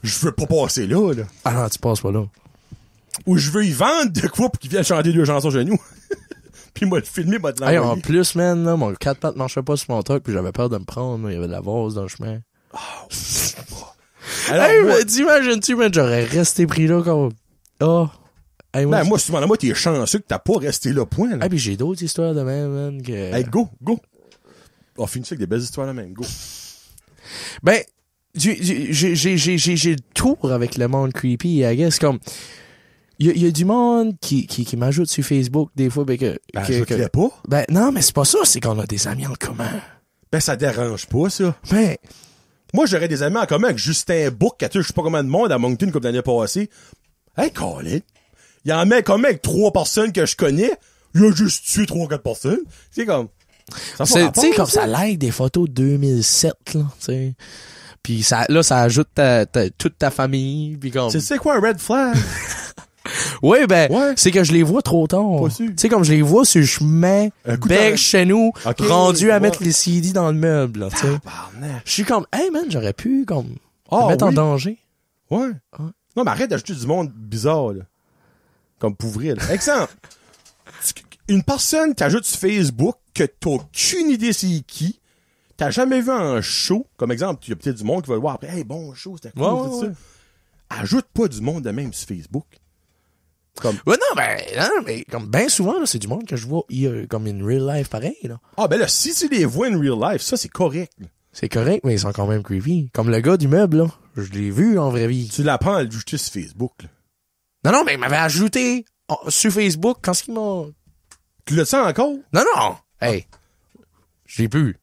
A: je veux pas passer là, là.
B: Ah non, tu passes pas là.
A: Ou je veux y vendre de quoi pour qu'ils viennent chanter 2 chansons chez nous. Puis moi, le filmer, moi, te
B: Hey, en
A: l'envoyer.
B: plus, man, là, mon 4 pattes marchait pas sur mon truck, puis j'avais peur de me prendre, là. Il y avait de la vase dans le chemin.
A: Alors,
B: Hey,
A: moi,
B: mais t'imagines-tu, man, j'aurais resté pris là comme... Oh. Hey,
A: ben, moi, souvent, moi, t'es chanceux que t'as pas resté là, point, là.
B: Hey, puis j'ai d'autres histoires de même, man, que...
A: Hey, go. On finit ça avec des belles histoires, là, même, go.
B: Ben, j'ai le tour avec le monde creepy, I guess, comme... Il y a du monde qui m'ajoute sur Facebook, des fois, ben que...
A: Ben,
B: que-
A: je te pas.
B: Ben, non, mais c'est pas ça, c'est qu'on a des amis en commun.
A: Ben, ça dérange pas, ça.
B: Ben,
A: Moi, j'aurais des amis en commun avec Justin Book, qui a tué je sais pas combien de monde à Moncton comme l'année passée. Hey, Colin. Il en met comme avec 3 personnes que je connais. Il a juste tué 3-4 personnes. C'est comme... ça fait
B: tu
A: rapport,
B: sais, comme ça like des photos de 2007, là, tu sais. Puis ça, là, ça ajoute toute ta famille, puis comme...
A: C'est quoi un red flag?
B: Oui, ben,
A: Ouais.
B: c'est que je les vois trop tard.
A: Pas
B: Tu
A: sûr.
B: sais, comme je les vois sur le chemin,
A: Un coup
B: bec
A: de-
B: chez nous,
A: Ok,
B: rendu à
A: ouais.
B: mettre les CD dans le meuble, là, tu sais.
A: Tabarnak.
B: Je suis comme, hey man, j'aurais pu, comme,
A: Ah,
B: me mettre en
A: oui.
B: danger.
A: Ouais.
B: Ouais.
A: Non, mais arrête d'ajouter du monde bizarre, là. Comme pour vrai, là. Exemple. Une personne t'ajoute sur Facebook que t'as aucune idée c'est qui, t'as jamais vu un show, comme exemple, il y a peut-être du monde qui va le voir après, hey, bon show, c'était cool,
B: Ouais,
A: tout
B: ouais,
A: ça. Ajoute pas du monde de même sur Facebook. Comme,
B: Ouais, non, mais comme bien souvent, là, c'est du monde que je vois, comme in real life pareil, là.
A: ah, ben là, si tu les vois in real life, ça, c'est correct, là.
B: C'est correct, mais ils sont quand même creepy. Comme le gars du meuble, là. Je l'ai vu en vraie vie.
A: Tu l'apprends à l'ajouter sur Facebook, là.
B: Non, mais il m'avait ajouté sur Facebook quand ce qu'ils m'ont...
A: Tu le sens encore?
B: Non. Hey. Je l'ai plus.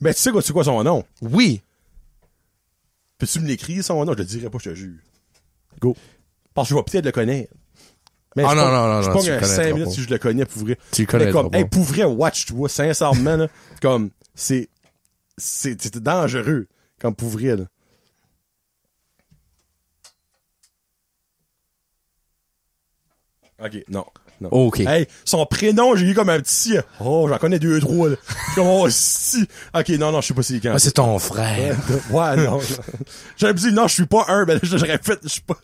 A: Ben, tu sais quoi, c'est quoi son nom?
B: Oui.
A: Peux-tu me l'écrire, son nom? Je te dirai pas, je te jure. Go. Parce que je vais peut-être le connaître. Mais
B: Ah,
A: je
B: non,
A: pogne-
B: non,
A: je
B: non,
A: pogne
B: tu le
A: un
B: connaîtras
A: 5 minutes
B: pas.
A: si je le connais pour vrai.
B: Tu le
A: Mais
B: connaîtras
A: comme,
B: pas.
A: hey, pour vrai, watch, tu vois, sincèrement, là, comme, c'est dangereux, comme pour vrai, là. Ok, non. Non.
B: OK.
A: Hey, son prénom, j'ai eu comme un petit... Oh, j'en connais 2, 3, là. Comme, oh, si. Ok, non, je sais pas si quand.
B: Ah, c'est ton frère.
A: Ouais, non. J'aurais dit, non, je suis pas un, ben, j'aurais fait, je suis pas...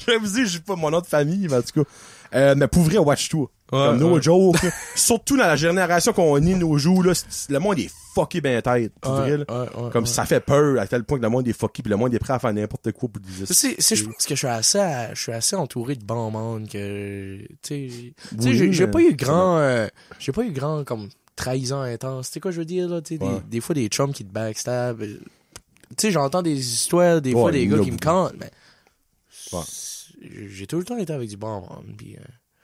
A: J'aurais dit, je suis pas mon nom de famille, mais en tout cas. Mais pour vrai, watch-toi. Comme no joke. Là. Surtout dans la génération qu'on est nos jours, là, le monde est fucké ben tête. Pour vrai, là. Comme ça fait peur à tel point que le monde est fucké pis le monde est prêt à faire n'importe quoi pour dire ça.
B: Je pense que je suis assez entouré de bons monde que, tu sais,
A: Oui,
B: j'ai
A: mais-
B: pas eu grand, comme, trahison intense. Tu sais quoi je veux dire, là, tu sais, des fois des chums qui te backstab. Tu sais, j'entends des histoires, des fois des gars qui me cantent, mais, j'ai tout le temps été avec du bon monde, pis,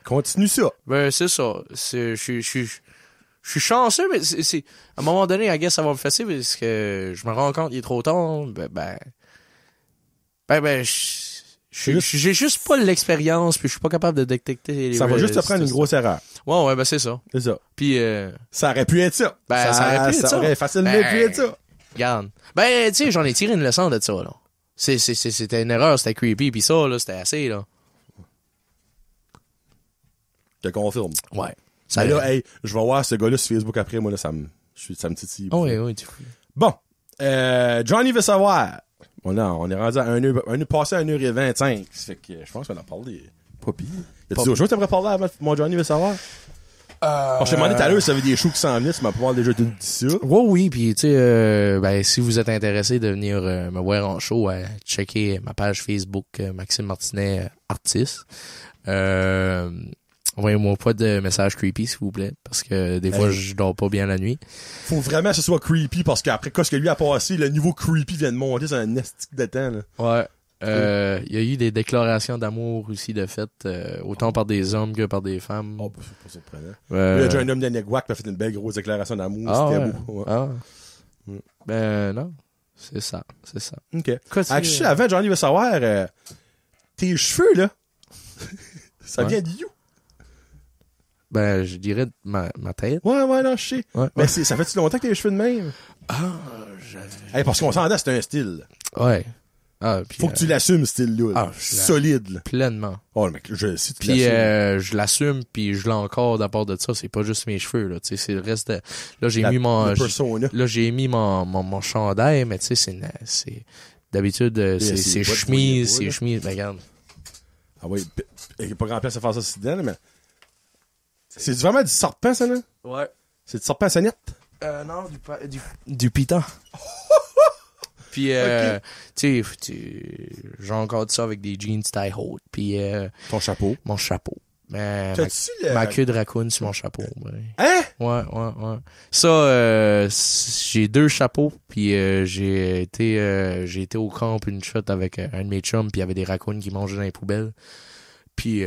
A: Continue ça.
B: ben, c'est ça. Je suis chanceux, mais c'est, à un moment donné, I guess, ça va me fesser parce que je me rends compte qu'il est trop tard. J'ai juste pas l'expérience puis je suis pas capable de détecter les
A: Ça va juste te prendre une grosse erreur.
B: Ouais, ben, c'est ça.
A: C'est ça.
B: Puis,
A: Ça aurait pu être ça.
B: Ben, ça aurait pu être ça.
A: aurait facilement
B: Ben,
A: pu être ça.
B: regarde. Ben, tu sais, j'en ai tiré une leçon de ça, là. C'était une erreur, c'était creepy puis ça, là, c'était assez, là.
A: Je te confirme.
B: Ouais.
A: Ça là, hey, je vais voir ce gars-là sur Facebook après, moi, là, ça me titille.
B: Oh, oui, tu
A: Bon. Johnny veut savoir. On est rendu à 1h, passé à 1h25. Ça fait que je pense qu'on a parlé. Pas pire. Y a-tu d'autres choses que t'aimerais parler avant mon Johnny veut savoir? Je t'ai demandé tout à l'heure si ça avait des shows qui s'en venaient, tu m'as pas déjà tout dit ça.
B: Oui, puis tu sais, ben si vous êtes intéressé de venir me voir en show, checker ma page Facebook Maxime Martinet artiste. Envoyez-moi pas de messages creepy s'il vous plaît, parce que des fois je dors pas bien la nuit.
A: Faut vraiment que ce soit creepy parce qu'après ce que lui a passé, le niveau creepy vient de monter sur un nestique de temps. Là.
B: Ouais. Il y a eu des déclarations d'amour aussi de fait, autant par des hommes que par des femmes.
A: Oh, c'est pas surprenant. Il y a déjà un homme d'Anegwak qui a fait une belle grosse déclaration d'amour. C'était beau. Ouais.
B: Ah. Ben non, c'est ça.
A: Ok.
B: Quoi,
A: Avant, Johnny veut savoir, tes cheveux, là, ça vient d'où?
B: Ben, je dirais ma tête.
A: Ouais, non, je sais.
B: Ouais,
A: Mais ça fait-tu longtemps que t'as les cheveux de même?
B: J'avais...
A: Parce qu'on s'entend, c'est un style.
B: Ouais. Puis,
A: faut que tu l'assumes, ce style-là. Solide, là.
B: Pleinement.
A: Oh, mec, si tu
B: Puis
A: l'assumes.
B: je l'assume, puis je l'ai encore d'à part de ça. C'est pas juste mes cheveux, là. Tu sais, c'est le reste de... Là, j'ai mis mon... Là, j'ai mis mon chandail, mais tu sais, c'est... D'habitude, c'est chemise, ben, regarde.
A: Ah oui, il n'y a pas grand place à faire ça si dedans, mais... C'est vraiment du serpent, ça, là?
B: Ouais.
A: C'est du serpent sonnette?
B: Non, du piton. Puis, tu sais, j'ai encore dit ça avec des jeans taille haute. Puis,
A: ton chapeau.
B: Mon chapeau. Ma queue de raccoon sur mon chapeau. Ouais.
A: Hein?
B: Ouais. Ça, j'ai 2 chapeaux. Puis, j'ai été au camp une shot avec un de mes chums. Puis, il y avait des raccoons qui mangeaient dans les poubelles. Puis,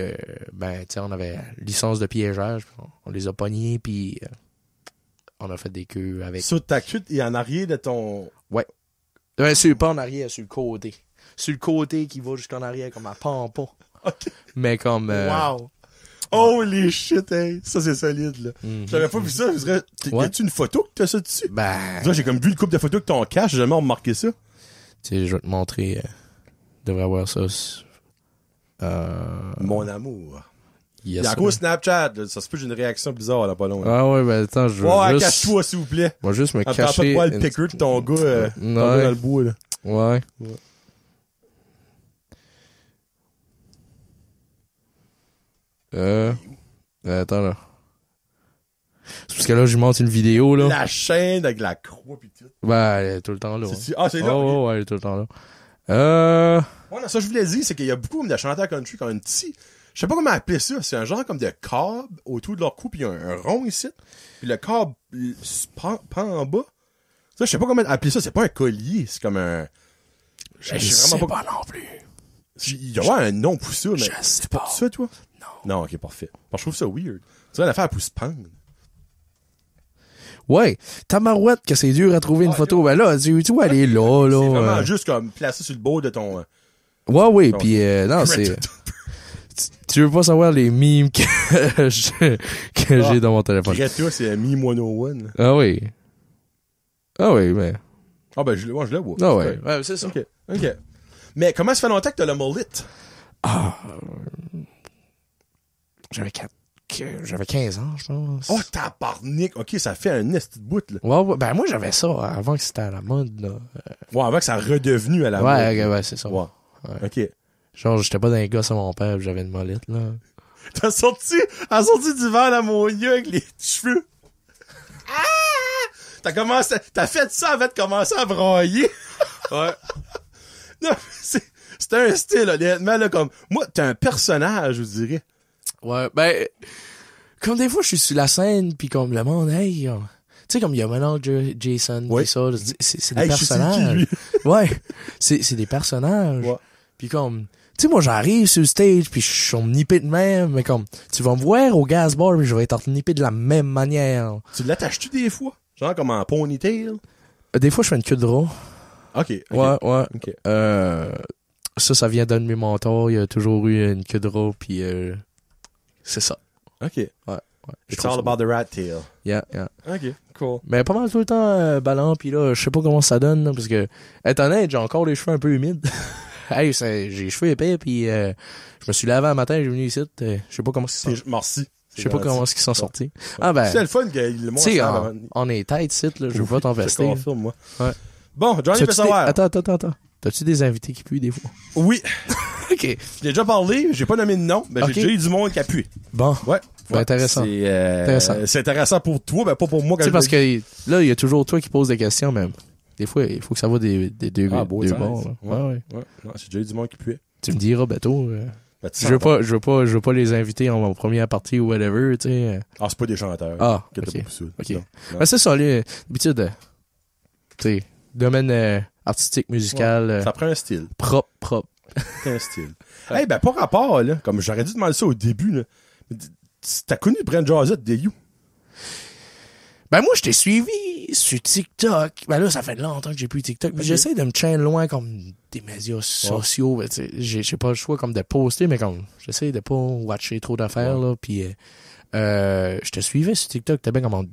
B: ben, tu sais, on avait licence de piégeage. On les a pognés, puis on a fait des queues avec.
A: Sur ta queue et en arrière de ton...
B: Ouais. Ben, c'est pas en arrière, sur le côté. Sur le côté qui va jusqu'en arrière, comme à pampa.
A: OK.
B: Mais comme...
A: Wow. Holy shit, hey. Ça, c'est solide, là. J'avais pas vu ça. Y a-tu une photo que t'as ça dessus?
B: Ben...
A: J'ai comme vu le couple de photos que ton cache. J'ai jamais remarqué ça.
B: Tu sais, je vais te montrer. Je devrais avoir ça.
A: Mon amour.
B: Il
A: y a un gros Snapchat. Là. Ça se peut que j'ai une réaction bizarre là, pas loin.
B: Ah ouais, ben attends, je vais juste...
A: cache-toi, s'il vous plaît.
B: Je vais juste me cacher...
A: Attends pas de voir le picker de ton gars, ton gars dans le bois, là.
B: Ouais. Attends, là. C'est parce que là, je lui montre une vidéo, là.
A: La chaîne avec la croix pis tout.
B: Ben, elle est tout le temps là.
A: C'est là.
B: Oh, ouais, elle est tout le temps là.
A: Ouais, non, ça, je voulais dire, c'est qu'il y a beaucoup de chanteurs country qui ont un petit... Je sais pas comment appeler ça. C'est un genre comme de câble autour de leur cou, pis il y a un rond ici. Puis le câble pend en bas. Ça, je sais pas comment appeler ça. C'est pas un collier, c'est comme un...
B: Je sais vraiment pas non plus.
A: Il y a un nom pour ça, mais...
B: Je sais
A: c'est pas ça, toi? Non, ok, parfait. Je trouve ça weird. Tu vois, l'affaire pour se pendre.
B: Ouais, tabarouette que c'est dur à trouver une photo. Ben là, tu vois, elle est là, là.
A: C'est vraiment juste comme placé sur le bord de ton...
B: Ouais, pis non, c'est... Tu veux pas savoir les memes que j'ai dans mon téléphone.
A: Greta, c'est Meme 101.
B: Ah oui. Ah oui, mais...
A: Ah ben, je le vois.
B: Ah ouais, c'est ça.
A: OK. Mais comment ça fait longtemps que t'as le mullet?
B: J'avais 15 ans, je pense.
A: Oh, tabarnak! OK, ça fait un esti de bout, là.
B: Ouais, ben moi, j'avais ça avant que c'était à la mode, là.
A: Ouais, avant que ça a redevenu à la mode.
B: Ouais, c'est ça.
A: Ouais. OK.
B: Genre, j'étais pas dans les gosses à mon père, j'avais une molette, là.
A: T'as sorti du verre d'ammoniaque avec les cheveux. Ah! T'as fait ça avant de commencer à broyer.
B: Ouais.
A: Non, c'est un style, honnêtement, là, comme, moi, t'es un personnage, je vous dirais.
B: Ouais, ben, comme des fois, je suis sur la scène, pis comme le monde, hey, tu sais, comme il y a maintenant Jason,
A: ouais.
B: pis ça, c'est des
A: Hey,
B: personnages.
A: je sais qui, lui.
B: Ouais, c'est des personnages.
A: Ouais.
B: Pis comme, tu sais, moi, j'arrive sur le stage, pis je suis nippé de même, mais comme, tu vas me voir au gas bar, pis je vais être nippé de la même manière.
A: Tu l'attaches-tu des fois? Genre comme en ponytail?
B: Des fois, je fais une queue de drap.
A: OK.
B: Ouais.
A: OK.
B: Ça vient d'un de mes mentors, il y a toujours eu une queue de drap, pis c'est ça.
A: OK.
B: Ouais.
A: It's all about the rat tail.
B: Yeah.
A: OK. Cool.
B: Mais pas mal tout le temps ballant, pis là, je sais pas comment ça donne, là, parce que, être honnête, j'ai encore les cheveux un peu humides. Hey, j'ai les cheveux épais, pis je me suis lavé un matin, j'ai venu ici, je sais pas comment c'est.
A: Merci.
B: Je sais pas comment est-ce qu'ils sont sortis. Ah ben,
A: c'est le fun que le monde
B: tu sais,
A: s'en
B: on est tête ici, là, je veux pas t'en
A: Je
B: vester.
A: confirme, moi.
B: Ouais.
A: Bon, Johnny peut savoir.
B: Attends. T'as-tu des invités qui puent des fois?
A: Oui.
B: OK.
A: J'ai déjà parlé, j'ai pas nommé de nom, mais
B: Ok.
A: j'ai déjà eu du monde qui a pué.
B: Bon.
A: Ouais.
B: Ben, intéressant.
A: C'est intéressant pour toi, mais pas pour moi.
B: Tu sais, parce que là, il y a toujours toi qui poses des questions, même. Des fois, il faut que ça va des deux
A: beau
B: deux
A: sens.
B: bords. Là. Ouais.
A: Ouais. Non, j'ai déjà eu du monde qui puait.
B: Tu me diras, Beto.
A: Ben, tu
B: Je veux pas les inviter en première partie ou whatever, tu sais.
A: Ah, c'est pas des chanteurs.
B: Ah,
A: Que t'as
B: ok.
A: pas poussé.
B: Ok.
A: Non.
B: Ben, c'est ça, là, d'habitude, tu sais, domaine artistique, musical,
A: Ça prend un style.
B: propre.
A: C'est un style. Hey, ben, pas rapport, là. Comme j'aurais dû demander ça au début, là. T'as connu Brent Josette des You?
B: Ben moi, je t'ai suivi sur TikTok. Ben là, ça fait longtemps que j'ai plus TikTok. Mais j'essaie de me tenir loin comme des médias sociaux. Ben, tu sais, j'ai pas le choix comme de poster, mais comme j'essaie de pas watcher trop d'affaires, là. Puis je te suivais sur TikTok, t'es bien comme en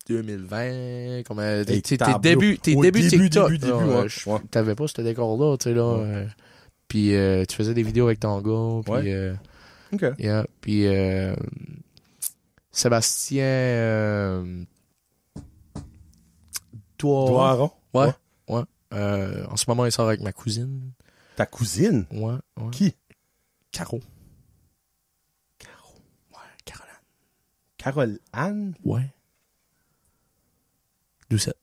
B: 2020, comme tes débuts TikTok.
A: Début,
B: là,
A: ouais. Ouais.
B: T'avais pas ce décor-là, tu sais, là.
A: Ouais.
B: Puis tu faisais des vidéos avec ton gars, puis
A: OK.
B: yeah, puis Sébastien
A: Doiron.
B: Ouais. En ce moment, il sort avec ma cousine.
A: Ta cousine?
B: Ouais.
A: Qui?
B: Caro.
A: Caro.
B: Ouais, Caroline.
A: Carole Anne?
B: Ouais. Doucette.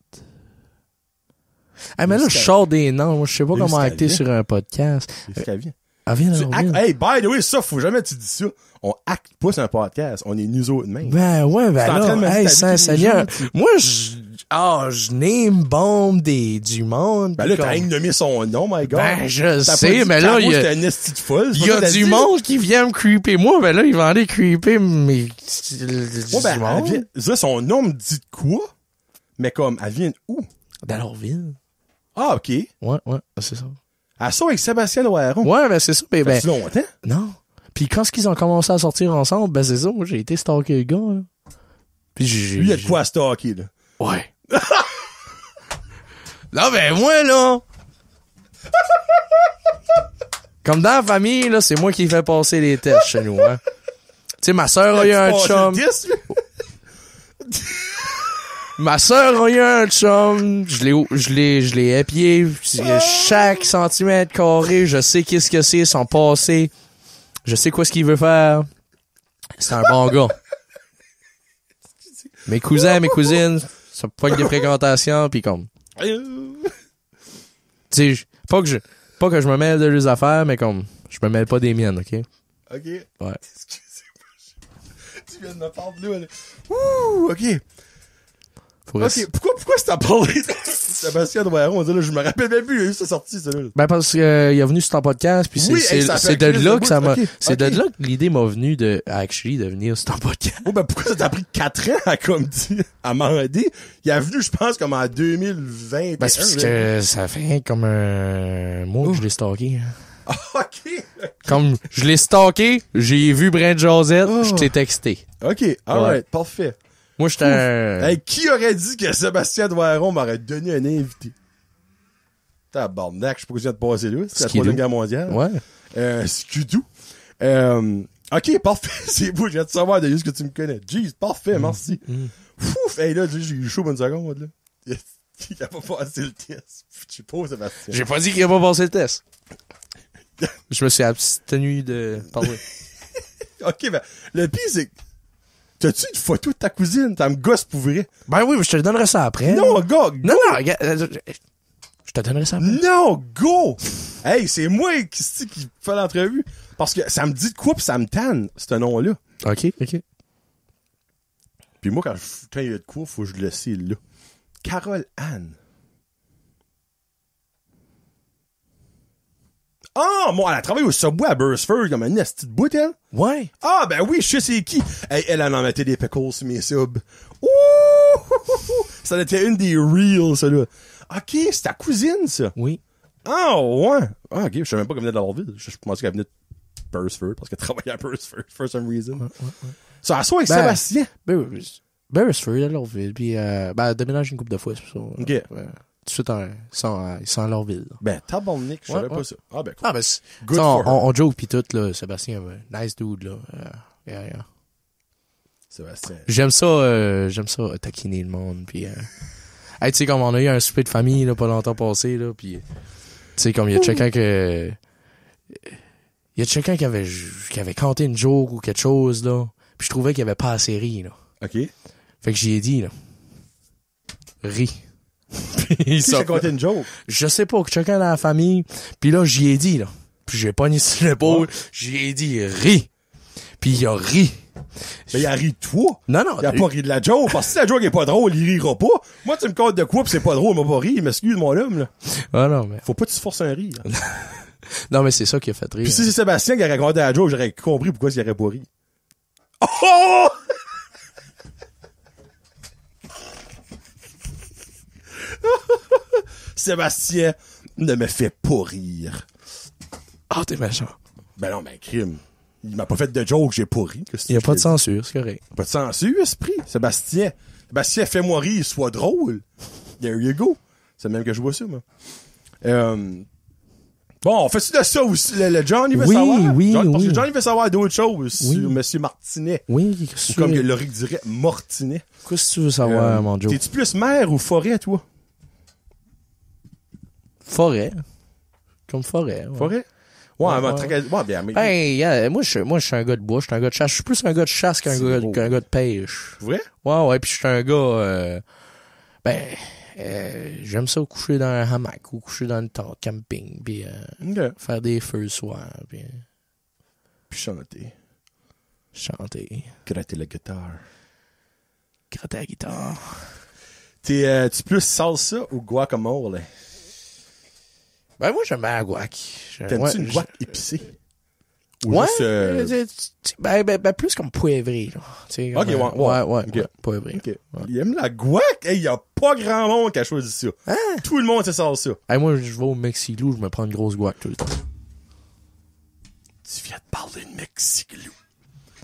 B: Ah, mais là, je sors des noms. Moi, je sais pas comment acter sur un podcast.
A: C'est ce qu'elle vient.
B: Elle vient d'Orville.
A: Hey, by the way, ça, faut jamais que tu dis ça. On acte pas sur un podcast. On est nous autres mêmes.
B: Ben ouais, ben
A: en train de me
B: là,
A: dire
B: hey,
A: ta vie
B: Saint-Seigneur.
A: tous les jours,
B: Moi, je name bombe du monde.
A: Ben là,
B: puis
A: t'as rien nommé son nom, my God.
B: Ben, je
A: T'as pas
B: sais,
A: dit
B: mais là,
A: Caro,
B: il y a...
A: c'était un esti de folle.
B: Il y a du monde qui vient me creeper moi, ben là, il va aller creeper mais
A: Ouais, ben, elle vient... Ça, son nom me dit de quoi? Mais comme, elle vient où?
B: D'Alorville.
A: Ah, OK.
B: Ouais, c'est ça.
A: Elle sort avec Sébastien Loiron.
B: Ouais, ben c'est ça. Ben,
A: Ça fait longtemps?
B: non. Puis quand ils ont commencé à sortir ensemble, ben c'est ça, moi j'ai été stalker le gars, là. Puis
A: Lui, il y a de quoi à stalker, là.
B: Ouais. Là, ben moi, là... Comme dans la famille, là, c'est moi qui fais passer les tests chez nous, hein. Tu sais, ma sœur a eu un chum. Ma sœur a eu un chum, je l'ai épié, chaque centimètre carré, je sais qu'est-ce que c'est, son passé, je sais quoi ce qu'il veut faire. C'est un bon gars. Mes cousins, mes cousines, ça pogne des fréquentations, pis comme, tu sais, pas que je me mêle de leurs affaires, mais comme, je me mêle pas des miennes, ok?
A: OK.
B: Ouais.
A: Excusez-moi. Tu viens de me parler, là. Ouh, OK.
B: Ok,
A: pourquoi c'est à parler de Sébastien Doiron? On dit là, je me rappelle même plus, il y a eu sa sortie, ça, là.
B: Ben, parce que, il est venu sur ton podcast, puis
A: Oui,
B: c'est
A: ça fait
B: de là que ça m'a,
A: ok,
B: c'est
A: ok.
B: de là que l'idée m'a venue de venir sur ton podcast.
A: Oh, ben, pourquoi ça t'a pris 4 ans à, comme dit, à m'aider? Il est venu, je pense, comme en 2020.
B: Ben, c'est parce que ça fait comme un mois que je l'ai stalké.
A: Ah, OK.
B: Comme je l'ai stalké, j'ai vu Brent Josette, je t'ai texté.
A: OK, alright, parfait.
B: Moi, j'étais un...
A: Hey, qui aurait dit que Sébastien Doiron m'aurait donné un invité? Tabarnak, je sais pas que je viens de passer là. C'est la
B: Skidoo.
A: Troisième Guerre mondiale.
B: Ouais.
A: Skidoo. OK, parfait. C'est beau, j'ai hâte de savoir de ce que tu me connais. Jeez, parfait, merci. Ouf, hey, là, j'ai eu chaud une seconde, là. Il a pas passé le test. Je sais pas, Sébastien.
B: J'ai pas dit qu'il a pas passé le test. Je me suis abstenu de parler.
A: OK, ben, le pire, c'est que t'as-tu une photo de ta cousine? T'as me gosse pour vrai?
B: Ben oui, je te donnerai ça après.
A: Non, go!
B: Non, regarde, je te donnerai ça après.
A: Non, go! Hey, c'est moi qui fait l'entrevue. Parce que ça me dit de quoi pis ça me tanne, ce nom-là.
B: OK.
A: Puis moi, quand il y a de quoi, faut que je le sais, là. Carole Anne. Ah, moi, elle a travaillé au Subway à Burstford comme une petite bout, elle.
B: Ouais.
A: Ah, ben oui, je sais c'est qui. Hey, elle en mettait des pickles sur mes subs. Ouh! Ça était une des reels, ça, là. OK, c'est ta cousine, ça.
B: Oui.
A: Ah, ouais. Ah, OK, je savais même pas qu'elle venait de Lorville. Je pensais qu'elle venait de Burstford, parce qu'elle travaillait à Burstford, for some reason.
B: Ouais.
A: Ça a soit avec Sébastien.
B: Burstford, à Lorville, puis elle déménage une couple de fois, c'est pour ça.
A: OK.
B: Ouais. Tout de suite, ils sont à Lorville. Là.
A: Ben, tabarnak, je savais pas ça. Ah, ben, cool.
B: Ah, ben,
A: Good for her.
B: on joke pis tout, là. Sébastien, nice dude, là. Yeah.
A: Sébastien.
B: J'aime ça, taquiner le monde, pis hey, tu sais, comme on a eu un souper de famille, là, pas longtemps passé, là, pis, tu sais, comme il y a quelqu'un qui avait canté une joke ou quelque chose, là, pis je trouvais qu'il avait pas assez ri, là.
A: OK.
B: Fait que j'y ai dit, là, ris.
A: Qui s'est compté une joke?
B: Je sais pas, quelqu'un dans la famille, pis là, j'y ai dit, là, pis j'ai pogné sur l'épaule, j'y ai dit, ris. Pis il a ri.
A: Ben, il a ri de toi.
B: Non.
A: Il a pas ri de la joke, parce que si la joke est pas drôle, il rira pas. Moi, tu me comptes de quoi pis c'est pas drôle, il m'a pas ri, m'excuse, mon homme, là.
B: Ah non, mais.
A: Faut pas que tu te forces un rire.
B: Non, mais c'est ça qui a fait rire.
A: Pis si c'est Sébastien qui a raconté la joke, j'aurais compris pourquoi il aurait pas ri. Oh! Sébastien ne me fait pas rire.
B: Ah, t'es méchant.
A: Ben non, ben, crime. Il m'a pas fait de joke, j'ai pas ri.
B: Il y a pas de censure, c'est correct.
A: Pas de censure, esprit. Sébastien, fais-moi rire, sois drôle. There you go. C'est le même que je vois ça, moi. Bon, on fait-tu de ça aussi? Le John, il veut savoir?
B: Oui.
A: Parce que John, il veut savoir d'autres choses sur Monsieur Martinet.
B: Oui,
A: Ou comme Loric dirait, Mortinet.
B: Qu'est-ce que tu veux savoir, mon Joe?
A: T'es-tu plus mer ou forêt, toi?
B: Forêt. Comme forêt. Ouais.
A: Forêt? Ouais, bien, mais...
B: Hey, moi, je suis un gars de bois, je suis un gars de chasse. Je suis plus un gars de chasse qu'un gars de pêche.
A: Vrai?
B: Ouais, pis je suis un gars, j'aime ça coucher dans un hamac ou coucher dans une tente camping, pis faire des feux le soir, pis
A: chanter.
B: Gratter
A: la guitare.
B: Gratter la guitare.
A: Tu plus salsa ou guacamole?
B: Ben, moi, j'aime bien la guac.
A: T'aimes-tu une guac épicée? Ou
B: Ouais,
A: juste,
B: plus comme poivré, là.
A: Ok, ouais.
B: Ouais, poivré.
A: Okay. Ouais. Il aime la guac? Hey, y a pas grand monde qui a choisi ça.
B: Hein?
A: Tout le monde sait ça.
B: Hey, moi, je vais au Mexiglou, je me prends une grosse guac tout le temps.
A: Tu viens de parler de Mexiglou.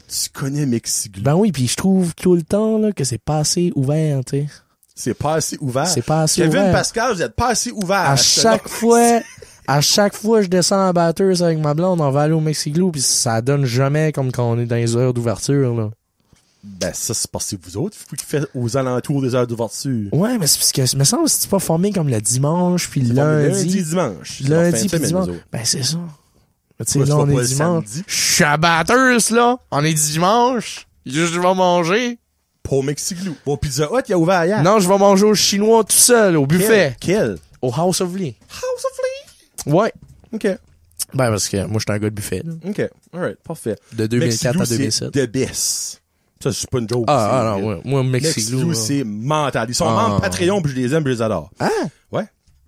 A: Tu connais Mexiglou?
B: Ben oui, pis je trouve tout le temps, là, que c'est pas assez ouvert, tu sais.
A: C'est pas assez ouvert.
B: C'est pas assez
A: Kevin
B: ouvert.
A: Pascal, vous êtes pas assez ouvert.
B: À chaque fois, je descends en batteuse avec ma blonde, on va aller au Mexiglou, pis ça donne jamais comme quand on est dans les heures d'ouverture, là.
A: Ben, ça, c'est parce que vous autres, vous qui faites aux alentours des heures d'ouverture.
B: Ouais, mais c'est parce que, me semble, si tu pas formé comme le dimanche, puis lundi,
A: dimanche.
B: Lundi, puis dimanche. Ben, c'est ça. Tu sais, là, on est dimanche.
A: Samedi?
B: Je suis à batteuse, là. On est dimanche. Je vais manger.
A: Pas au Mexiglou. Au Pizza Hut, il a ouvert hier.
B: Non, je vais manger au chinois tout seul, au buffet.
A: Quel?
B: Au House of Lee.
A: House of Lee?
B: Ouais.
A: OK.
B: Ben, parce que moi, j'étais un gars de buffet, là.
A: OK. Alright, parfait.
B: De 2004 à 2007.
A: C'est the best. Ça, c'est pas une joke.
B: Non, ouais. Moi, Mexiglou,
A: c'est mental. Ils sont membres Patreon, puis je les aime, puis je les adore.
B: Ah?
A: Ouais.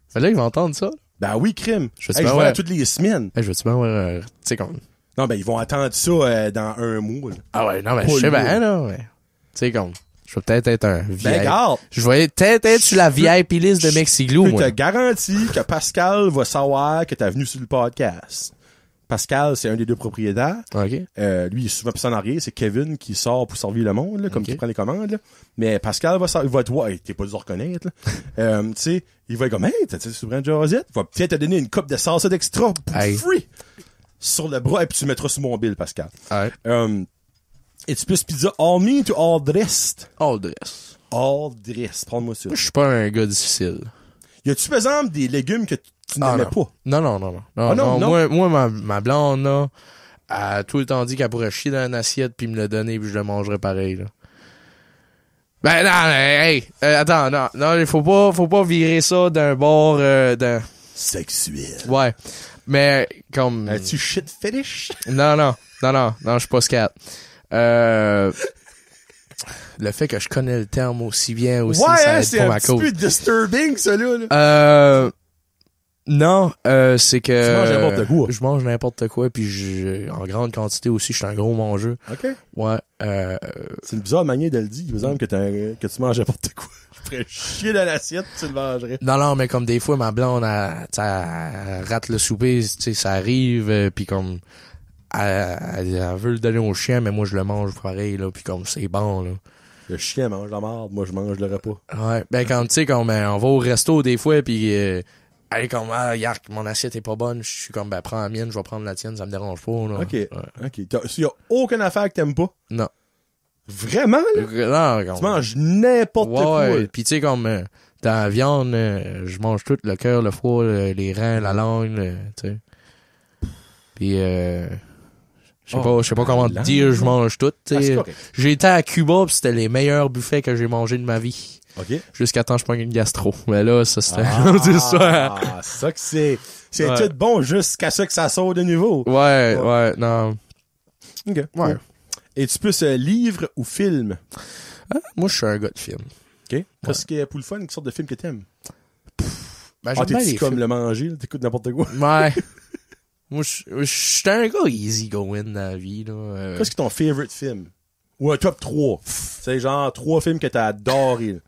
B: Fallait qu'ils vont entendre ça.
A: Ben oui, crime.
B: Je
A: vois là toutes les semaines.
B: Je veux-tu bien voir, tu sais, comme...
A: Non, ben, ils vont attendre ça dans un mois, là.
B: Ah ouais, non, mais je sais bien, là, ouais. Tu sais, comme... Je vais peut-être être un VIP.
A: Ben, regarde.
B: Je vais peut-être être sur la VIP liste de Mexiglou,
A: Je
B: moi.
A: te garantis que Pascal va savoir que t'es venu sur le podcast. Pascal, c'est un des deux propriétaires.
B: OK.
A: Lui, il est souvent plus en arrière. C'est Kevin qui sort pour servir le monde, là, comme qui prend les commandes. Là. Mais Pascal il va te voir. Hey, t'es pas dû reconnaître. Là. Tu sais, il va être comme, hey, t'as souvent Josette? Il va peut-être te donner une coupe de salsa d'extra pour free. sur le bras et puis tu le mettras sur mon bill, Pascal.
B: Ouais.
A: Es-tu plus pizza all meat ou all dressed?
B: All dress.
A: All dressed. Prends-moi ça.
B: Moi, je suis pas un gars difficile.
A: Y a-tu, par exemple, des légumes que tu n'aimais pas?
B: Non.
A: Ah, non.
B: Moi, ma blonde, là, elle a tout le temps dit qu'elle pourrait chier dans une assiette puis me le donner puis je le mangerais pareil, là. Ben, non, hey, attends, non, il faut pas virer ça d'un bord, d'un...
A: Sexuel.
B: Ouais. Mais, comme...
A: As-tu shit fetish?
B: Non, je suis pas scat. Le fait que je connais le terme aussi bien aussi,
A: Ouais,
B: ça aide
A: c'est
B: pour
A: un
B: ma
A: petit
B: cause.
A: peu disturbing, ça, là.
B: Non, c'est que...
A: Tu manges n'importe quoi.
B: Je mange n'importe quoi, puis en grande quantité aussi, je suis un gros mangeur.
A: OK.
B: Ouais,
A: C'est une bizarre manière de le dire, par exemple, que tu manges n'importe quoi. Je ferais chier dans l'assiette, tu le mangerais.
B: Non, mais comme des fois, ma blonde, elle rate le souper, tu sais, ça arrive, puis comme... Elle veut le donner au chien, mais moi, je le mange pareil, là, puis comme, c'est bon, là.
A: Le chien mange la marde, moi, je mange le repas.
B: Ouais, ben quand, tu sais, comme, on va au resto, des fois, puis... elle est comme, yark, mon assiette est pas bonne. Je suis comme, ben, prends la mienne, je vais prendre la tienne, ça me dérange pas, là.
A: OK.
B: Ouais.
A: OK. Il y a aucune affaire que t'aimes pas?
B: Non.
A: Vraiment, là?
B: Non, comme...
A: Tu manges n'importe quoi.
B: Ouais, pis tu sais, comme, dans la viande, je mange tout, le cœur, le foie, les reins, la langue, tu sais. Pis, je sais pas comment te dire, je mange tout, tu sais. J'ai été à Cuba, pis c'était les meilleurs buffets que j'ai mangés de ma vie.
A: OK.
B: Jusqu'à temps que je pogne une gastro. Mais là, ça, c'était une autre histoire.
A: Ah, ça que c'est
B: Ouais.
A: tout bon jusqu'à ça que ça sort de nouveau.
B: Ouais, non.
A: OK.
B: Ouais.
A: Cool. Es-tu plus livre ou film?
B: Moi, je suis un gars de film.
A: OK. Qu'est-ce qui est pour le fun, quelle sorte de film que t'aimes?
B: Ben, j'aime bien
A: t'es-tu
B: les
A: comme
B: films.
A: le manger, là? T'écoutes n'importe quoi?
B: Ouais. Moi, je suis un gars easy going dans la vie, là.
A: Qu'est-ce qui est ton favorite film? Ou un top 3? C'est genre 3 films que t'as adoré.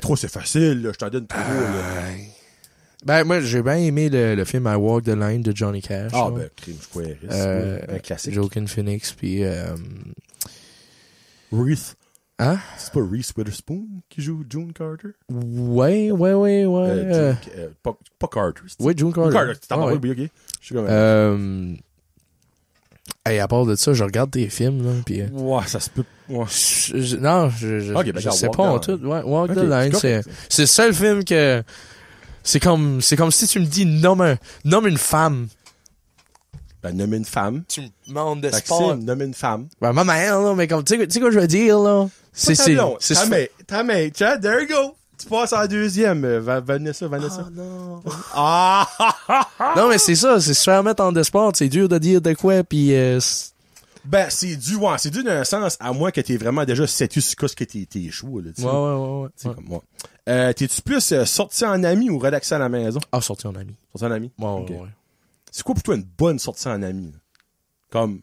A: 3, c'est facile, là. Je t'en donne 3, là.
B: Ben, moi, j'ai bien aimé le film I Walk the Line de Johnny Cash.
A: Ah,
B: là.
A: ben, crime, je crois. Un classique.
B: Joaquin Phoenix, puis...
A: Reese.
B: Hein?
A: C'est pas Reese Witherspoon qui joue June Carter?
B: Ouais.
A: Pas Carter.
B: Ouais, June Carter.
A: Carter, t'as
B: Ah,
A: parlé,
B: ouais.
A: oui, ok. Je suis comme...
B: Hey, à part de ça, je regarde tes films, là, puis...
A: Ouais, ça se peut... Ouais.
B: Non, je
A: Ok, ben,
B: je
A: regarde,
B: sais
A: Walk
B: pas
A: the
B: en
A: Line.
B: tout. Ouais, Walk
A: Ok,
B: the Line,
A: c'est
B: c'est le seul film que... C'est comme si tu me dis nomme une femme.
A: Ben, nomme une femme.
B: Tu me demandes de sport.
A: Maxime, nomme une femme.
B: Ben, ma mère, là, mais comme, tu sais quoi je veux dire, là? C'est
A: Ta mate, there you go. Tu passes en deuxième, Vanessa.
B: Ah, non.
A: Ah!
B: Non, mais c'est ça, c'est se faire mettre en sport, c'est dur de dire de quoi, pis
A: Ben, c'est dû d'un sens, à moins que t'aies vraiment déjà sais-tu ce que t'es chaud, là, tu sais.
B: Ouais.
A: C'est comme moi. T'es-tu plus sorti en ami ou relaxé à la maison?
B: Ah, sorti en ami.
A: Sorti en ami?
B: Ouais,
A: Ok.
B: ouais.
A: C'est quoi pour toi une bonne sortie en ami? Là? Comme, tu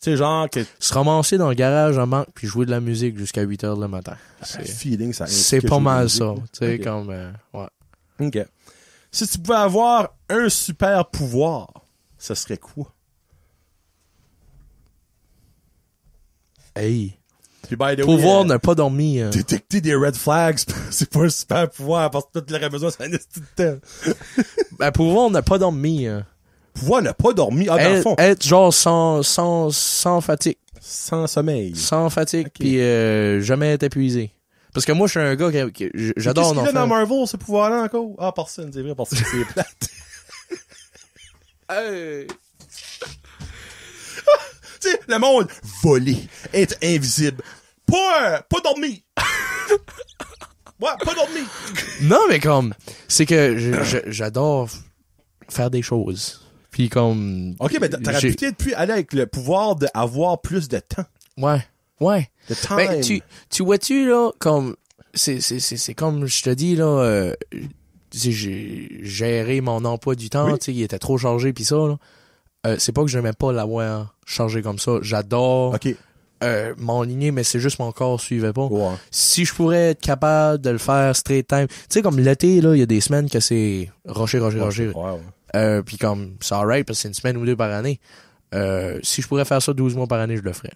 A: sais, genre que
B: Se ramasser dans le garage en manque puis jouer de la musique jusqu'à 8h le matin.
A: le feeling, ça
B: C'est
A: implique
B: pas
A: que je
B: mal
A: joue
B: ça,
A: de la musique.
B: tu sais,
A: Ok.
B: comme, ouais.
A: OK. Si tu pouvais avoir un super pouvoir, ce serait quoi?
B: Hey.
A: Puis by the way,
B: Pouvoir ne pas dormir.
A: détecter des red flags, c'est pas un super pouvoir parce que tu aurais besoin d'un esti de temps.
B: Ben, pouvoir ne pas dormir.
A: Pouvoir ne pas dormir. Ah, dans le fond.
B: Être genre sans fatigue.
A: Sans sommeil.
B: Sans fatigue,
A: Ok.
B: puis jamais être épuisé. Parce que moi, je suis un gars qui j'adore
A: Qu'est-ce
B: en
A: qu'il y a dans
B: faire.
A: Marvel, ce pouvoir-là, encore? Ah, personne, c'est vrai, parce que c'est plate.
B: Hey.
A: Tu sais, le monde, voler, être invisible, pas dormir. Ouais, pas dormir.
B: Non, mais comme, c'est que j'adore faire des choses. Puis comme...
A: OK, mais t'aurais
B: j'ai-
A: peut-être pu aller avec le pouvoir d'avoir plus de temps.
B: Ouais.
A: De time.
B: Ben, tu vois-tu, là, comme... C'est comme je te dis, là... j'ai géré mon emploi du temps,
A: Oui.
B: tu sais, il était trop chargé, puis ça, là. C'est pas que j'aimais pas l'avoir chargé comme ça. J'adore
A: OK.
B: m'enligner, mais c'est juste mon corps suivait pas.
A: Ouais.
B: Si je pourrais être capable de le faire straight time... Tu sais, comme l'été, là, il y a des semaines que c'est rocher.
A: Ouais.
B: Puis comme, c'est alright, parce que c'est une semaine ou deux par année. Si je pourrais faire ça 12 mois par année, je le ferais.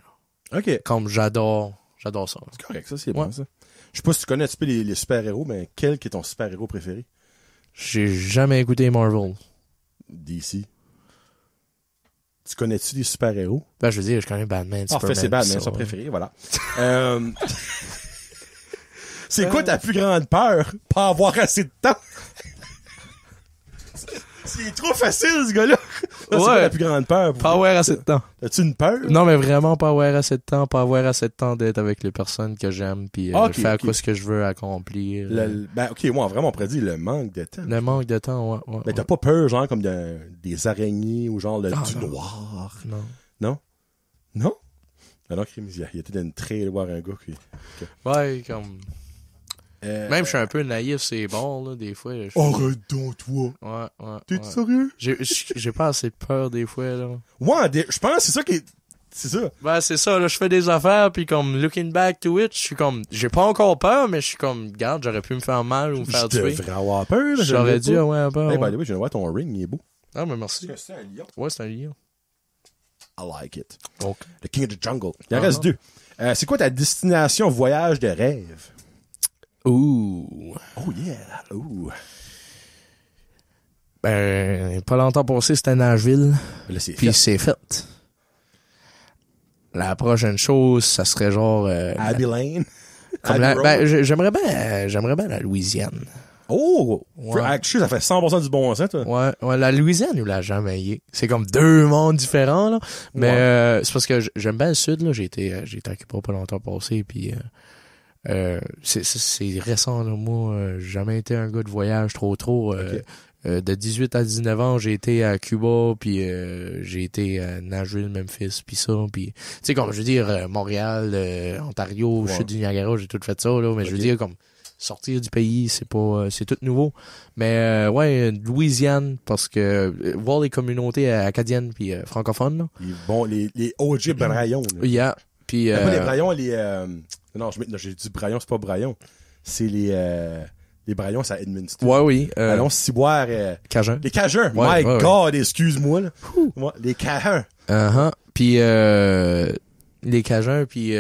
B: Là.
A: OK.
B: Comme, j'adore ça.
A: C'est correct, ça, c'est
B: Ouais.
A: bon, ça. Je sais pas si tu connais un petit peu les super-héros, mais quel est ton super-héros préféré?
B: J'ai jamais écouté Marvel.
A: DC. Tu connais-tu des super-héros?
B: Ben, je veux dire, je connais Batman,
A: En
B: Superman.
A: fait, c'est Batman,
B: ça,
A: son
B: ouais.
A: préféré, voilà. C'est quoi ta plus grande peur? Pas avoir assez de temps. C'est trop facile, ce gars-là. C'est quoi ta plus grande peur?
B: Pas avoir assez de temps.
A: As-tu une peur?
B: Non, mais vraiment pas avoir assez de temps, pas avoir assez de temps d'être avec les personnes que j'aime, puis faire quoi ce que je veux accomplir.
A: Ben, ok, moi, vraiment, on pourrait dire le manque de temps.
B: Le manque de temps, ouais.
A: Mais t'as pas peur, genre, comme des araignées ou genre du
B: non.
A: noir?
B: Non.
A: Non? Non? Ah non, Crime, il était dans une trail voir un gars qui...
B: Ouais, comme... Même je suis un peu naïf, c'est bon, là, des fois.
A: Arrête donc, toi!
B: Ouais.
A: T'es sérieux?
B: J'ai pas assez de peur, des fois, là.
A: Ouais, je pense que c'est ça qui est... C'est ça.
B: Ben, c'est ça, là, je fais des affaires, puis comme, looking back to it, je suis comme, j'ai pas encore peur, mais je suis comme, regarde, j'aurais pu me faire mal ou me faire
A: Je
B: tuer.
A: devrais avoir peur.
B: J'aurais dû avoir peur.
A: Hey,
B: ouais.
A: by the way, je viens de voir ton ring, il est beau.
B: Ah, mais merci.
A: C'est un lion.
B: Ouais, c'est un lion.
A: I like it.
B: Donc.
A: The King of the Jungle. Il en reste 2. C'est quoi ta destination voyage de rêve?
B: Ouh.
A: Oh yeah. Ouh.
B: Ben, pas longtemps passé, c'était Nashville.
A: Là, c'est
B: Puis
A: fait.
B: c'est fait. La prochaine chose, ça serait genre...
A: Abbey Lane.
B: comme
A: Abbey Road.
B: ben, j'aimerais bien la Louisiane.
A: Oh!
B: Ouais.
A: Actually, ça fait 100% du bon sens, toi.
B: Ouais, la Louisiane ou la Jamaïque. C'est comme deux mondes différents, là. Mais c'est parce que j'aime bien le sud, là. J'ai été à Cuba pas longtemps passé, puis c'est récent, là. Moi, j'ai jamais été un gars de voyage trop.
A: Okay.
B: De 18 à 19 ans, j'ai été à Cuba, puis j'ai été à Nashville, Memphis, puis ça, puis tu sais, comme je veux dire, Montréal, Ontario, Chute du Niagara, j'ai tout fait ça, là, mais je veux dire, comme sortir du pays, c'est tout nouveau. Mais ouais, Louisiane, parce que voir les communautés acadiennes puis francophones, là.
A: Les OG Braillons.
B: Yeah. Puis
A: Pas les Braillons, non, j'ai dit Braillons, c'est pas Braillons. C'est les Braillons, c'est à Edmundston.
B: Ouais, oui.
A: Allons s'y boire.
B: Cajun.
A: Les Cajuns.
B: Ouais,
A: My
B: ouais,
A: God, excuse-moi, là. Ouais, les Cajuns.
B: Puis les Cajuns, puis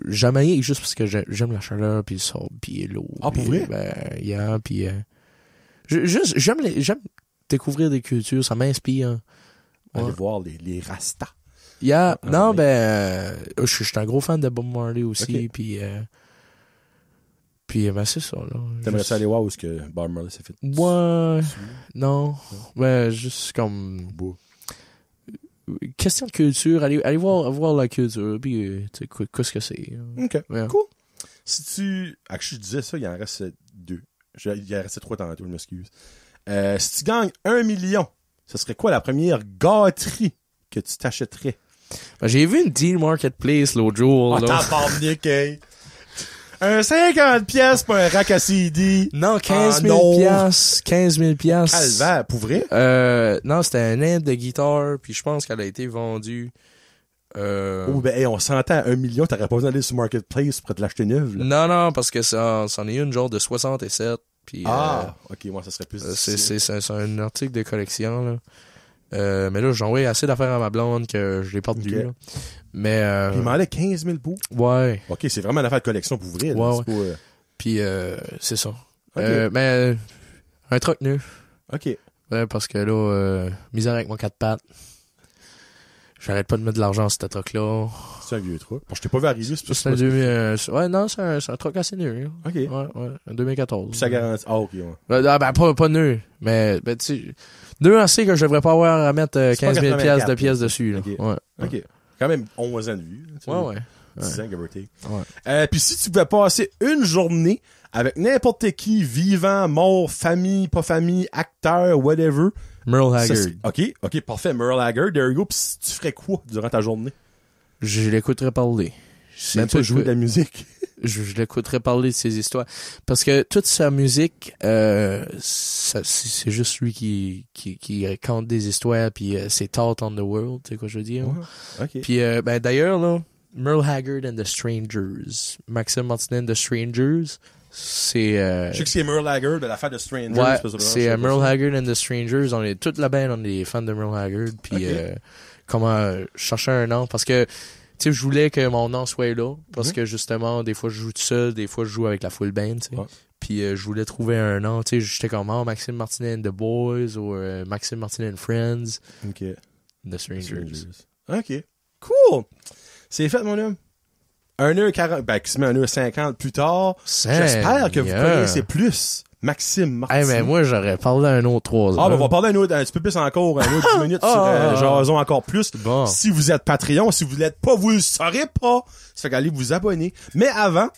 B: Jamaïque, juste parce que j'aime la chaleur, puis le sable, puis l'eau.
A: Ah, pour vrai?
B: Ben, yeah, puis j'aime découvrir des cultures, ça m'inspire.
A: Allez
B: Ouais.
A: voir les Rastas.
B: Yeah, non,
A: oui.
B: ben, je suis un gros fan de Bob Marley aussi,
A: Ok.
B: puis ben c'est ça, là.
A: T'aimerais-tu aller voir où est-ce que Bob Marley s'est fait?
B: Ouais, non, ben, juste comme...
A: Beau.
B: Question de culture, aller voir la culture, puis tu sais, qu'est-ce que c'est.
A: OK,
B: Ouais.
A: cool. Si tu... je disais ça, il en reste 2. Il en restait 3 tantôt, je m'excuse. Si tu gagnes 1 million, ce serait quoi la première gâterie que tu t'achèterais?
B: Ben, j'ai vu une deal marketplace l'autre jour.
A: Oh,
B: là.
A: t'en parles, Nick, hey. Un 50$ pour un rack à CD.
B: Non, 15 000
A: non.
B: piastres. 15 000 piastres.
A: Calvaire, pour vrai?
B: Non, c'était un amp de guitare, puis je pense qu'elle a été vendue.
A: Oh, ben, hey, on s'entend à 1 million, t'aurais pas besoin d'aller sur Marketplace pour te l'acheter neuve, là.
B: Non, parce que c'en est une genre de 67. Puis,
A: OK, moi, ça serait plus
B: c'est un article de collection, là. Mais là, j'ai envoyé assez d'affaires à ma blonde que je l'ai pas perdu,
A: Ok.
B: là. Mais,
A: Il demandait 15 000 pour.
B: ouais.
A: OK, c'est vraiment une affaire de collection pour vrai, là.
B: Ouais,
A: C'est pas,
B: Puis, c'est ça.
A: Ok.
B: Mais, un truc neuf.
A: OK.
B: Ouais, parce que là, misère avec mon 4 pattes. J'arrête pas de mettre de l'argent sur ce truc-là.
A: C'est un vieux truc. Bon, je t'ai pas vu arriver, c'est
B: C'est un 2000, ouais, non, c'est un truc assez nul. Hein.
A: OK.
B: Ouais, un 2014.
A: Puis ça garantit. Ah, OK, ouais.
B: Ben, pas nul. Mais, ben, tu sais, nul assez que je devrais pas avoir à mettre 15 000 piastres de pièces dessus, là.
A: OK.
B: Ouais.
A: OK. Quand même 11 ans de vue. là, tu
B: Ouais,
A: vois.
B: ouais.
A: 10 ans, give or take.
B: Ouais.
A: Puis si tu pouvais passer une journée avec n'importe qui, vivant, mort, famille, pas famille, acteur, whatever.
B: Merle
A: ça
B: Haggard.
A: serait- OK, parfait. Merle Haggard, there you go. Puis tu ferais quoi durant ta journée?
B: Je l'écouterais parler. C'est
A: Même pas
B: tout
A: jouer
B: que-
A: de la musique.
B: je l'écouterais parler de ses histoires. Parce que toute sa musique, c'est juste lui qui raconte des histoires, puis c'est Thought on the World, tu sais quoi je veux dire?
A: OK.
B: Puis, ben, d'ailleurs, là, Merle Haggard and the Strangers, Maxime Martinet and the Strangers, c'est...
A: Je sais que c'est Merle Haggard de l'affaire de Strangers.
B: ouais,
A: parce que
B: c'est
A: vraiment, je sais
B: Merle
A: pas ça.
B: Haggard and the Strangers, on est toute la bande, on est fans de Merle Haggard, puis
A: Ok.
B: comment chercher un nom, parce que, tu sais, je voulais que mon nom soit là, parce
A: Mhm.
B: que justement, des fois je joue tout seul, des fois je joue avec la full band, tu sais.
A: Ouais.
B: Puis je voulais trouver un nom, tu sais, j'étais comme Maxime Martinet and the Boys, ou Maxime Martinet and Friends.
A: OK.
B: The Strangers.
A: OK. Cool. C'est fait, mon homme. 1h40, ben, qui se met 1h50 plus tard. J'espère que vous connaissez plus Maxime Martinet.
B: Hey, mais moi, j'aurais parlé un autre 3 heures.
A: Ah, ben, on va parler un petit peu plus encore, un autre 10 minutes sur Jason encore plus.
B: Bon.
A: Si vous êtes Patreon, si vous l'êtes pas, vous le saurez pas. Ça fait qu'allez vous abonner. Mais avant,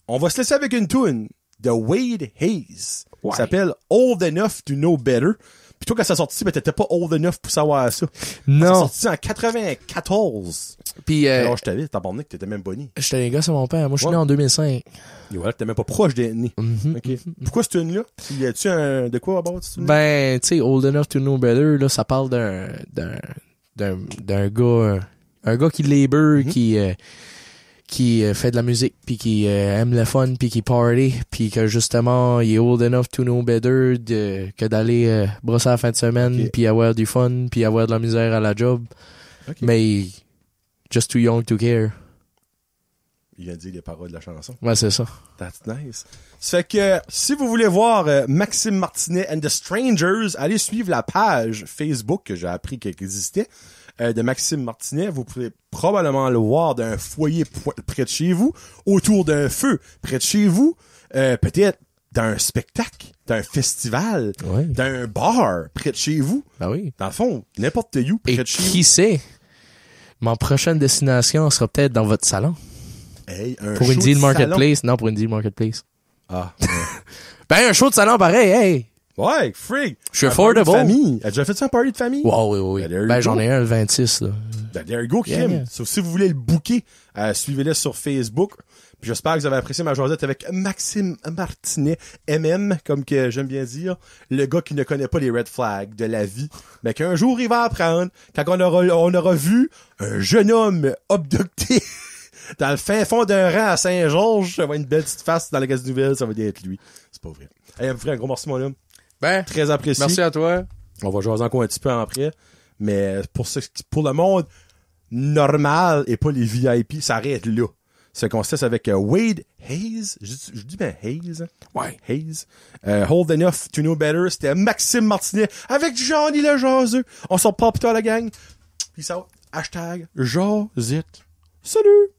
A: on va se laisser avec une tune de Wade Hayes.
B: Ouais.
A: Ça s'appelle Old Enough to Know Better. Puis toi, quand ça sorti, ben, t'étais pas old enough pour savoir ça.
B: Non.
A: Ça sorti en 94.
B: Puis,
A: Alors, je t'avais, t'as que t'étais même pas né.
B: j'étais un gars sur mon père. Moi, je suis né en 2005.
A: Et voilà, t'étais même pas proche d'être né. OK. Pourquoi cette tune-là? Y a-tu de quoi à bord de cette tune-là?
B: Ben, tu sais, Old Enough to Know Better, là, ça parle d'un gars, un gars qui labor, qui fait de la musique, puis qui aime le fun, puis qui party, puis que justement, il est old enough to know better que d'aller brosser à la fin de semaine, puis avoir du fun, puis avoir de la misère à la job.
A: Okay.
B: Mais just too young to care.
A: Il vient de dire les paroles de la chanson.
B: Ouais, c'est ça.
A: That's nice. Ça fait que, si vous voulez voir Maxime Martinet and the Strangers, allez suivre la page Facebook que j'ai appris qu'elle existait. De Maxime Martinet, vous pouvez probablement le voir d'un foyer près de chez vous, autour d'un feu près de chez vous, peut-être d'un spectacle, d'un festival,
B: Ouais.
A: d'un bar près de chez vous.
B: Ben oui.
A: Dans le fond, n'importe où près
B: Et
A: de chez vous.
B: qui sait, ma prochaine destination sera peut-être dans votre salon.
A: Hey, un
B: Pour
A: show
B: une
A: de
B: deal
A: salon.
B: marketplace. Non, pour une deal marketplace.
A: Ah.
B: Ben, un show de salon pareil, hey!
A: Ouais, frig.
B: Je suis
A: Un party de
B: affordable.
A: famille. As-tu déjà fait ça, un party de famille?
B: Wow, oui.
A: Ben, there you
B: Ben,
A: go.
B: j'en ai un le 26, là.
A: Ben, there you go, Kim.
B: Yeah.
A: So, si vous voulez le booker, suivez-le sur Facebook. Puis j'espère que vous avez apprécié ma jasette avec Maxime Martinet, MM, comme que j'aime bien dire, le gars qui ne connaît pas les red flags de la vie, mais qu'un jour il va apprendre, quand on aura vu un jeune homme abducté dans le fin fond d'un rang à Saint-Georges, ça va être une belle petite face dans la gazette nouvelle, ça va bien être lui. C'est pas vrai. Hey, un gros merci, mon homme.
B: Ben,
A: Très apprécié.
B: merci à toi.
A: On va jaser encore un petit peu après. Mais pour le monde normal et pas les VIP, ça arrête là. Ce qu'on se laisse avec Wade Hayes. Je dis bien Hayes.
B: Ouais.
A: Hayes. Old Enough to Know Better. C'était Maxime Martinet avec Johnny le jaseux. On s'en reparle plus tard, la gang. Peace out. Hashtag Jasette. Salut!